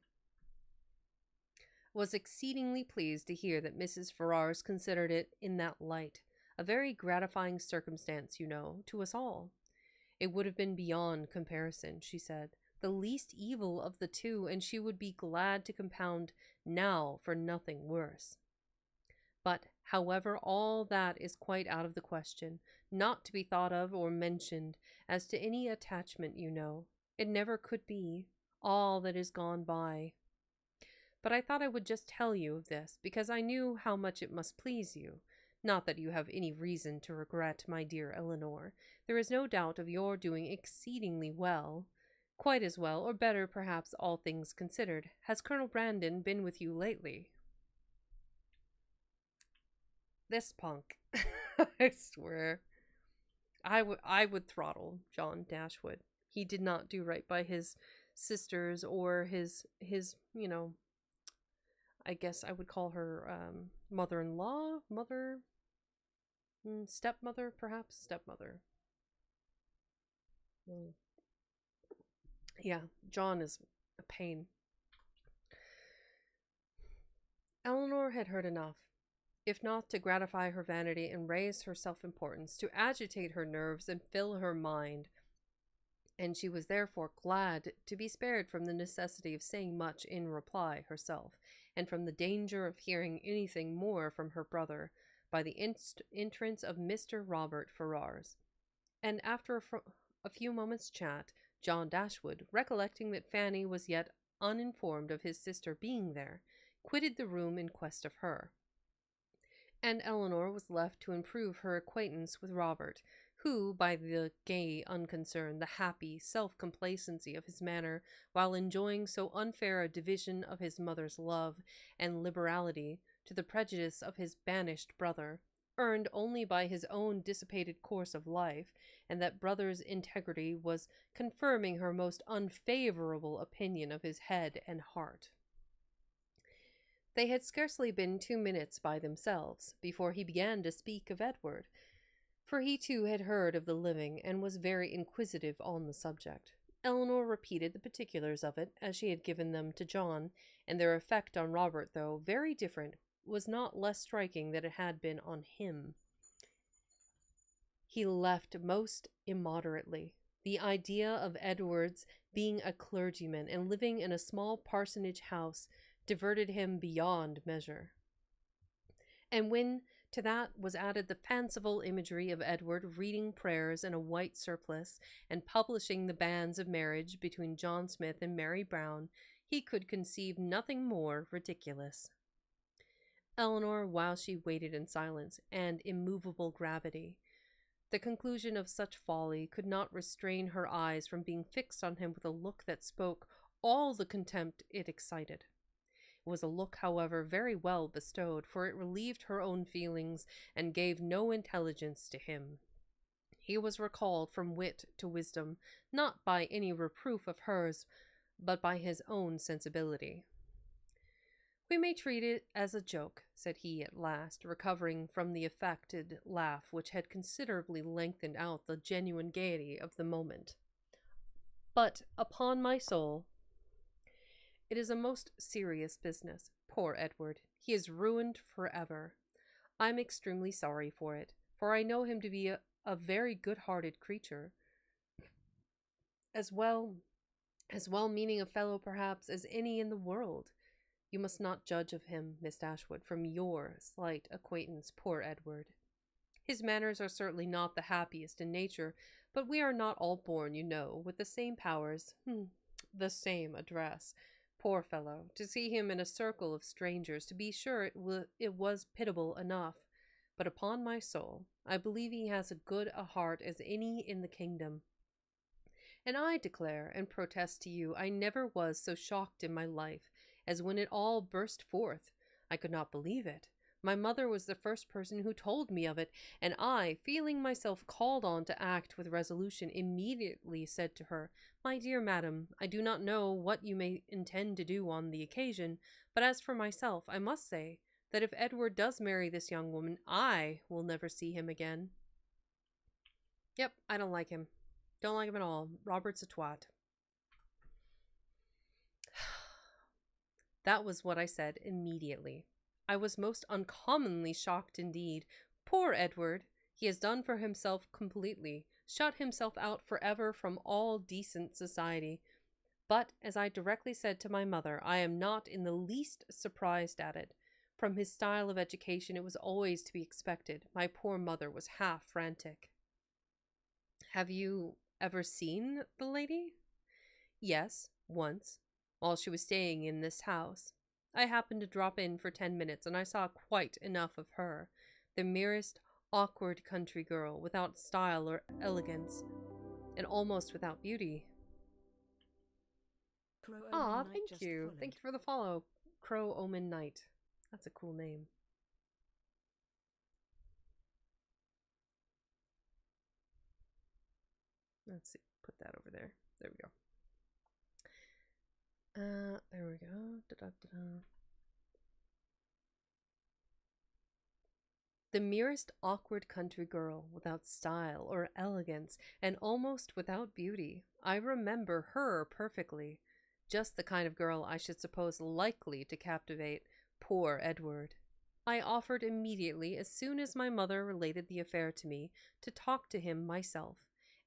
was exceedingly pleased to hear that Mrs. Ferrars considered it in that light, a very gratifying circumstance, you know, to us all. It would have been beyond comparison, she said, the least evil of the two, and she would be glad to compound now for nothing worse. But, however, all that is quite out of the question, not to be thought of or mentioned as to any attachment, you know. It never could be. All that is gone by. But I thought I would just tell you of this, because I knew how much it must please you. Not that you have any reason to regret, my dear Eleanor. There is no doubt of your doing exceedingly well. Quite as well, or better, perhaps, all things considered. Has Colonel Brandon been with you lately? This punk. I swear. I would throttle John Dashwood. He did not do right by his sisters or his you know, I guess I would call her mother-in-law, stepmother, perhaps stepmother. Yeah, John is a pain. Eleanor had heard enough, if not to gratify her vanity and raise her self-importance, to agitate her nerves and fill her mind, and she was therefore glad to be spared from the necessity of saying much in reply herself, and from the danger of hearing anything more from her brother, by the entrance of Mr. Robert Ferrars. And after a few moments' chat, John Dashwood, recollecting that Fanny was yet uninformed of his sister being there, quitted the room in quest of her. And Eleanor was left to improve her acquaintance with Robert, who, by the gay unconcern, the happy self-complacency of his manner, while enjoying so unfair a division of his mother's love and liberality to the prejudice of his banished brother, earned only by his own dissipated course of life, and that brother's integrity was confirming her most unfavourable opinion of his head and heart. They had scarcely been 2 minutes by themselves before he began to speak of Edward, for he too had heard of the living and was very inquisitive on the subject. Eleanor repeated the particulars of it as she had given them to John, and their effect on Robert, though very different, was not less striking than it had been on him. He left most immoderately. The idea of Edward's being a clergyman and living in a small parsonage house diverted him beyond measure. And when to that was added the fanciful imagery of Edward reading prayers in a white surplice and publishing the banns of marriage between John Smith and Mary Brown, he could conceive nothing more ridiculous. Eleanor, while she waited in silence and immovable gravity, the conclusion of such folly could not restrain her eyes from being fixed on him with a look that spoke all the contempt it excited. It was a look, however, very well bestowed, for it relieved her own feelings and gave no intelligence to him. He was recalled from wit to wisdom, not by any reproof of hers, but by his own sensibility. "We may treat it as a joke," said he at last, recovering from the affected laugh which had considerably lengthened out the genuine gaiety of the moment. "But, upon my soul, it is a most serious business. Poor Edward! He is ruined forever. I am extremely sorry for it, for I know him to be a very good-hearted creature, as well-meaning a fellow, perhaps, as any in the world. You must not judge of him, Miss Dashwood, from your slight acquaintance. Poor Edward! His manners are certainly not the happiest in nature, but we are not all born, you know, with the same powers, the same address. Poor fellow! To see him in a circle of strangers, to be sure it was pitiable enough, but upon my soul, I believe he has as good a heart as any in the kingdom. And I declare and protest to you, I never was so shocked in my life as when it all burst forth. I could not believe it. My mother was the first person who told me of it, and I, feeling myself called on to act with resolution, immediately said to her, My dear madam, I do not know what you may intend to do on the occasion, but as for myself, I must say that if Edward does marry this young woman, I will never see him again. Yep, I don't like him. Don't like him at all. Robert's a twat. That was what I said immediately. I was most uncommonly shocked indeed. Poor Edward! He has done for himself completely, shut himself out forever from all decent society. But, as I directly said to my mother, I am not in the least surprised at it. From his style of education, it was always to be expected. My poor mother was half frantic. Have you ever seen the lady? Yes, once, while she was staying in this house. I happened to drop in for 10 minutes, and I saw quite enough of her. The merest awkward country girl, without style or elegance, and almost without beauty. Ah, thank you. Thank you for the follow, Crow Omen Knight. That's a cool name. Let's see. Put that over there. There we go. There we go. Da-da-da-da. The merest awkward country girl, without style or elegance, and almost without beauty. I remember her perfectly. Just the kind of girl I should suppose likely to captivate poor Edward. I offered immediately, as soon as my mother related the affair to me, to talk to him myself,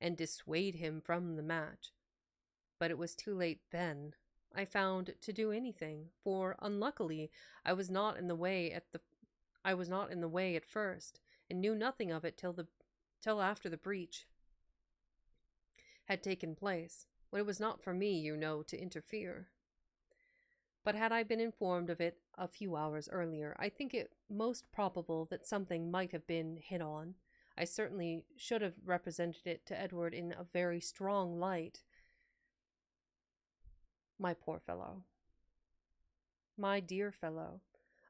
and dissuade him from the match. But it was too late then. I found to do anything, for unluckily I was not in the way at first, and knew nothing of it till after the breach had taken place, when it was not for me, you know, to interfere. But had I been informed of it a few hours earlier, I think it most probable that something might have been hit on. I certainly should have represented it to Edward in a very strong light. My poor fellow. My dear fellow,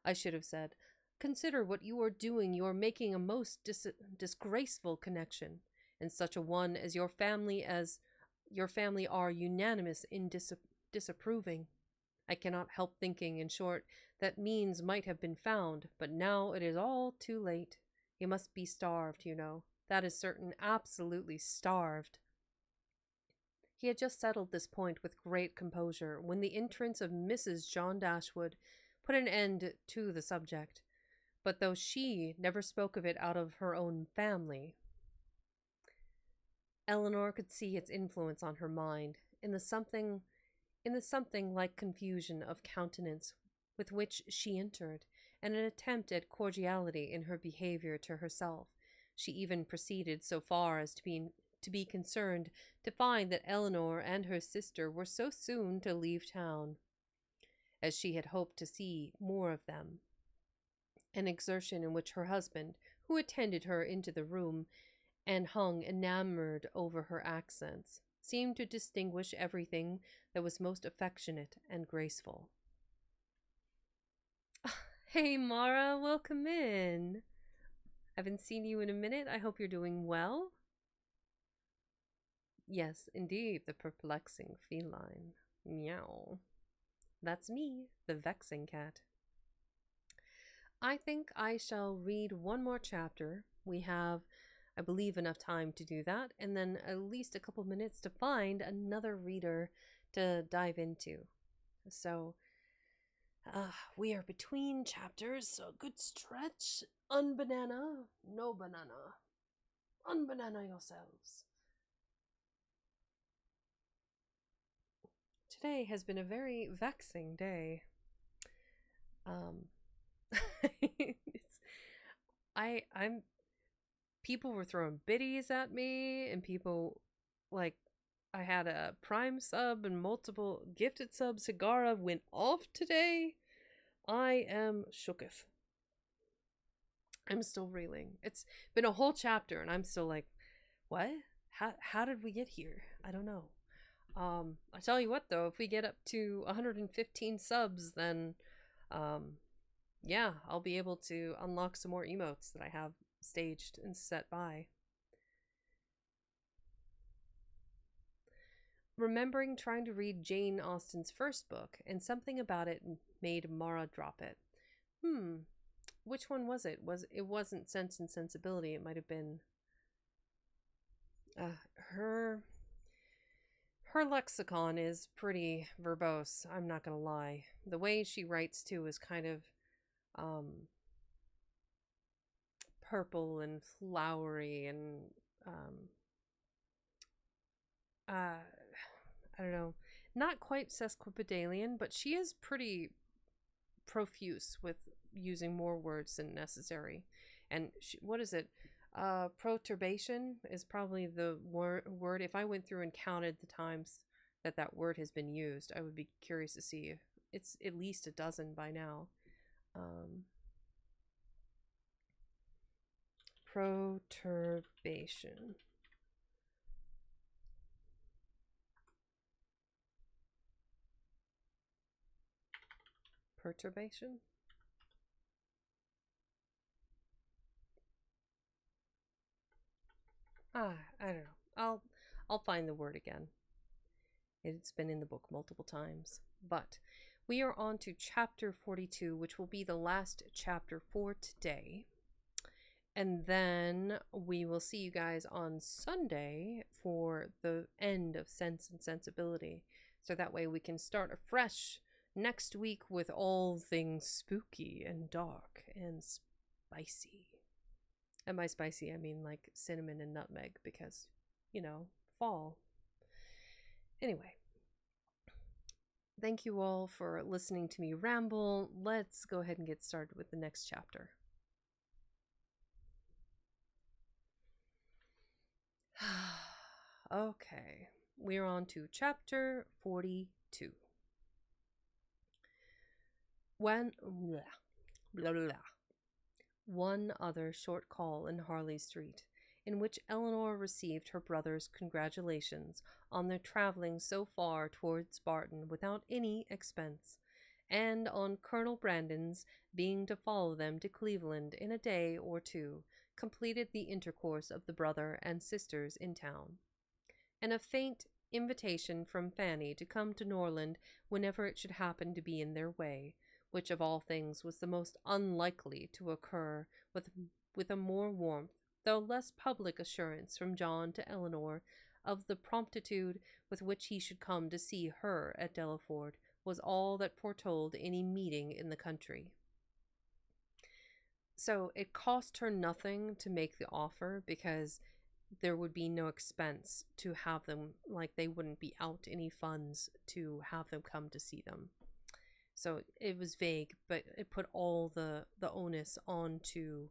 I should have said, consider what you are doing. You are making a most disgraceful connection, and such a one as your family are unanimous in disapproving. I cannot help thinking, in short, that means might have been found, but now it is all too late. He must be starved, you know. That is certain, absolutely starved. He had just settled this point with great composure when the entrance of Mrs. John Dashwood put an end to the subject. But though she never spoke of it out of her own family, Eleanor could see its influence on her mind in the something like confusion of countenance with which she entered, and an attempt at cordiality in her behavior to herself. She even proceeded so far as to be concerned to find that Eleanor and her sister were so soon to leave town, as she had hoped to see more of them, an exertion in which her husband, who attended her into the room and hung enamored over her accents, seemed to distinguish everything that was most affectionate and graceful. Hey Mara, welcome in. Haven't seen you in a minute. I hope you're doing well. Yes, indeed, the perplexing feline. Meow. That's me, the vexing cat. I think I shall read one more chapter. We have, I believe, enough time to do that, and then at least a couple minutes to find another reader to dive into. So, we are between chapters, so a good stretch. Unbanana, no banana. Unbanana yourselves. Today has been a very vexing day. I'm people were throwing biddies at me, and people, like, I had a Prime sub and multiple gifted subs. Sagara went off today. I am shooketh. I'm still reeling. It's been a whole chapter, and I'm still like, what? how did we get here? I don't know. I tell you what though, if we get up to 115 subs, then yeah, I'll be able to unlock some more emotes that I have staged and set by. Remembering trying to read Jane Austen's first book, and something about it made Mara drop it. Which one was it? It wasn't Sense and Sensibility. It might have been her lexicon is pretty verbose, I'm not gonna lie. The way she writes too is kind of purple and flowery and I don't know, not quite sesquipedalian, but she is pretty profuse with using more words than necessary. And what is it? Perturbation is probably the word. If I went through and counted the times that that word has been used, I would be curious to see if it's at least a dozen by now. Perturbation. Perturbation? I don't know. I'll find the word again. It's been in the book multiple times. But we are on to chapter 42, which will be the last chapter for today. And then we will see you guys on Sunday for the end of Sense and Sensibility. So that way we can start afresh next week with all things spooky and dark and spicy. And by spicy, I mean like cinnamon and nutmeg because, you know, fall. Anyway, thank you all for listening to me ramble. Let's go ahead and get started with the next chapter. Okay, we're on to chapter 42. One other short call in Harley Street, in which Eleanor received her brother's congratulations on their traveling so far towards Barton without any expense, and on Colonel Brandon's being to follow them to Cleveland in a day or two, completed the intercourse of the brother and sisters in town. And a faint invitation from Fanny to come to Norland whenever it should happen to be in their way, which of all things was the most unlikely to occur, with a more warmth, though less public assurance from John to Eleanor of the promptitude with which he should come to see her at Delaford, was all that foretold any meeting in the country. So it cost her nothing to make the offer because there would be no expense to have them, like they wouldn't be out any funds to have them come to see them. So it was vague, but it put all the onus onto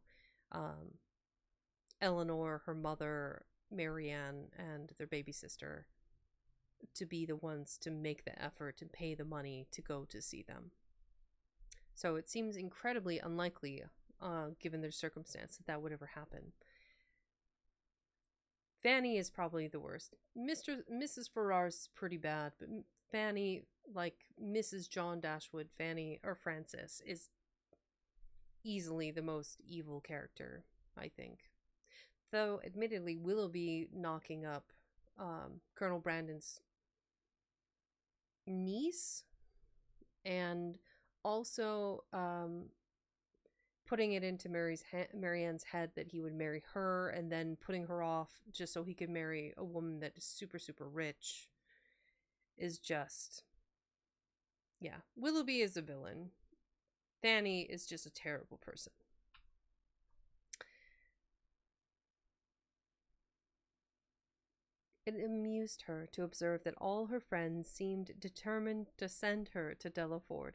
Eleanor, her mother, Marianne, and their baby sister to be the ones to make the effort and pay the money to go to see them. So it seems incredibly unlikely, given their circumstance, that would ever happen. Fanny is probably the worst. Mrs. Ferrars is pretty bad, but Fanny, like Mrs. John Dashwood, Fanny, or Frances, is easily the most evil character, I think. Though, admittedly, Willoughby knocking up Colonel Brandon's niece, and also putting it into Marianne's head that he would marry her, and then putting her off just so he could marry a woman that is super, super rich, is just... yeah. Willoughby is a villain. Fanny is just a terrible person. It amused her to observe that all her friends seemed determined to send her to Delaford,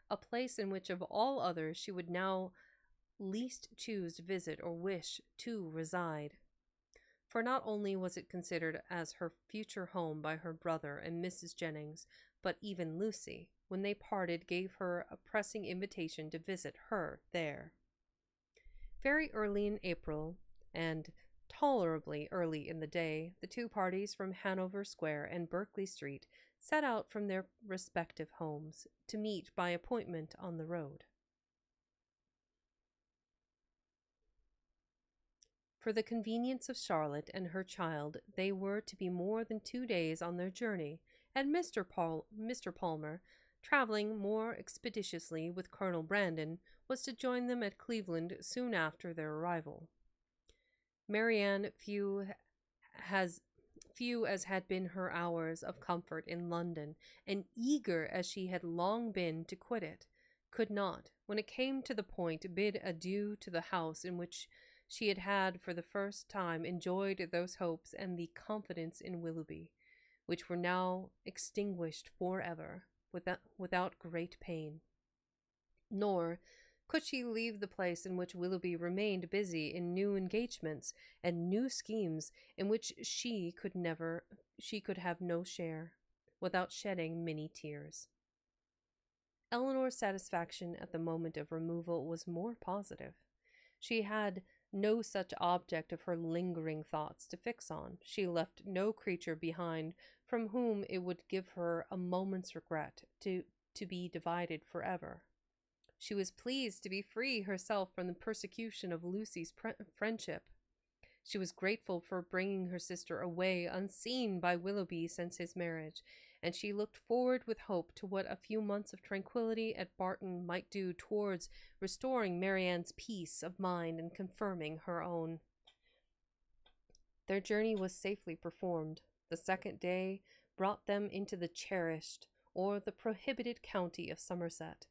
a place in which of all others she would now least choose to visit or wish to reside. For not only was it considered as her future home by her brother and Mrs. Jennings, but even Lucy, when they parted, gave her a pressing invitation to visit her there. Very early in April, and Tolerably early in the day, the two parties from Hanover Square and Berkeley Street set out from their respective homes to meet by appointment on the road. For the convenience of Charlotte and her child, they were to be more than 2 days on their journey, and Mr. Palmer, traveling more expeditiously with Colonel Brandon, was to join them at Cleveland soon after their arrival. Marianne, few as had been her hours of comfort in London, and eager as she had long been to quit it, could not, when it came to the point, bid adieu to the house in which she had for the first time enjoyed those hopes and the confidence in Willoughby, which were now extinguished forever, without great pain. Nor could she leave the place in which Willoughby remained busy in new engagements and new schemes in which she could have no share, without shedding many tears. Eleanor's satisfaction at the moment of removal was more positive. She had no such object of her lingering thoughts to fix on. She left no creature behind from whom it would give her a moment's regret to be divided forever. She was pleased to be free herself from the persecution of Lucy's friendship. She was grateful for bringing her sister away unseen by Willoughby since his marriage, and she looked forward with hope to what a few months of tranquillity at Barton might do towards restoring Marianne's peace of mind and confirming her own. Their journey was safely performed. The second day brought them into the cherished or the prohibited county of Somerset,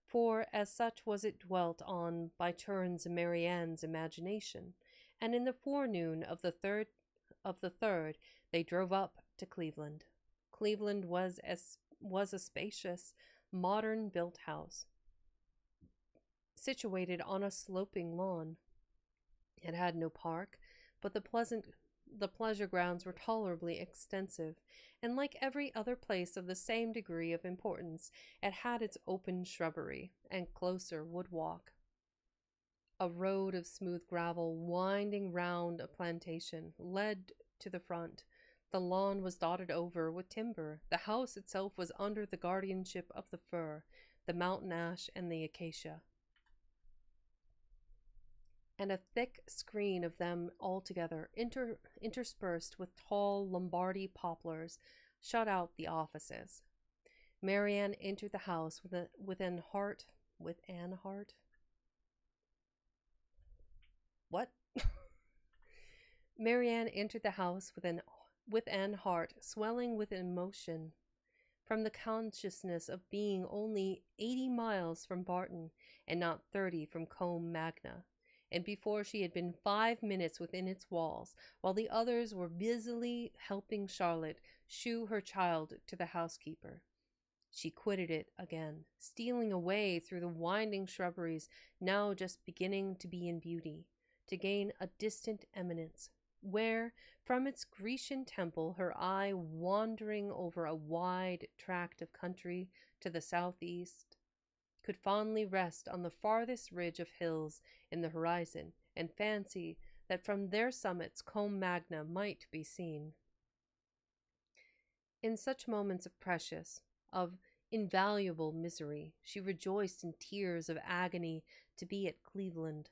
for as such was it dwelt on by turns in Marianne's imagination, and in the forenoon of the third they drove up to Cleveland. Cleveland was a spacious, modern-built house, situated on a sloping lawn. It had no park, but the pleasure grounds were tolerably extensive, and like every other place of the same degree of importance, it had its open shrubbery and closer wood walk. A road of smooth gravel, winding round a plantation, led to the front. The lawn was dotted over with timber. The house itself was under the guardianship of the fir, the mountain ash, and the acacia, and a thick screen of them altogether, interspersed with tall Lombardy poplars, shut out the offices. Marianne entered the house with an heart. What? Marianne entered the house with an heart swelling with emotion, from the consciousness of being only 80 miles from Barton, and not 30 from Combe Magna, and before she had been 5 minutes within its walls, while the others were busily helping Charlotte shoe her child to the housekeeper. She quitted it again, stealing away through the winding shrubberies, now just beginning to be in beauty, to gain a distant eminence, where, from its Grecian temple, her eye wandering over a wide tract of country to the southeast, could fondly rest on the farthest ridge of hills in the horizon, and fancy that from their summits Combe Magna might be seen. In such moments of precious, of invaluable misery, she rejoiced in tears of agony to be at Cleveland.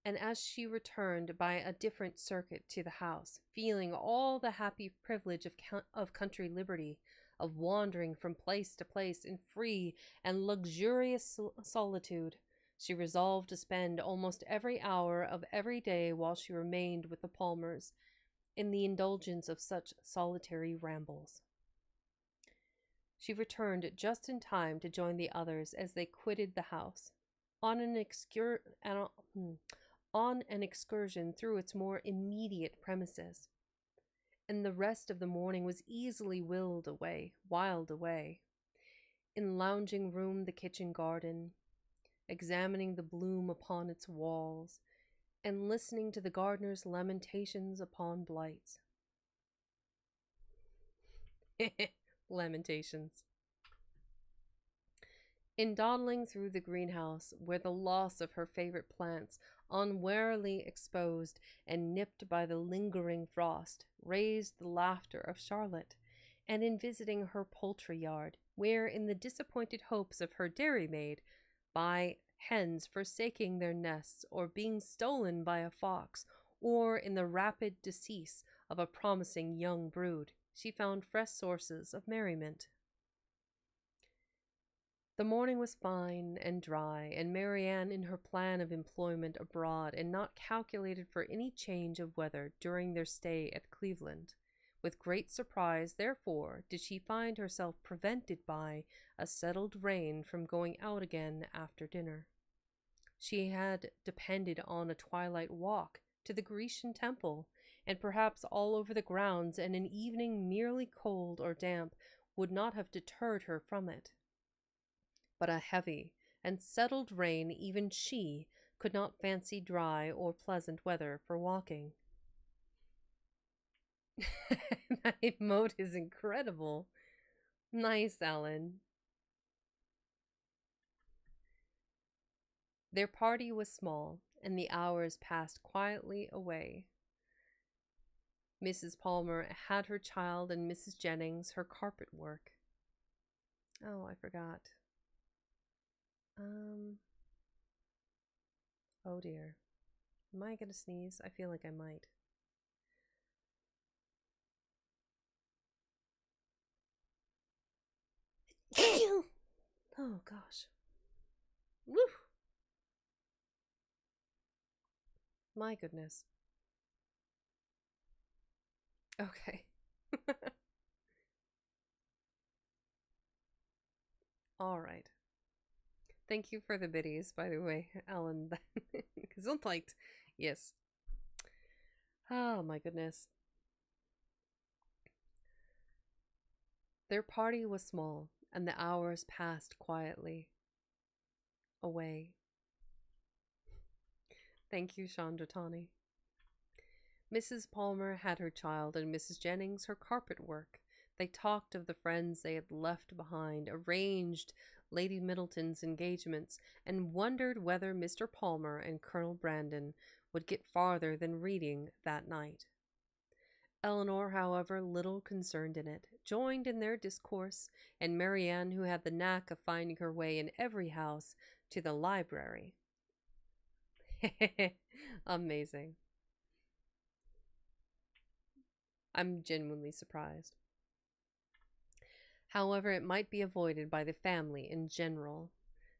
And as she returned by a different circuit to the house, feeling all the happy privilege of country liberty, of wandering from place to place in free and luxurious solitude, she resolved to spend almost every hour of every day while she remained with the Palmers in the indulgence of such solitary rambles. She returned just in time to join the others as they quitted the house, on an excursion through its more immediate premises, and the rest of the morning was easily whiled away, in lounging room the kitchen garden, examining the bloom upon its walls, and listening to the gardener's lamentations upon blights. Lamentations. In dawdling through the greenhouse, where the loss of her favorite plants, unwarily exposed and nipped by the lingering frost, raised the laughter of Charlotte, and in visiting her poultry yard, where, in the disappointed hopes of her dairymaid, by hens forsaking their nests or being stolen by a fox, or in the rapid decease of a promising young brood, she found fresh sources of merriment. The morning was fine and dry, and Marianne, in her plan of employment abroad, and not calculated for any change of weather during their stay at Cleveland. With great surprise, therefore, did she find herself prevented by a settled rain from going out again after dinner. She had depended on a twilight walk to the Grecian temple, and perhaps all over the grounds, and an evening merely cold or damp would not have deterred her from it. But a heavy and settled rain even she could not fancy dry or pleasant weather for walking. That emote is incredible. Nice, Alan. Their party was small, and the hours passed quietly away. Mrs. Palmer had her child, and Mrs. Jennings her carpet work. Oh, I forgot. Oh dear. Am I gonna sneeze? I feel like I might. Oh gosh. Woo! My goodness. Okay. All right. Thank you for the biddies, by the way, Alan. Gesundheit. Yes. Oh my goodness. Their party was small, and the hours passed quietly away. Thank you, Chandratani. Mrs. Palmer had her child, and Mrs. Jennings her carpet work. They talked of the friends they had left behind, arranged Lady Middleton's engagements, and wondered whether Mr. Palmer and Colonel Brandon would get farther than reading that night. Eleanor, however, little concerned in it, joined in their discourse, and Marianne, who had the knack of finding her way in every house, to the library. Amazing. I'm genuinely surprised. However, it might be avoided by the family in general,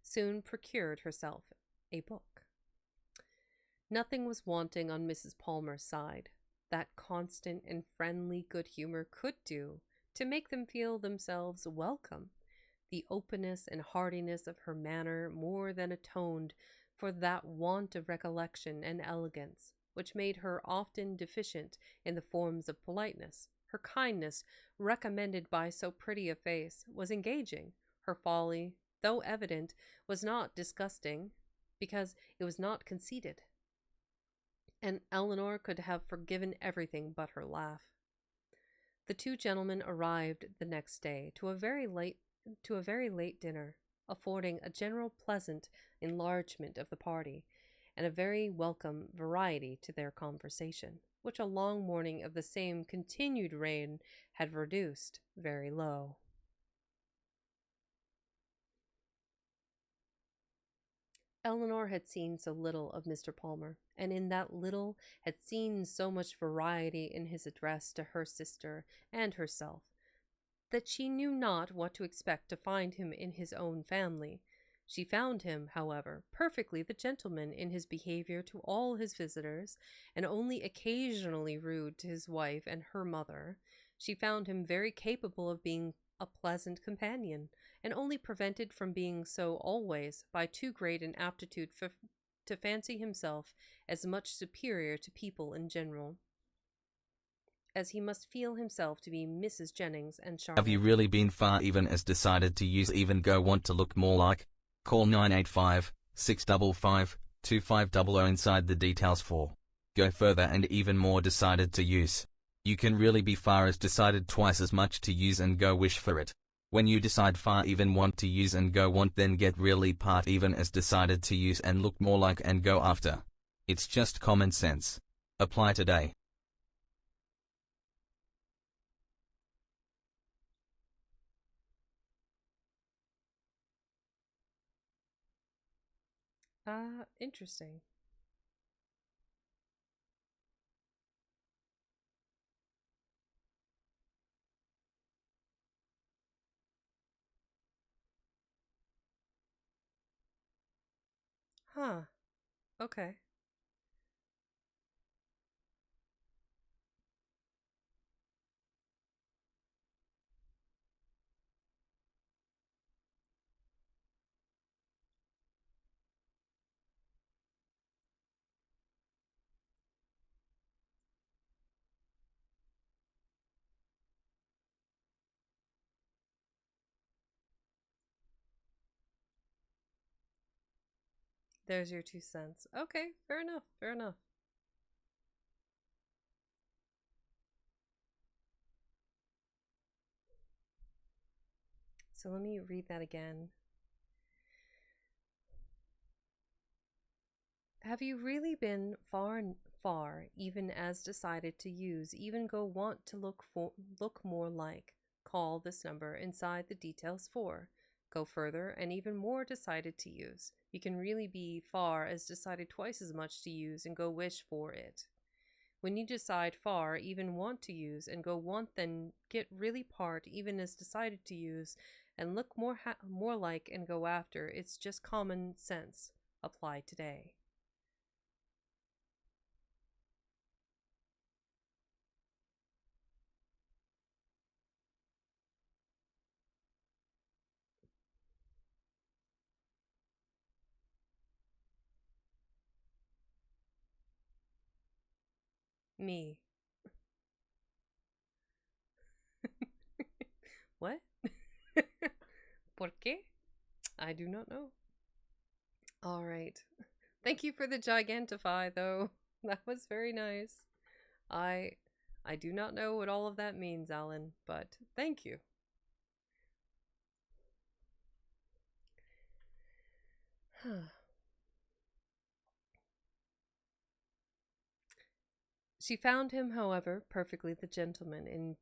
soon procured herself a book. Nothing was wanting on Mrs. Palmer's side. That constant and friendly good humor could do to make them feel themselves welcome. The openness and heartiness of her manner more than atoned for that want of recollection and elegance which made her often deficient in the forms of politeness. Her kindness, recommended by so pretty a face, was engaging. Her folly, though evident, was not disgusting, because it was not conceited. And Eleanor could have forgiven everything but her laugh. The two gentlemen arrived the next day to a very late dinner, affording a general pleasant enlargement of the party, and a very welcome variety to their conversation, which a long morning of the same continued rain had reduced very low. Eleanor had seen so little of Mr. Palmer, and in that little had seen so much variety in his address to her sister and herself, that she knew not what to expect to find him in his own family. She found him, however, perfectly the gentleman in his behavior to all his visitors, and only occasionally rude to his wife and her mother. She found him very capable of being a pleasant companion, and only prevented from being so always by too great an aptitude to fancy himself as much superior to people in general as he must feel himself to be Mrs. Jennings and Charlotte. Have you really been far even as decided to use even go want to look more like? Call 985-655-2500 inside the details for go further and even more decided to use. You can really be far as decided twice as much to use and go wish for it. When you decide far even want to use and go want then get really part even as decided to use and look more like and go after. It's just common sense. Apply today. Interesting. Huh. Okay. There's your 2 cents. Okay, fair enough, fair enough. So let me read that again. Have you really been far, even as decided to use, even go want to look more like? Call this number inside the details for. Go further and even more decided to use. You can really be far as decided twice as much to use and go wish for it. When you decide far, even want to use, and go want then get really part, even as decided to use, and look more like and go after, it's just common sense. Apply today. Me. What? ¿Por qué? I do not know. All right. Thank you for the gigantify, though. That was very nice. I do not know what all of that means, Alan, but thank you. She found him, however, perfectly the gentleman in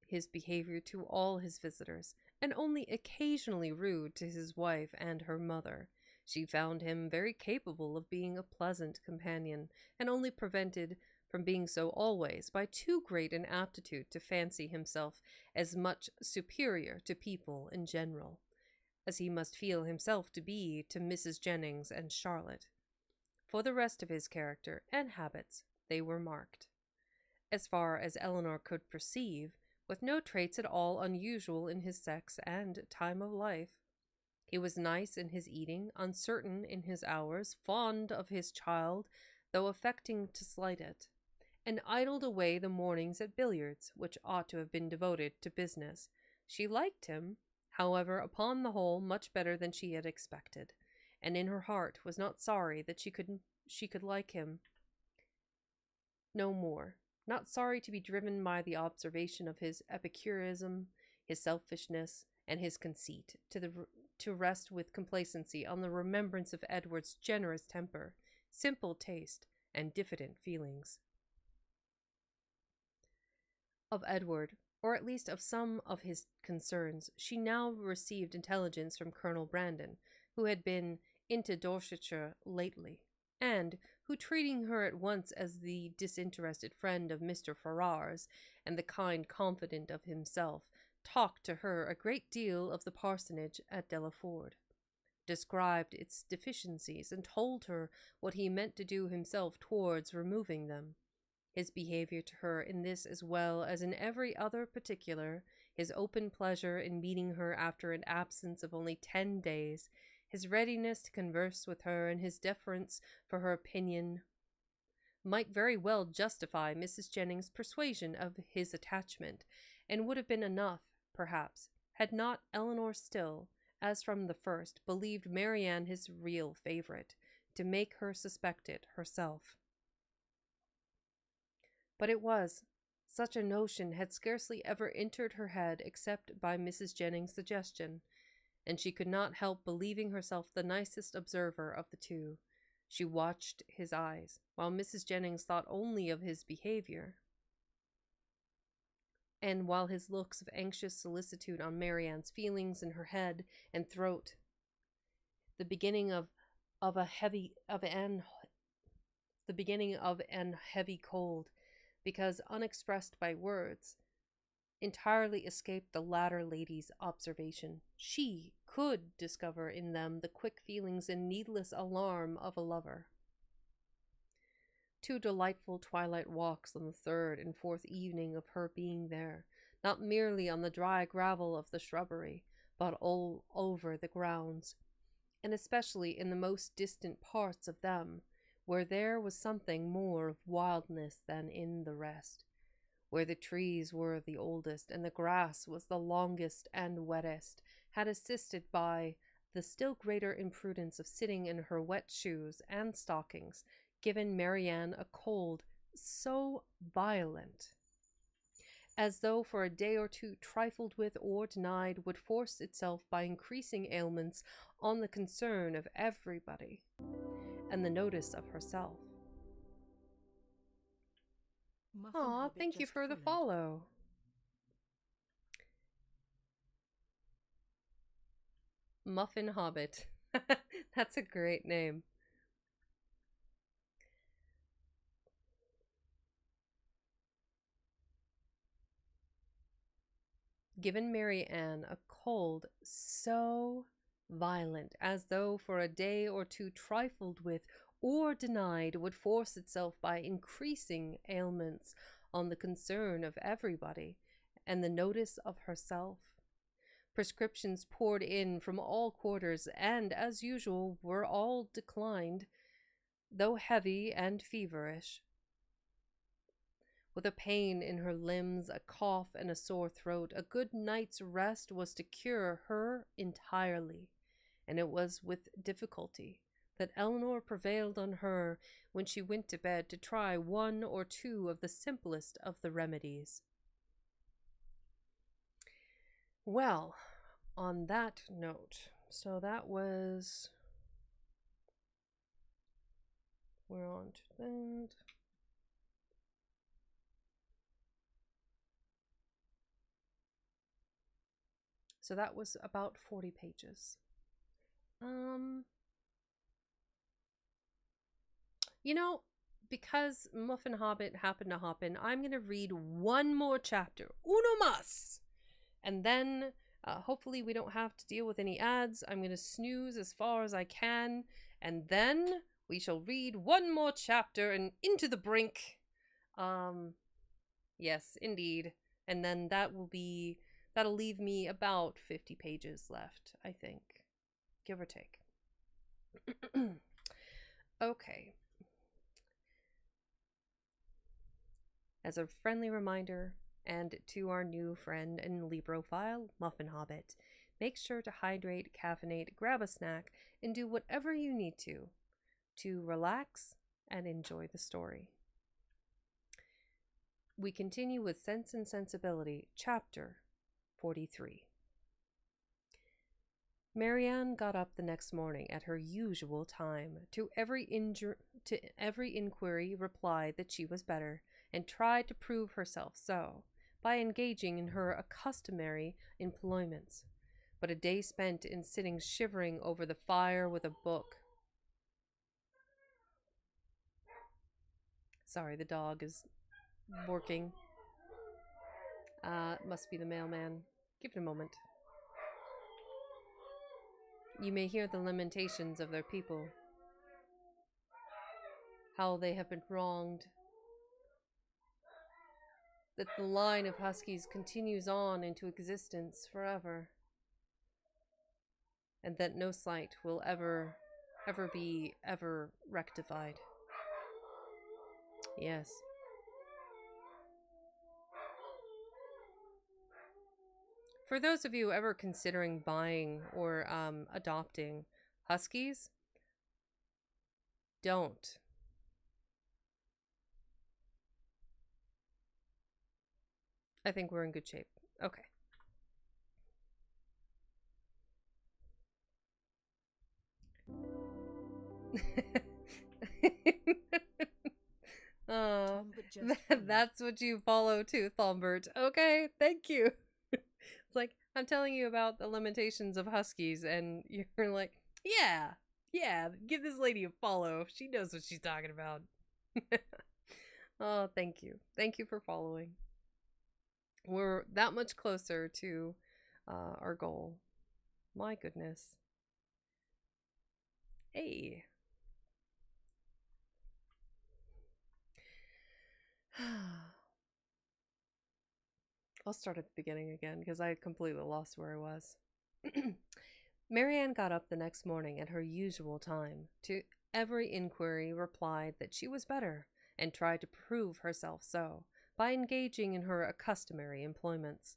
his behavior to all his visitors, and only occasionally rude to his wife and her mother. She found him very capable of being a pleasant companion, and only prevented from being so always by too great an aptitude to fancy himself as much superior to people in general, as he must feel himself to be to Mrs. Jennings and Charlotte. For the rest of his character and habits, they were marked, as far as Eleanor could perceive, with no traits at all unusual in his sex and time of life. He was nice in his eating, uncertain in his hours, fond of his child, though affecting to slight it, and idled away the mornings at billiards, which ought to have been devoted to business. She liked him, however, upon the whole, much better than she had expected, and in her heart was not sorry that she could like him no more, not sorry to be driven by the observation of his epicureanism, his selfishness, and his conceit, to rest with complacency on the remembrance of Edward's generous temper, simple taste, and diffident feelings. Of Edward, or at least of some of his concerns, she now received intelligence from Colonel Brandon, who had been into Dorsetshire lately, and who, treating her at once as the disinterested friend of Mr. Ferrars and the kind confidant of himself, talked to her a great deal of the parsonage at Delaford, described its deficiencies, and told her what he meant to do himself towards removing them. His behaviour to her in this as well as in every other particular, his open pleasure in meeting her after an absence of only 10 days, his readiness to converse with her, and his deference for her opinion, might very well justify Mrs. Jennings' persuasion of his attachment, and would have been enough, perhaps, had not Eleanor still, as from the first, believed Marianne his real favourite, to make her suspect it herself. But it was, Such a notion had scarcely ever entered her head except by Mrs. Jennings' suggestion, and she could not help believing herself the nicest observer of the two. She watched his eyes, while Mrs. Jennings thought only of his behavior. And while his looks of anxious solicitude on Marianne's feelings in her head and throat, the beginning of an heavy cold, because unexpressed by words, entirely escaped the latter lady's observation. She could discover in them the quick feelings and needless alarm of a lover. 2 delightful twilight walks on the 3rd and 4th evening of her being there, not merely on the dry gravel of the shrubbery, but all over the grounds, and especially in the most distant parts of them, where there was something more of wildness than in the rest, where the trees were the oldest and the grass was the longest and wettest, had assisted by the still greater imprudence of sitting in her wet shoes and stockings, given Marianne a cold so violent, as though for a day or two trifled with or denied would force itself by increasing ailments on the concern of everybody and the notice of herself. Aw, thank you for the follow. Muffin Hobbit. That's a great name. Given Marianne a cold so violent, as though for a day or two trifled with or denied would force itself by increasing ailments on the concern of everybody and the notice of herself. Prescriptions poured in from all quarters, and, as usual, were all declined, though heavy and feverish. With a pain in her limbs, a cough, and a sore throat, a good night's rest was to cure her entirely, and it was with difficulty that Eleanor prevailed on her when she went to bed to try 1 or 2 of the simplest of the remedies. Well, on that note, so that was... we're on to that. So that was about 40 pages. You know, because Muffin Hobbit happened to hop in, I'm going to read 1 more chapter. Uno mas! And then, hopefully we don't have to deal with any ads. I'm going to snooze as far as I can. And then we shall read 1 more chapter and into the brink. Yes, indeed. And then that'll leave me about 50 pages left, I think. Give or take. Okay. As a friendly reminder, and to our new friend and Librophile, Muffin Hobbit, make sure to hydrate, caffeinate, grab a snack, and do whatever you need to relax and enjoy the story. We continue with Sense and Sensibility, Chapter 43. Marianne got up the next morning at her usual time. To every inquiry replied that she was better, and tried to prove herself so by engaging in her customary employments. But a day spent in sitting shivering over the fire with a book. Sorry, the dog is barking. It must be the mailman. Give it a moment. You may hear the lamentations of their people. How they have been wronged. That the line of huskies continues on into existence forever. And that no slight will ever be rectified. Yes. For those of you ever considering buying or adopting huskies, don't. I think we're in good shape. Okay. Oh, that's what you follow too, Thulbert. Okay, thank you. It's like, I'm telling you about the limitations of huskies, and you're like, yeah, give this lady a follow. She knows what she's talking about. Oh, thank you. Thank you for following. We're that much closer to our goal. My goodness. Hey. I'll start at the beginning again because I completely lost where I was. Marianne got up the next morning at her usual time. To every inquiry replied that she was better, and tried to prove herself so by engaging in her customary employments.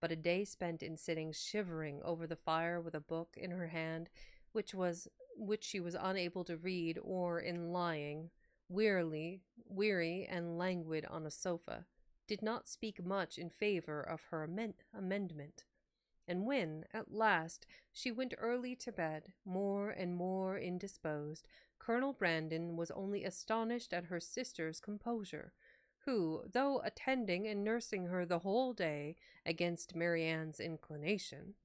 But a day spent in sitting shivering over the fire with a book in her hand, which she was unable to read, or in lying, weary and languid on a sofa, did not speak much in favor of her amendment. And when, at last, she went early to bed, more and more indisposed, Colonel Brandon was only astonished at her sister's composure, who, though attending and nursing her the whole day against Marianne's inclination,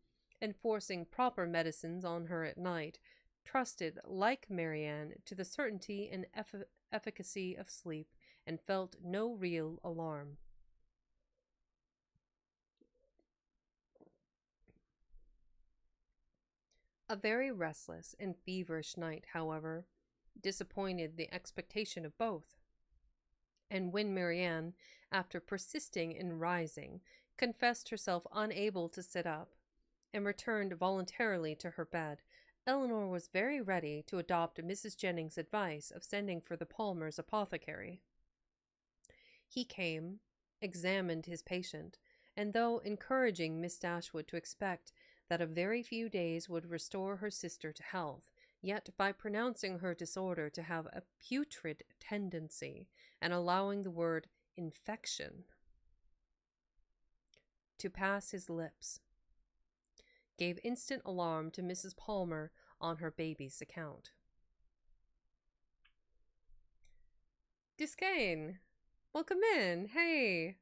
and forcing proper medicines on her at night, trusted, like Marianne, to the certainty and efficacy of sleep, and felt no real alarm. A very restless and feverish night, however, disappointed the expectation of both. And when Marianne, after persisting in rising, confessed herself unable to sit up, and returned voluntarily to her bed, Eleanor was very ready to adopt Mrs. Jennings' advice of sending for the Palmers' apothecary. He came, examined his patient, and though encouraging Miss Dashwood to expect that a very few days would restore her sister to health, yet by pronouncing her disorder to have a putrid tendency, and allowing the word infection to pass his lips, gave instant alarm to Mrs. Palmer on her baby's account. Duskane, welcome in. Hey.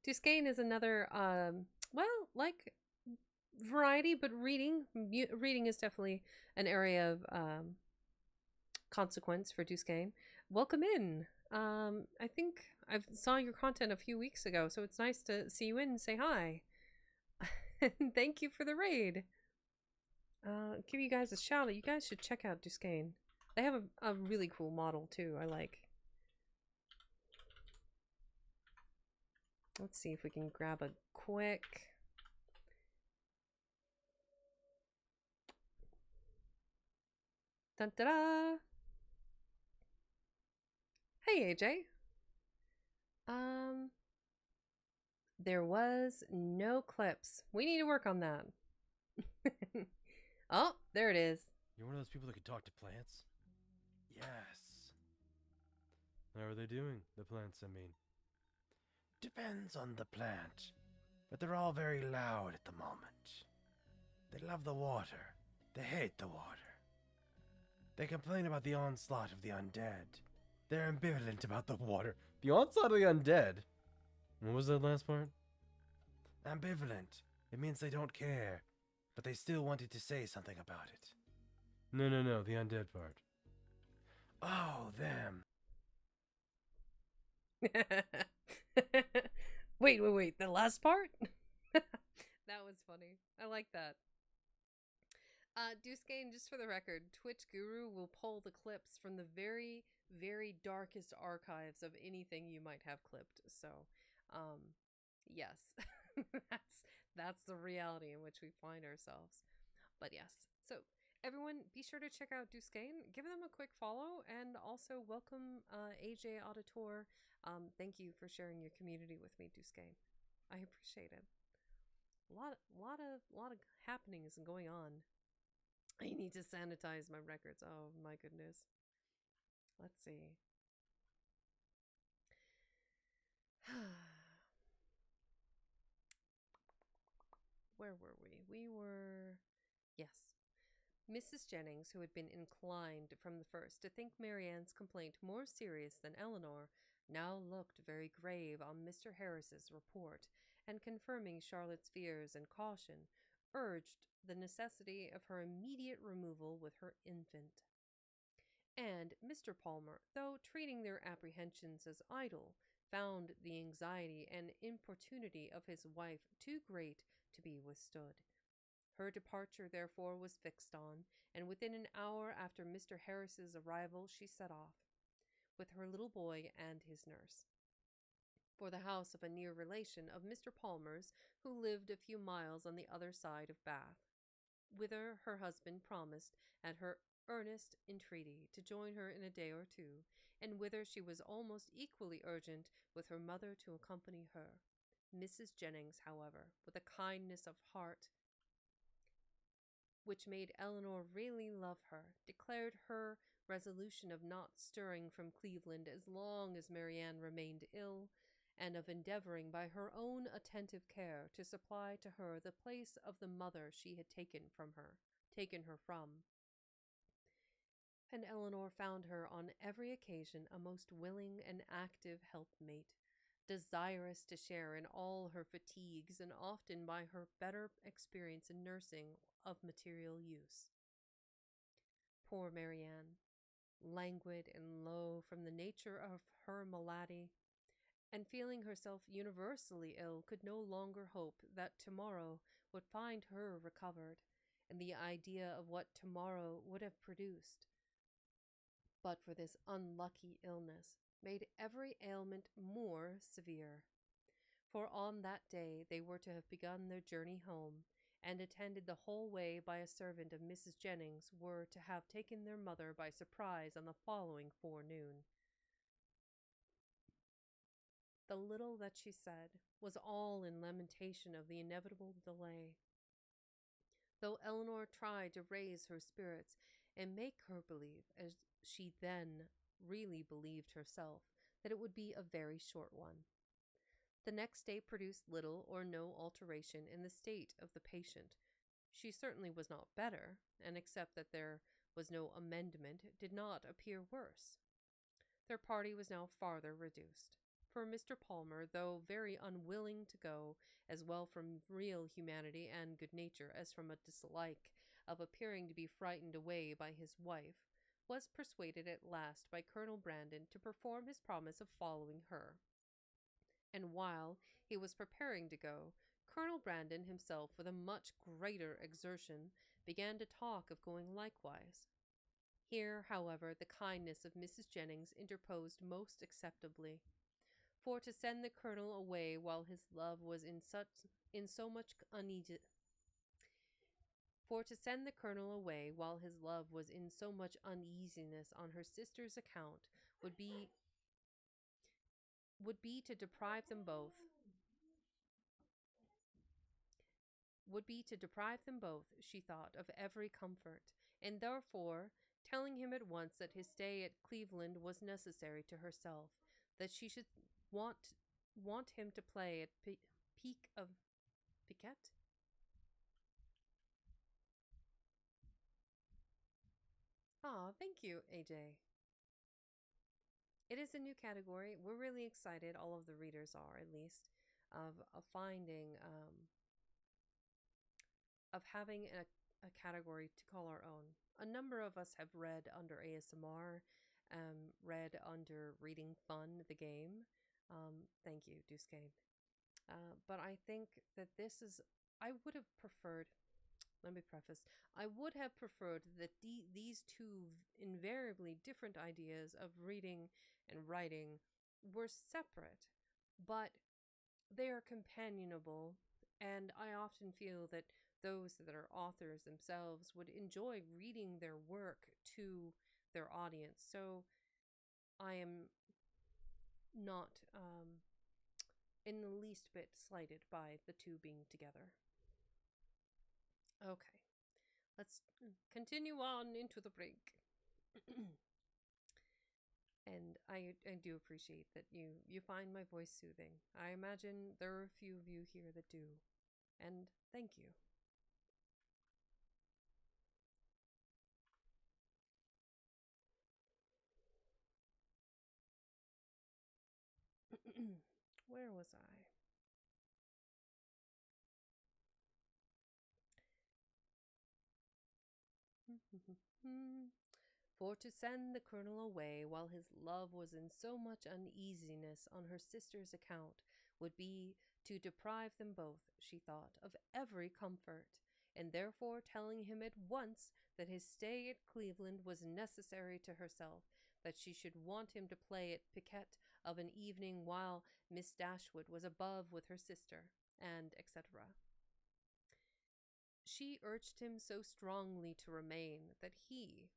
Duskane is another, variety, but reading is definitely an area of consequence for Duskane. Welcome in. I think I saw your content a few weeks ago, so it's nice to see you in and say hi. And thank you for the raid. Give you guys a shout out. You guys should check out Duskane. They have a really cool model too. I like. Let's see if we can grab a quick. Dun da da. Hey AJ. There was no clips. We need to work on that. Oh, there it is. You're one of those people that can talk to plants? Yes. How are they doing, the plants, I mean? Depends on the plant. But they're all very loud at the moment. They love the water. They hate the water. They complain about the onslaught of the undead. They're ambivalent about the water. The onslaught of the undead? What was that last part? Ambivalent. It means they don't care, but they still wanted to say something about it. No, the undead part. Oh, them. Wait, the last part? That was funny. I like that. Duskane, just for the record, Twitch Guru will pull the clips from the very, very darkest archives of anything you might have clipped. So, yes, that's the reality in which we find ourselves. But yes, so everyone, be sure to check out Duskane. Give them a quick follow, and also welcome AJ Auditor. Thank you for sharing your community with me, Duskane. I appreciate it. A lot of happenings going on. I need to sanitize my records. Oh my goodness. Let's see. where were we? We were. Yes. Mrs. Jennings, who had been inclined from the first to think Marianne's complaint more serious than Eleanor, now looked very grave on Mr. Harris's report, and confirming Charlotte's fears and caution, urged the necessity of her immediate removal with her infant. And Mr. Palmer, though treating their apprehensions as idle, found the anxiety and importunity of his wife too great to be withstood. Her departure, therefore, was fixed on, and within an hour after Mr. Harris's arrival she set off, with her little boy and his nurse, for the house of a near relation of Mr. Palmer's, who lived a few miles on the other side of Bath, whither her husband promised, at her earnest entreaty, to join her in a day or two, and whither she was almost equally urgent with her mother to accompany her. Mrs. Jennings, however, with a kindness of heart which made Eleanor really love her, declared her resolution of not stirring from Cleveland as long as Marianne remained ill, and of endeavoring by her own attentive care to supply to her the place of the mother she had taken her from. And Eleanor found her on every occasion a most willing and active helpmate, desirous to share in all her fatigues, and often by her better experience in nursing of material use. Poor Marianne, languid and low from the nature of her malady, and feeling herself universally ill, could no longer hope that tomorrow would find her recovered, and the idea of what tomorrow would have produced, but for this unlucky illness, made every ailment more severe. For on that day they were to have begun their journey home, and attended the whole way by a servant of Mrs. Jennings, were to have taken their mother by surprise on the following forenoon. The little that she said was all in lamentation of the inevitable delay, though Eleanor tried to raise her spirits and make her believe, as she then really believed herself, that it would be a very short one. The next day produced little or no alteration in the state of the patient. She certainly was not better, and except that there was no amendment, did not appear worse. Their party was now farther reduced, for Mr. Palmer, though very unwilling to go, as well from real humanity and good nature as from a dislike of appearing to be frightened away by his wife, was persuaded at last by Colonel Brandon to perform his promise of following her. And while he was preparing to go, Colonel Brandon himself, with a much greater exertion, began to talk of going likewise. Here, however, the kindness of Mrs. Jennings interposed most acceptably, for to send the Colonel away while his love was in so much uneasiness on her sister's account would be to deprive them both, she thought, of every comfort, and therefore, telling him at once that his stay at Cleveland was necessary to herself, that she should want him to play at piquet? Thank you, AJ. It is a new category. We're really excited, all of the readers are, at least, of finding, of having a category to call our own. A number of us have read under ASMR, read under Reading Fun, the game. Thank you, Duskane. But I think that I would have preferred, let me preface, I would have preferred that these two invariably different ideas of reading and writing were separate, but they are companionable, and I often feel that those that are authors themselves would enjoy reading their work to their audience. So I am not in the least bit slighted by the two being together. Okay, let's continue on into the break. And I do appreciate that you find my voice soothing. I imagine there are a few of you here that do. and thank you. Where was I? For to send the colonel away while his love was in so much uneasiness on her sister's account would be to deprive them both, she thought, of every comfort, and therefore telling him at once that his stay at Cleveland was necessary to herself, that she should want him to play at piquet of an evening while Miss Dashwood was above with her sister, and etc. She urged him so strongly to remain that he,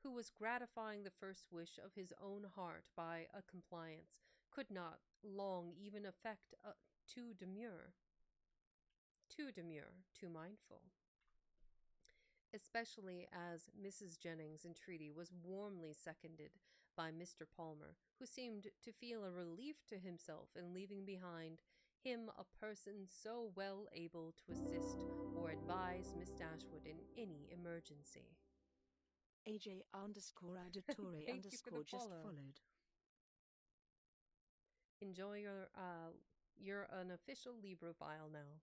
who was gratifying the first wish of his own heart by a compliance, could not long even affect too demure, too mindful. Especially as Mrs. Jennings' entreaty was warmly seconded by Mr. Palmer, who seemed to feel a relief to himself in leaving behind him a person so well able to assist or advise Miss Dashwood in any emergency. AJ underscore auditory Thank you for the underscore just follow. followed. Enjoy you're an official Librophile now.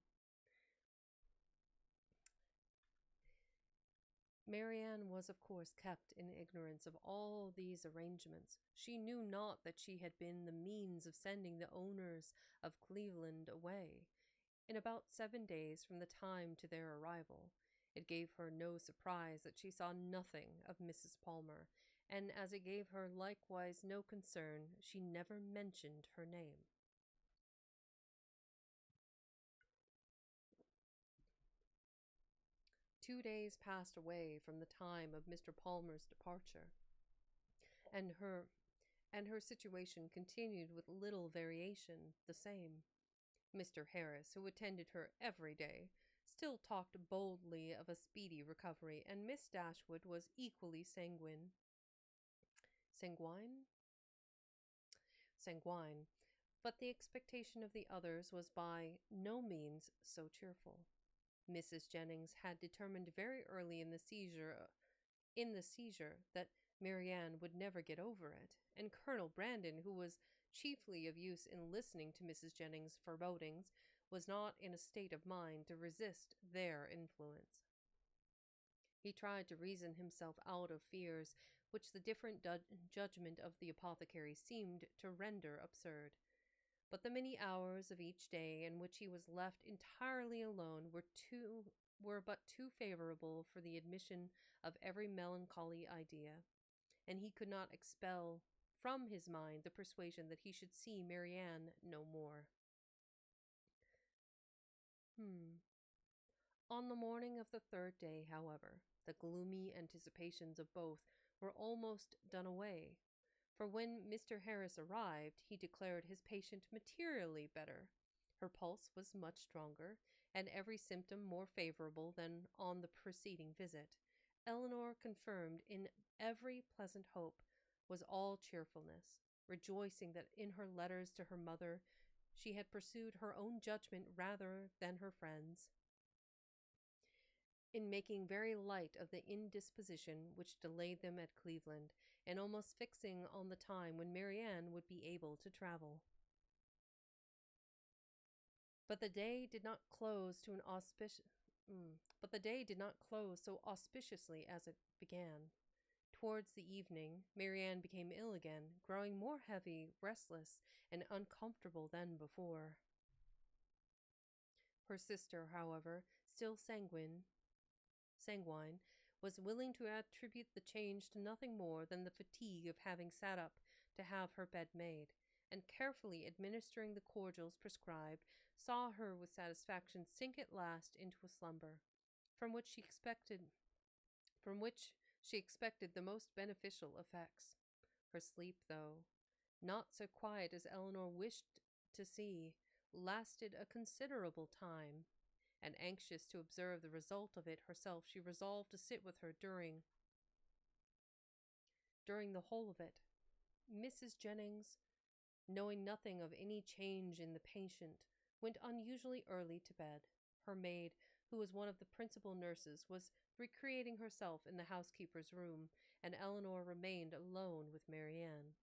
Marianne was, of course, kept in ignorance of all these arrangements. She knew not that she had been the means of sending the owners of Cleveland away in about 7 days from the time to their arrival. It gave her no surprise that she saw nothing of Mrs. Palmer, and as it gave her likewise no concern, she never mentioned her name. "2 days passed away from the time of Mr. Palmer's departure, and her situation continued with little variation the same. Mr. Harris, who attended her every day, still talked boldly of a speedy recovery, and Miss Dashwood was equally sanguine, but the expectation of the others was by no means so cheerful. Mrs. Jennings had determined very early in the seizure that Marianne would never get over it, and Colonel Brandon, who was chiefly of use in listening to Mrs. Jennings' forebodings, was not in a state of mind to resist their influence. He tried to reason himself out of fears which the different judgment of the apothecary seemed to render absurd. But the many hours of each day in which he was left entirely alone were but too favorable for the admission of every melancholy idea, and he could not expel from his mind the persuasion that he should see Marianne no more. On the morning of the 3rd day, however, the gloomy anticipations of both were almost done away, for when Mr. Harris arrived, he declared his patient materially better. Her pulse was much stronger, and every symptom more favorable than on the preceding visit. Elinor, confirmed in every pleasant hope, was all cheerfulness, rejoicing that in her letters to her mother she had pursued her own judgment rather than her friends', in making very light of the indisposition which delayed them at Cleveland, and almost fixing on the time when Marianne would be able to travel. But the day did not close so auspiciously as it began. Towards the evening, Marianne became ill again, growing more heavy, restless, and uncomfortable than before. Her sister, however, still sanguine, was willing to attribute the change to nothing more than the fatigue of having sat up to have her bed made, and carefully administering the cordials prescribed, saw her with satisfaction sink at last into a slumber, from which she expected the most beneficial effects. Her sleep, though not so quiet as Elinor wished to see, lasted a considerable time, and anxious to observe the result of it herself, she resolved to sit with her during the whole of it. Mrs. Jennings, knowing nothing of any change in the patient, went unusually early to bed. her maid, who was one of the principal nurses, was recreating herself in the housekeeper's room, and Eleanor remained alone with Marianne.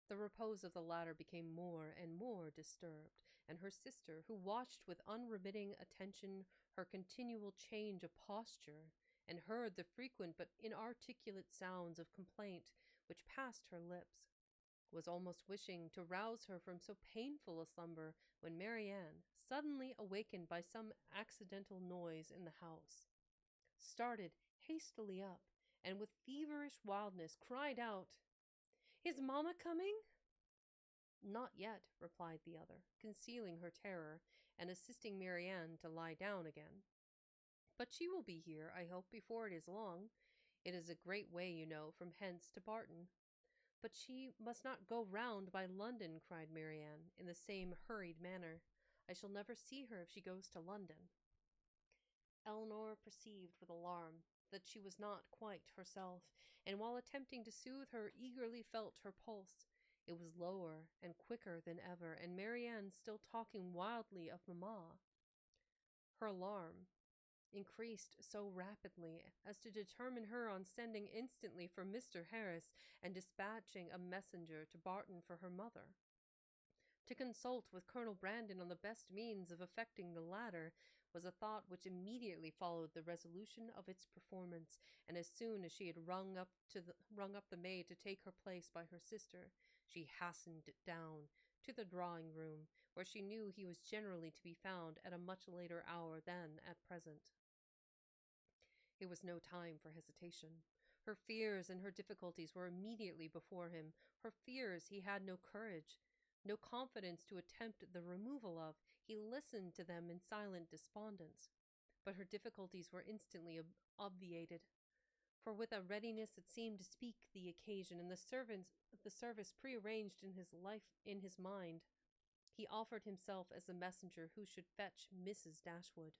The repose of the latter became more and more disturbed, and her sister, who watched with unremitting attention her continual change of posture, and heard the frequent but inarticulate sounds of complaint which passed her lips, was almost wishing to rouse her from so painful a slumber, when Marianne, suddenly awakened by some accidental noise in the house, started hastily up, and with feverish wildness cried out, "Is Mamma coming?" "Not yet," replied the other, concealing her terror, and assisting Marianne to lie down again. "But she will be here, I hope, before it is long. It is a great way, you know, from hence to Barton." "But she must not go round by London," cried Marianne, in the same hurried manner. "I shall never see her if she goes to London." Eleanor perceived with alarm that she was not quite herself, and while attempting to soothe her, eagerly felt her pulse. It was lower and quicker than ever, and Marianne still talking wildly of mamma. Her alarm increased so rapidly as to determine her on sending instantly for Mr. Harris and dispatching a messenger to Barton for her mother. To consult with Colonel Brandon on the best means of effecting the latter was a thought which immediately followed the resolution of its performance, and as soon as she had rung up the maid to take her place by her sister, she hastened down to the drawing-room, where she knew he was generally to be found at a much later hour than at present. It was no time for hesitation. Her fears and her difficulties were immediately before him. Her fears he had no courage, no confidence to attempt the removal of. He listened to them in silent despondence. But her difficulties were instantly obviated, for with a readiness that seemed to speak the occasion, and the service prearranged in his mind, he offered himself as the messenger who should fetch Mrs. Dashwood.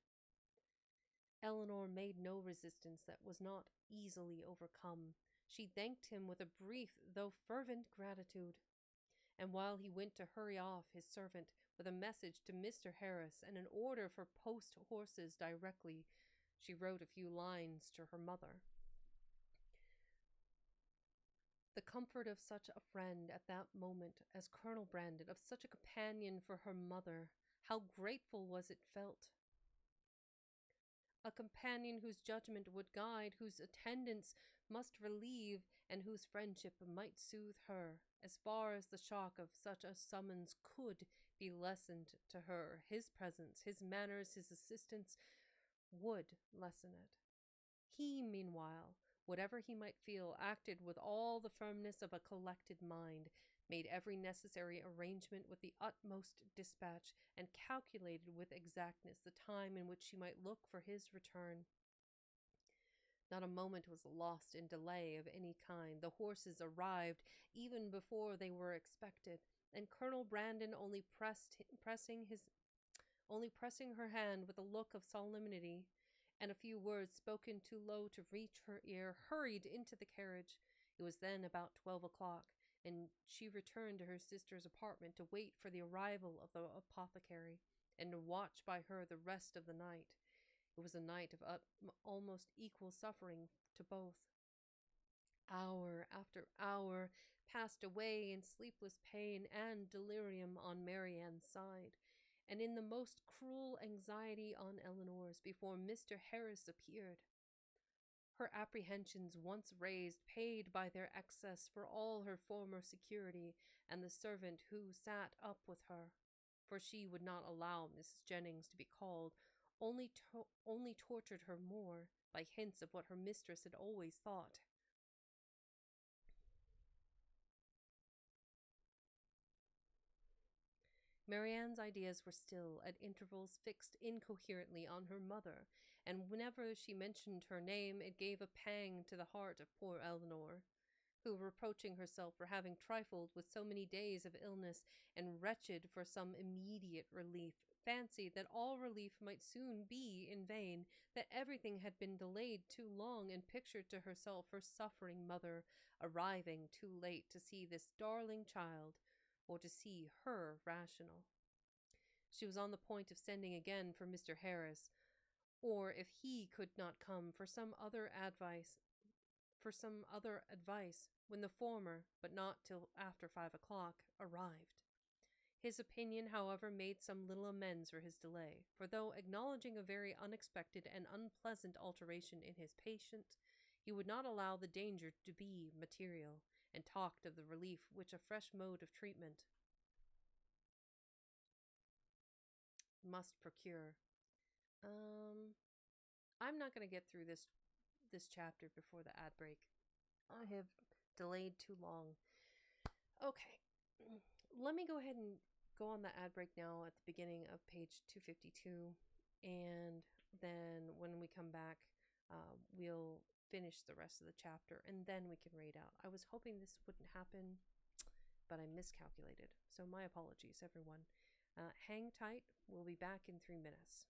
Eleanor made no resistance that was not easily overcome. She thanked him with a brief though fervent gratitude, and while he went to hurry off his servant with a message to Mr. Harris and an order for post horses directly, she wrote a few lines to her mother. The comfort of such a friend at that moment as Colonel Brandon, of such a companion for her mother, how grateful was it felt! A companion whose judgment would guide, whose attendance must relieve, and whose friendship might soothe her, as far as the shock of such a summons could be lessened to her. His presence, his manners, his assistance would lessen it. He, meanwhile, whatever he might feel, acted with all the firmness of a collected mind, made every necessary arrangement with the utmost dispatch, and calculated with exactness the time in which she might look for his return. Not a moment was lost in delay of any kind. The horses arrived even before they were expected, and Colonel Brandon, only pressing her hand with a look of solemnity, and a few words spoken too low to reach her ear, hurried into the carriage. It was then about 12 o'clock, and she returned to her sister's apartment to wait for the arrival of the apothecary, and to watch by her the rest of the night. It was a night of almost equal suffering to both. Hour after hour passed away in sleepless pain and delirium on Marianne's side, and in the most cruel anxiety on Eleanor's, before Mr. Harris appeared. Her apprehensions once raised, paid by their excess for all her former security, and the servant who sat up with her, for she would not allow Mrs. Jennings to be called, only tortured her more by hints of what her mistress had always thought. Marianne's ideas were still, at intervals, fixed incoherently on her mother, and whenever she mentioned her name, it gave a pang to the heart of poor Eleanor, who, reproaching herself for having trifled with so many days of illness, and wretched for some immediate relief, fancied that all relief might soon be in vain, that everything had been delayed too long, and pictured to herself her suffering mother arriving too late to see this darling child, or to see her rational. She was on the point of sending again for Mr. Harris, or if he could not come for some other advice, when the former, but not till after 5 o'clock, arrived. His opinion, however, made some little amends for his delay, for though acknowledging a very unexpected and unpleasant alteration in his patient, he would not allow the danger to be material, and talked of the relief which a fresh mode of treatment must procure. I'm not going to get through this chapter before the ad break. I have delayed too long. Okay, let me go ahead and go on the ad break now at the beginning of page 252, and then when we come back, we'll finish the rest of the chapter, and then we can raid out. I was hoping this wouldn't happen, but I miscalculated, so my apologies, everyone. Hang tight. We'll be back in 3 minutes.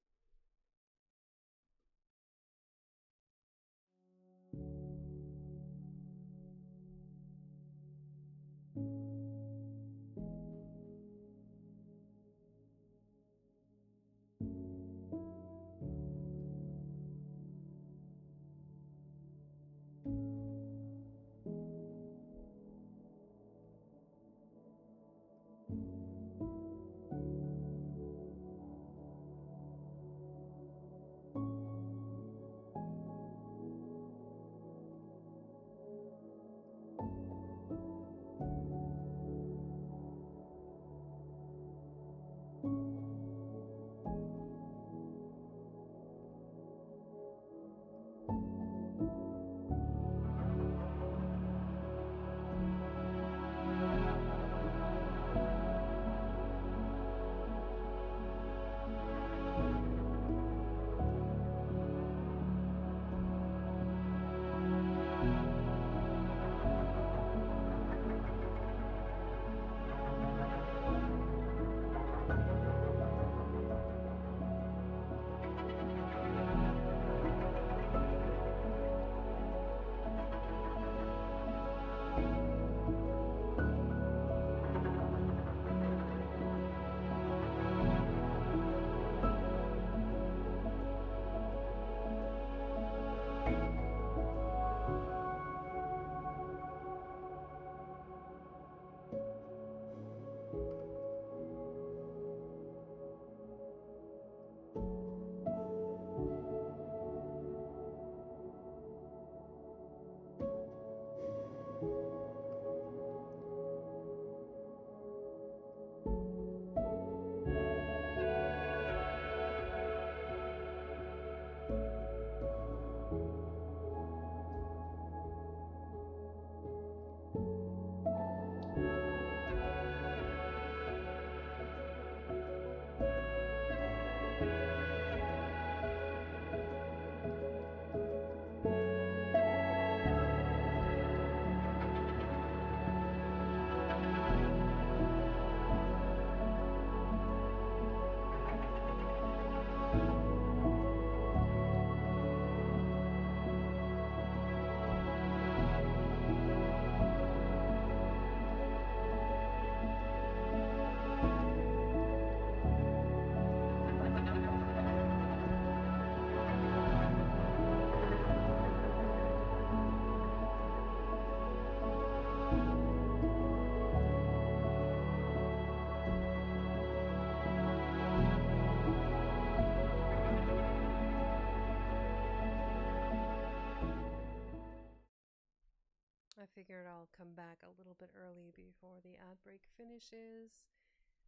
I figured I'll come back a little bit early before the ad break finishes.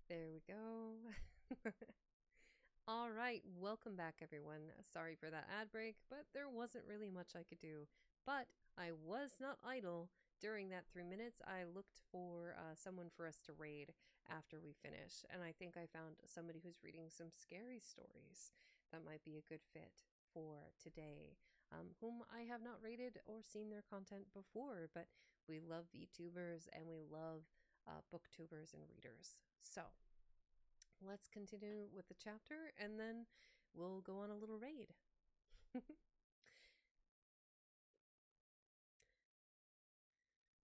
There we go. All right, welcome back, everyone. Sorry for that ad break, but there wasn't really much I could do. But I was not idle. During that 3 minutes, I looked for someone for us to raid after we finish, and I think I found somebody who's reading some scary stories that might be a good fit for today. Whom I have not rated or seen their content before, but we love VTubers and we love booktubers and readers. So let's continue with the chapter and then we'll go on a little raid.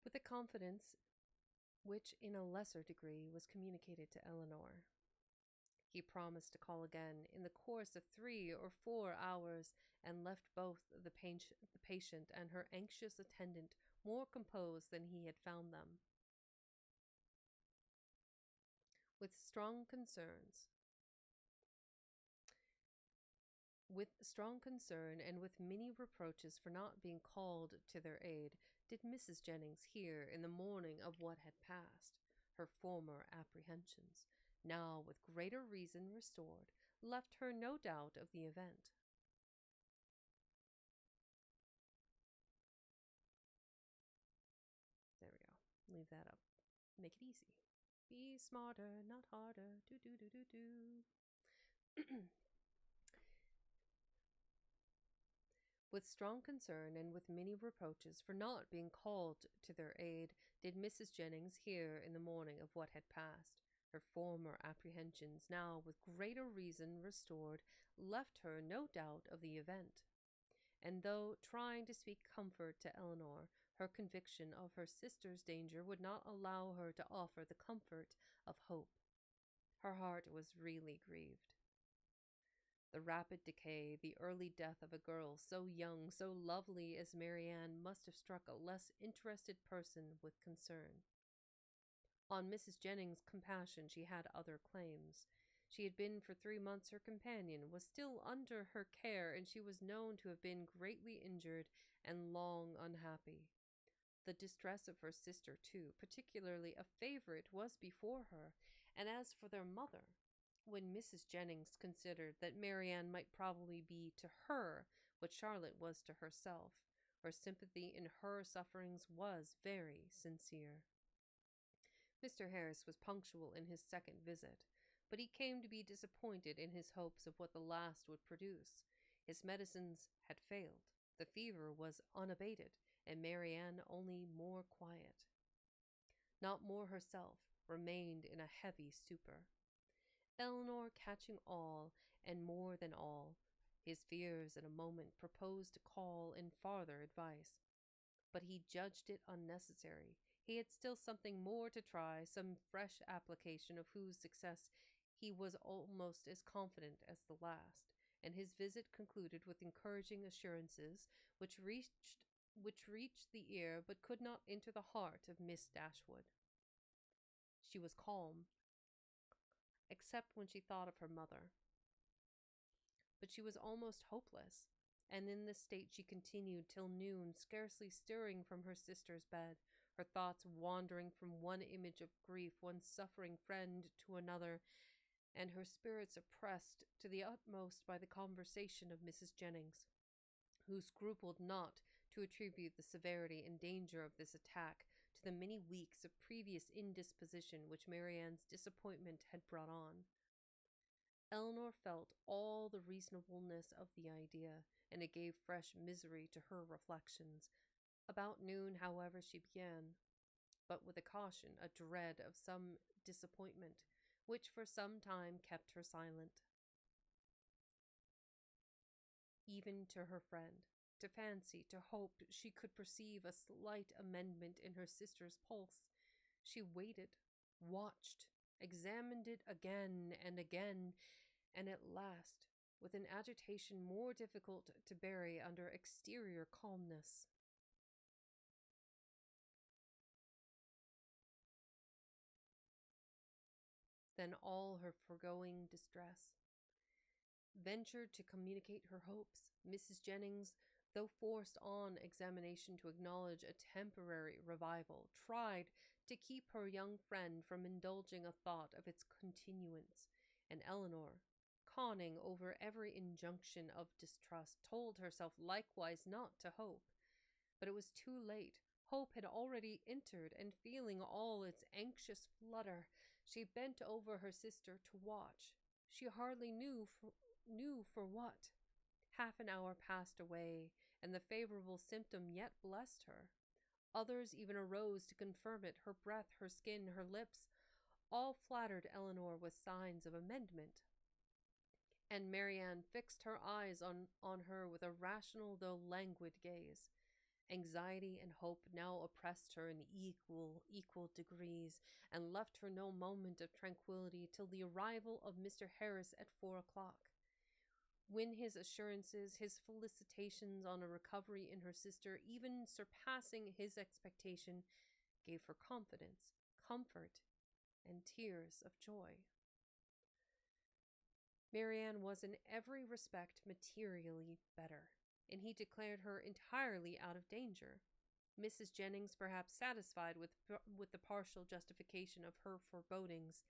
With a confidence which in a lesser degree was communicated to Eleanor, He promised to call again in the course of 3 or 4 hours, and left both the patient and her anxious attendant more composed than he had found them. With strong concern and with many reproaches for not being called to their aid, did Mrs. Jennings hear in the morning of what had passed. Her former apprehensions, now with greater reason restored, left her no doubt of the event. There we go. Leave that up. Make it easy. Be smarter, not harder. Do do do do do. With strong concern and with many reproaches for not being called to their aid, did Mrs. Jennings hear in the morning of what had passed. Her former apprehensions, now with greater reason restored, left her no doubt of the event. And though trying to speak comfort to Eleanor, her conviction of her sister's danger would not allow her to offer the comfort of hope. Her heart was really grieved. The rapid decay, the early death of a girl so young, so lovely as Marianne, must have struck a less interested person with concern. On Mrs. Jennings' compassion she had other claims. She had been for 3 months her companion, was still under her care, and she was known to have been greatly injured and long unhappy. The distress of her sister, too, particularly a favorite, was before her, and as for their mother, when Mrs. Jennings considered that Marianne might probably be to her what Charlotte was to herself, her sympathy in her sufferings was very sincere. Mr. Harris was punctual in his second visit, but he came to be disappointed in his hopes of what the last would produce. His medicines had failed, the fever was unabated, and Marianne only more quiet. Not more herself, remained in a heavy stupor. Eleanor, catching all, and more than all, his fears in a moment, proposed to call in farther advice. But he judged it unnecessary. He had still something more to try, some fresh application of whose success he was almost as confident as the last, and his visit concluded with encouraging assurances which reached the ear but could not enter the heart of Miss Dashwood. She was calm, except when she thought of her mother. But she was almost hopeless, and in this state she continued till noon, scarcely stirring from her sister's bed, her thoughts wandering from one image of grief, one suffering friend, to another, and her spirits oppressed to the utmost by the conversation of Mrs. Jennings, who scrupled not to attribute the severity and danger of this attack to the many weeks of previous indisposition which Marianne's disappointment had brought on. Eleanor felt all the reasonableness of the idea, and it gave fresh misery to her reflections. About noon, however, she began, but with a caution, a dread of some disappointment, which for some time kept her silent. Even to her friend, to fancy, to hope she could perceive a slight amendment in her sister's pulse, she waited, watched, examined it again and again, and at last, with an agitation more difficult to bury under exterior calmness, than all her foregoing distress, ventured to communicate her hopes. Mrs. Jennings, though forced on examination to acknowledge a temporary revival, tried to keep her young friend from indulging a thought of its continuance, and Eleanor, conning over every injunction of distrust, told herself likewise not to hope. But it was too late. Hope had already entered, and feeling all its anxious flutter, she bent over her sister to watch. She hardly knew for what. Half an hour passed away, and the favorable symptom yet blessed her. Others even arose to confirm it. Her breath, her skin, her lips, all flattered Eleanor with signs of amendment. And Marianne fixed her eyes on her with a rational though languid gaze. Anxiety and hope now oppressed her in equal degrees, and left her no moment of tranquillity till the arrival of Mr. Harris at 4 o'clock. When his assurances, his felicitations on a recovery in her sister, even surpassing his expectation, gave her confidence, comfort, and tears of joy. Marianne was in every respect materially better, and he declared her entirely out of danger. Mrs. Jennings, perhaps satisfied with the partial justification of her forebodings,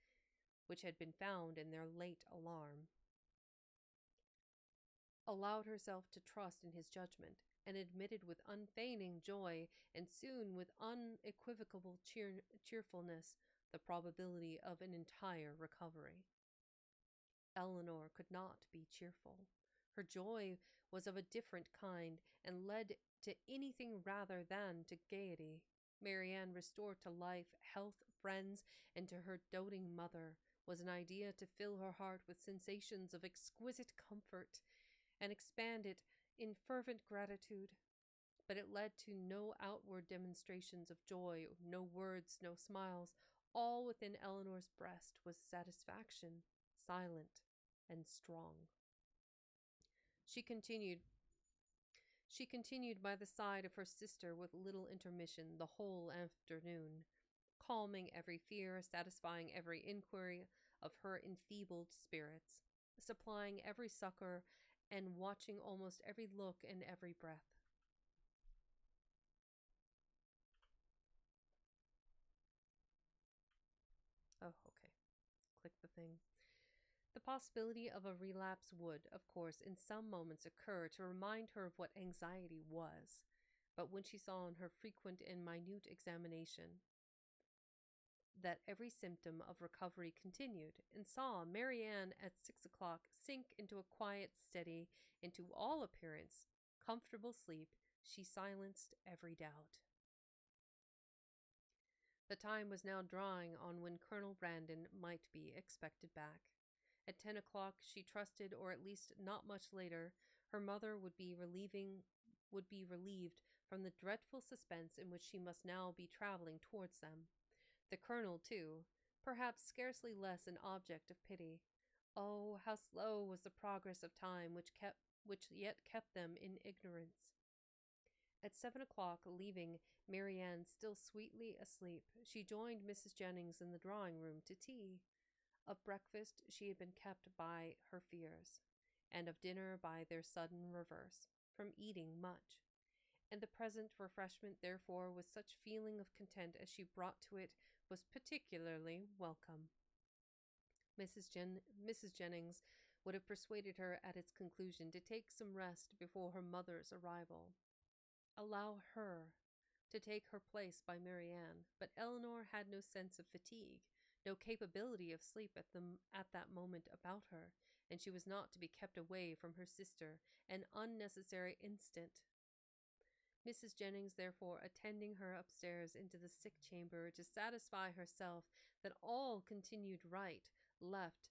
which had been found in their late alarm, allowed herself to trust in his judgment, and admitted with unfeigned joy, and soon with unequivocal cheerfulness, the probability of an entire recovery. Eleanor could not be cheerful. Her joy was of a different kind, and led to anything rather than to gaiety. Marianne, restored to life, health, friends, and to her doting mother, was an idea to fill her heart with sensations of exquisite comfort, and expand it in fervent gratitude. But it led to no outward demonstrations of joy, no words, no smiles. All within Eleanor's breast was satisfaction, silent and strong. She continued by the side of her sister with little intermission the whole afternoon, calming every fear, satisfying every inquiry of her enfeebled spirits, supplying every succor, and watching almost every look and every breath. Oh, okay. Click the thing. The possibility of a relapse would, of course, in some moments occur to remind her of what anxiety was, but when she saw in her frequent and minute examination that every symptom of recovery continued, and saw Marianne at 6 o'clock sink into a quiet, steady, and to all appearance comfortable sleep, she silenced every doubt. The time was now drawing on when Colonel Brandon might be expected back. At 10 o'clock, she trusted, or at least not much later, her mother would be relieved from the dreadful suspense in which she must now be traveling towards them. The colonel, too, perhaps scarcely less an object of pity. Oh, how slow was the progress of time which yet kept them in ignorance. At 7 o'clock, leaving Marianne still sweetly asleep, she joined Mrs. Jennings in the drawing-room to tea. Of breakfast she had been kept by her fears, and of dinner by their sudden reverse, from eating much. And the present refreshment, therefore, with such feeling of content as she brought to it, was particularly welcome. Mrs. Jennings would have persuaded her at its conclusion to take some rest before her mother's arrival. Allow her to take her place by Marianne, but Eleanor had no sense of fatigue, no capability of sleep at that moment about her, and she was not to be kept away from her sister an unnecessary instant. Mrs. Jennings, therefore, attending her upstairs into the sick chamber to satisfy herself that all continued right, left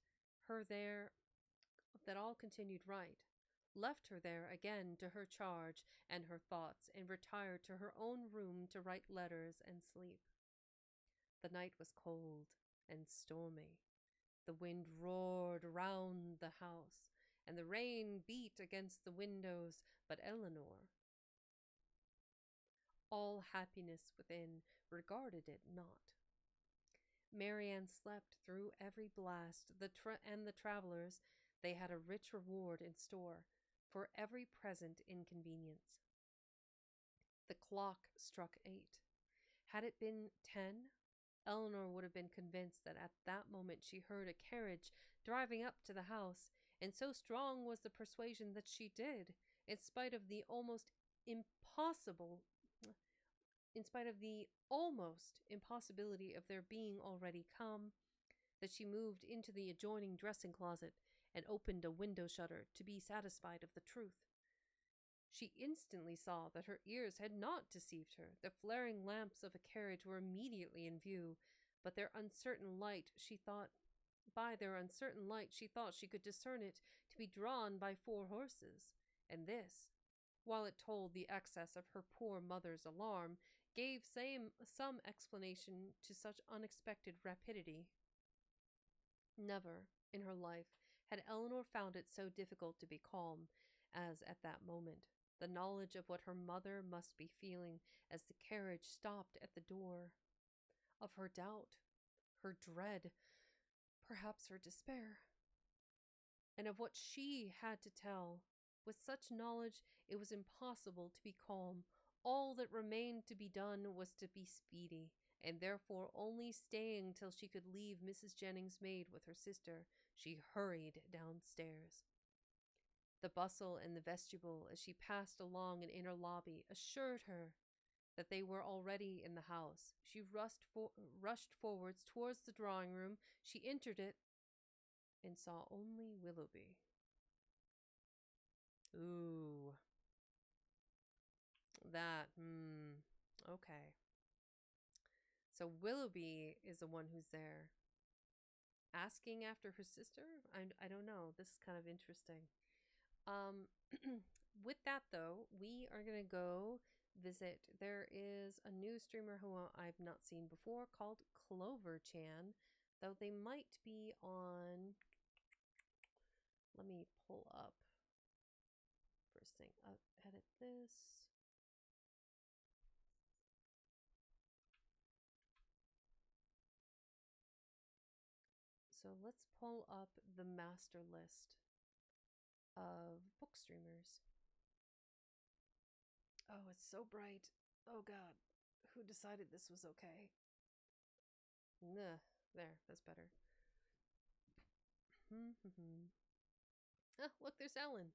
her there again to her charge and her thoughts, and retired to her own room to write letters and sleep. The night was cold and stormy. The wind roared round the house, and the rain beat against the windows, but Eleanor, all happiness within, regarded it not. Marianne slept through every blast, and the travelers, they had a rich reward in store for every present inconvenience. The clock struck 8. Had it been 10, Eleanor would have been convinced that at that moment she heard a carriage driving up to the house, and so strong was the persuasion that she did, in spite of the almost impossibility of their being already come, that she moved into the adjoining dressing closet and opened a window shutter to be satisfied of the truth. She instantly saw that her ears had not deceived her. The flaring lamps of a carriage were immediately in view, but by their uncertain light she thought she could discern it to be drawn by 4 horses, and this, while it told the excess of her poor mother's alarm, gave some explanation to such unexpected rapidity. Never in her life had Eleanor found it so difficult to be calm as at that moment. The knowledge of what her mother must be feeling as the carriage stopped at the door, of her doubt, her dread, perhaps her despair, and of what she had to tell. With such knowledge, it was impossible to be calm. All that remained to be done was to be speedy, and therefore only staying till she could leave Mrs. Jennings' maid with her sister, she hurried downstairs. The bustle in the vestibule as she passed along an inner lobby assured her that they were already in the house. She rushed forwards towards the drawing room. She entered it and saw only Willoughby. Ooh. That, okay. So Willoughby is the one who's there. Asking after her sister? I don't know. This is kind of interesting. With that, though, we are going to go visit. There is a new streamer who I've not seen before called Clover Chan, though they might be on... Let me pull up. First thing, edit this. So let's pull up the master list of book streamers. Oh, it's so bright. Oh god, who decided this was okay? Nah, there, that's better. Ah, look, there's Ellen.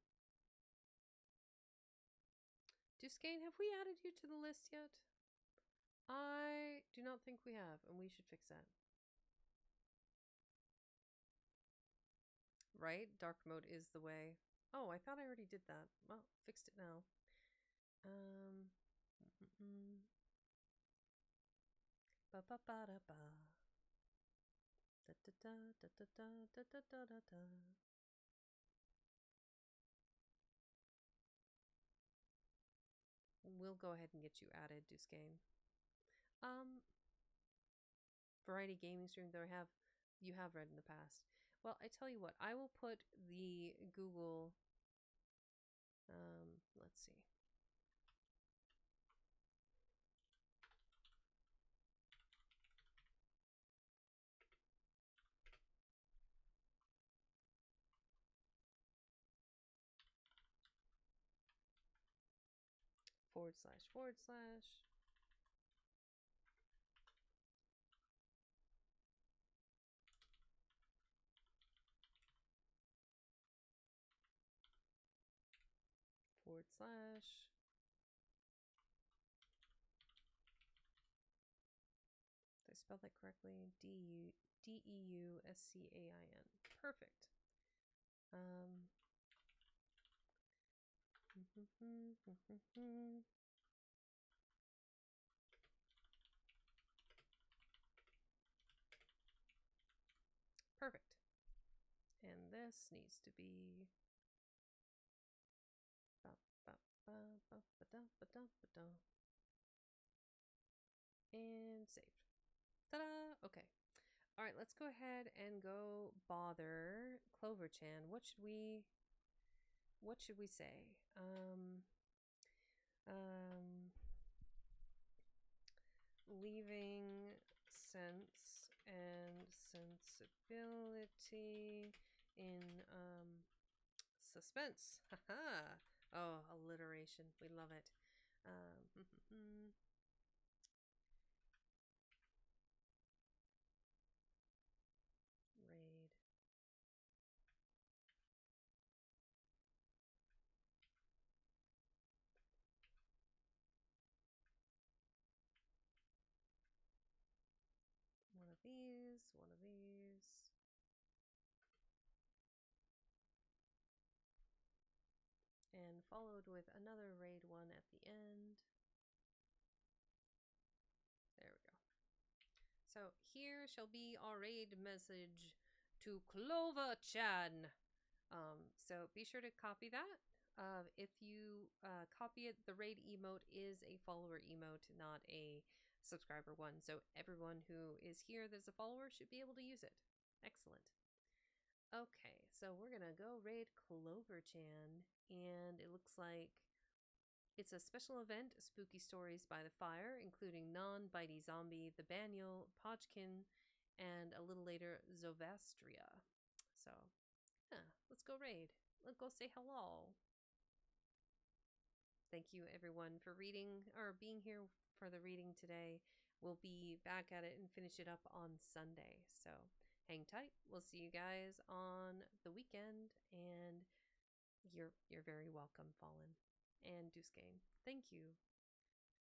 Duskane, have we added you to the list yet? I do not think we have, and we should fix that. Right? Dark mode is the way. Oh, I thought I already did that. Well, fixed it now. Ba ba ba da ba. Da da da da da da da da da da. We'll go ahead and get you added, Duskane. Variety gaming stream that you have read in the past. Well, I tell you what, I will put the Google, let's see. / Did I spell that correctly? DEUSCAIN. Perfect. Perfect. And this needs to be and saved. Ta-da! Okay. All right, let's go ahead and go bother Clover Chan. What should we say? Leaving sense and sensibility in suspense. Haha. Oh, alliteration. We love it. Raid. One of these. And followed with another raid one at the end. There we go. So here shall be our raid message to Clover Chan. So be sure to copy that. If you copy it, the raid emote is a follower emote, not a subscriber one. So everyone who is here that's a follower should be able to use it. Excellent. Okay, so we're gonna go raid Clover-chan, and it looks like it's a special event, Spooky Stories by the Fire, including Non-Bitey Zombie, the Baniel, Podgkin, and a little later, Zovastria. So, yeah, let's go raid. Let's go say hello. Thank you, everyone, for reading or being here for the reading today. We'll be back at it and finish it up on Sunday. So hang tight. We'll see you guys on the weekend. And you're very welcome, Fallen and Duskane. Thank you.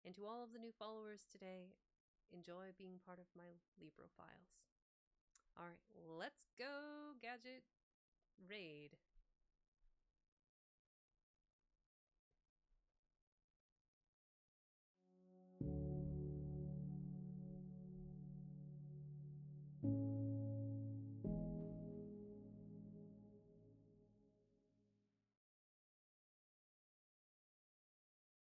And to all of the new followers today, enjoy being part of my Libro files. All right, let's go, Gadget Raid.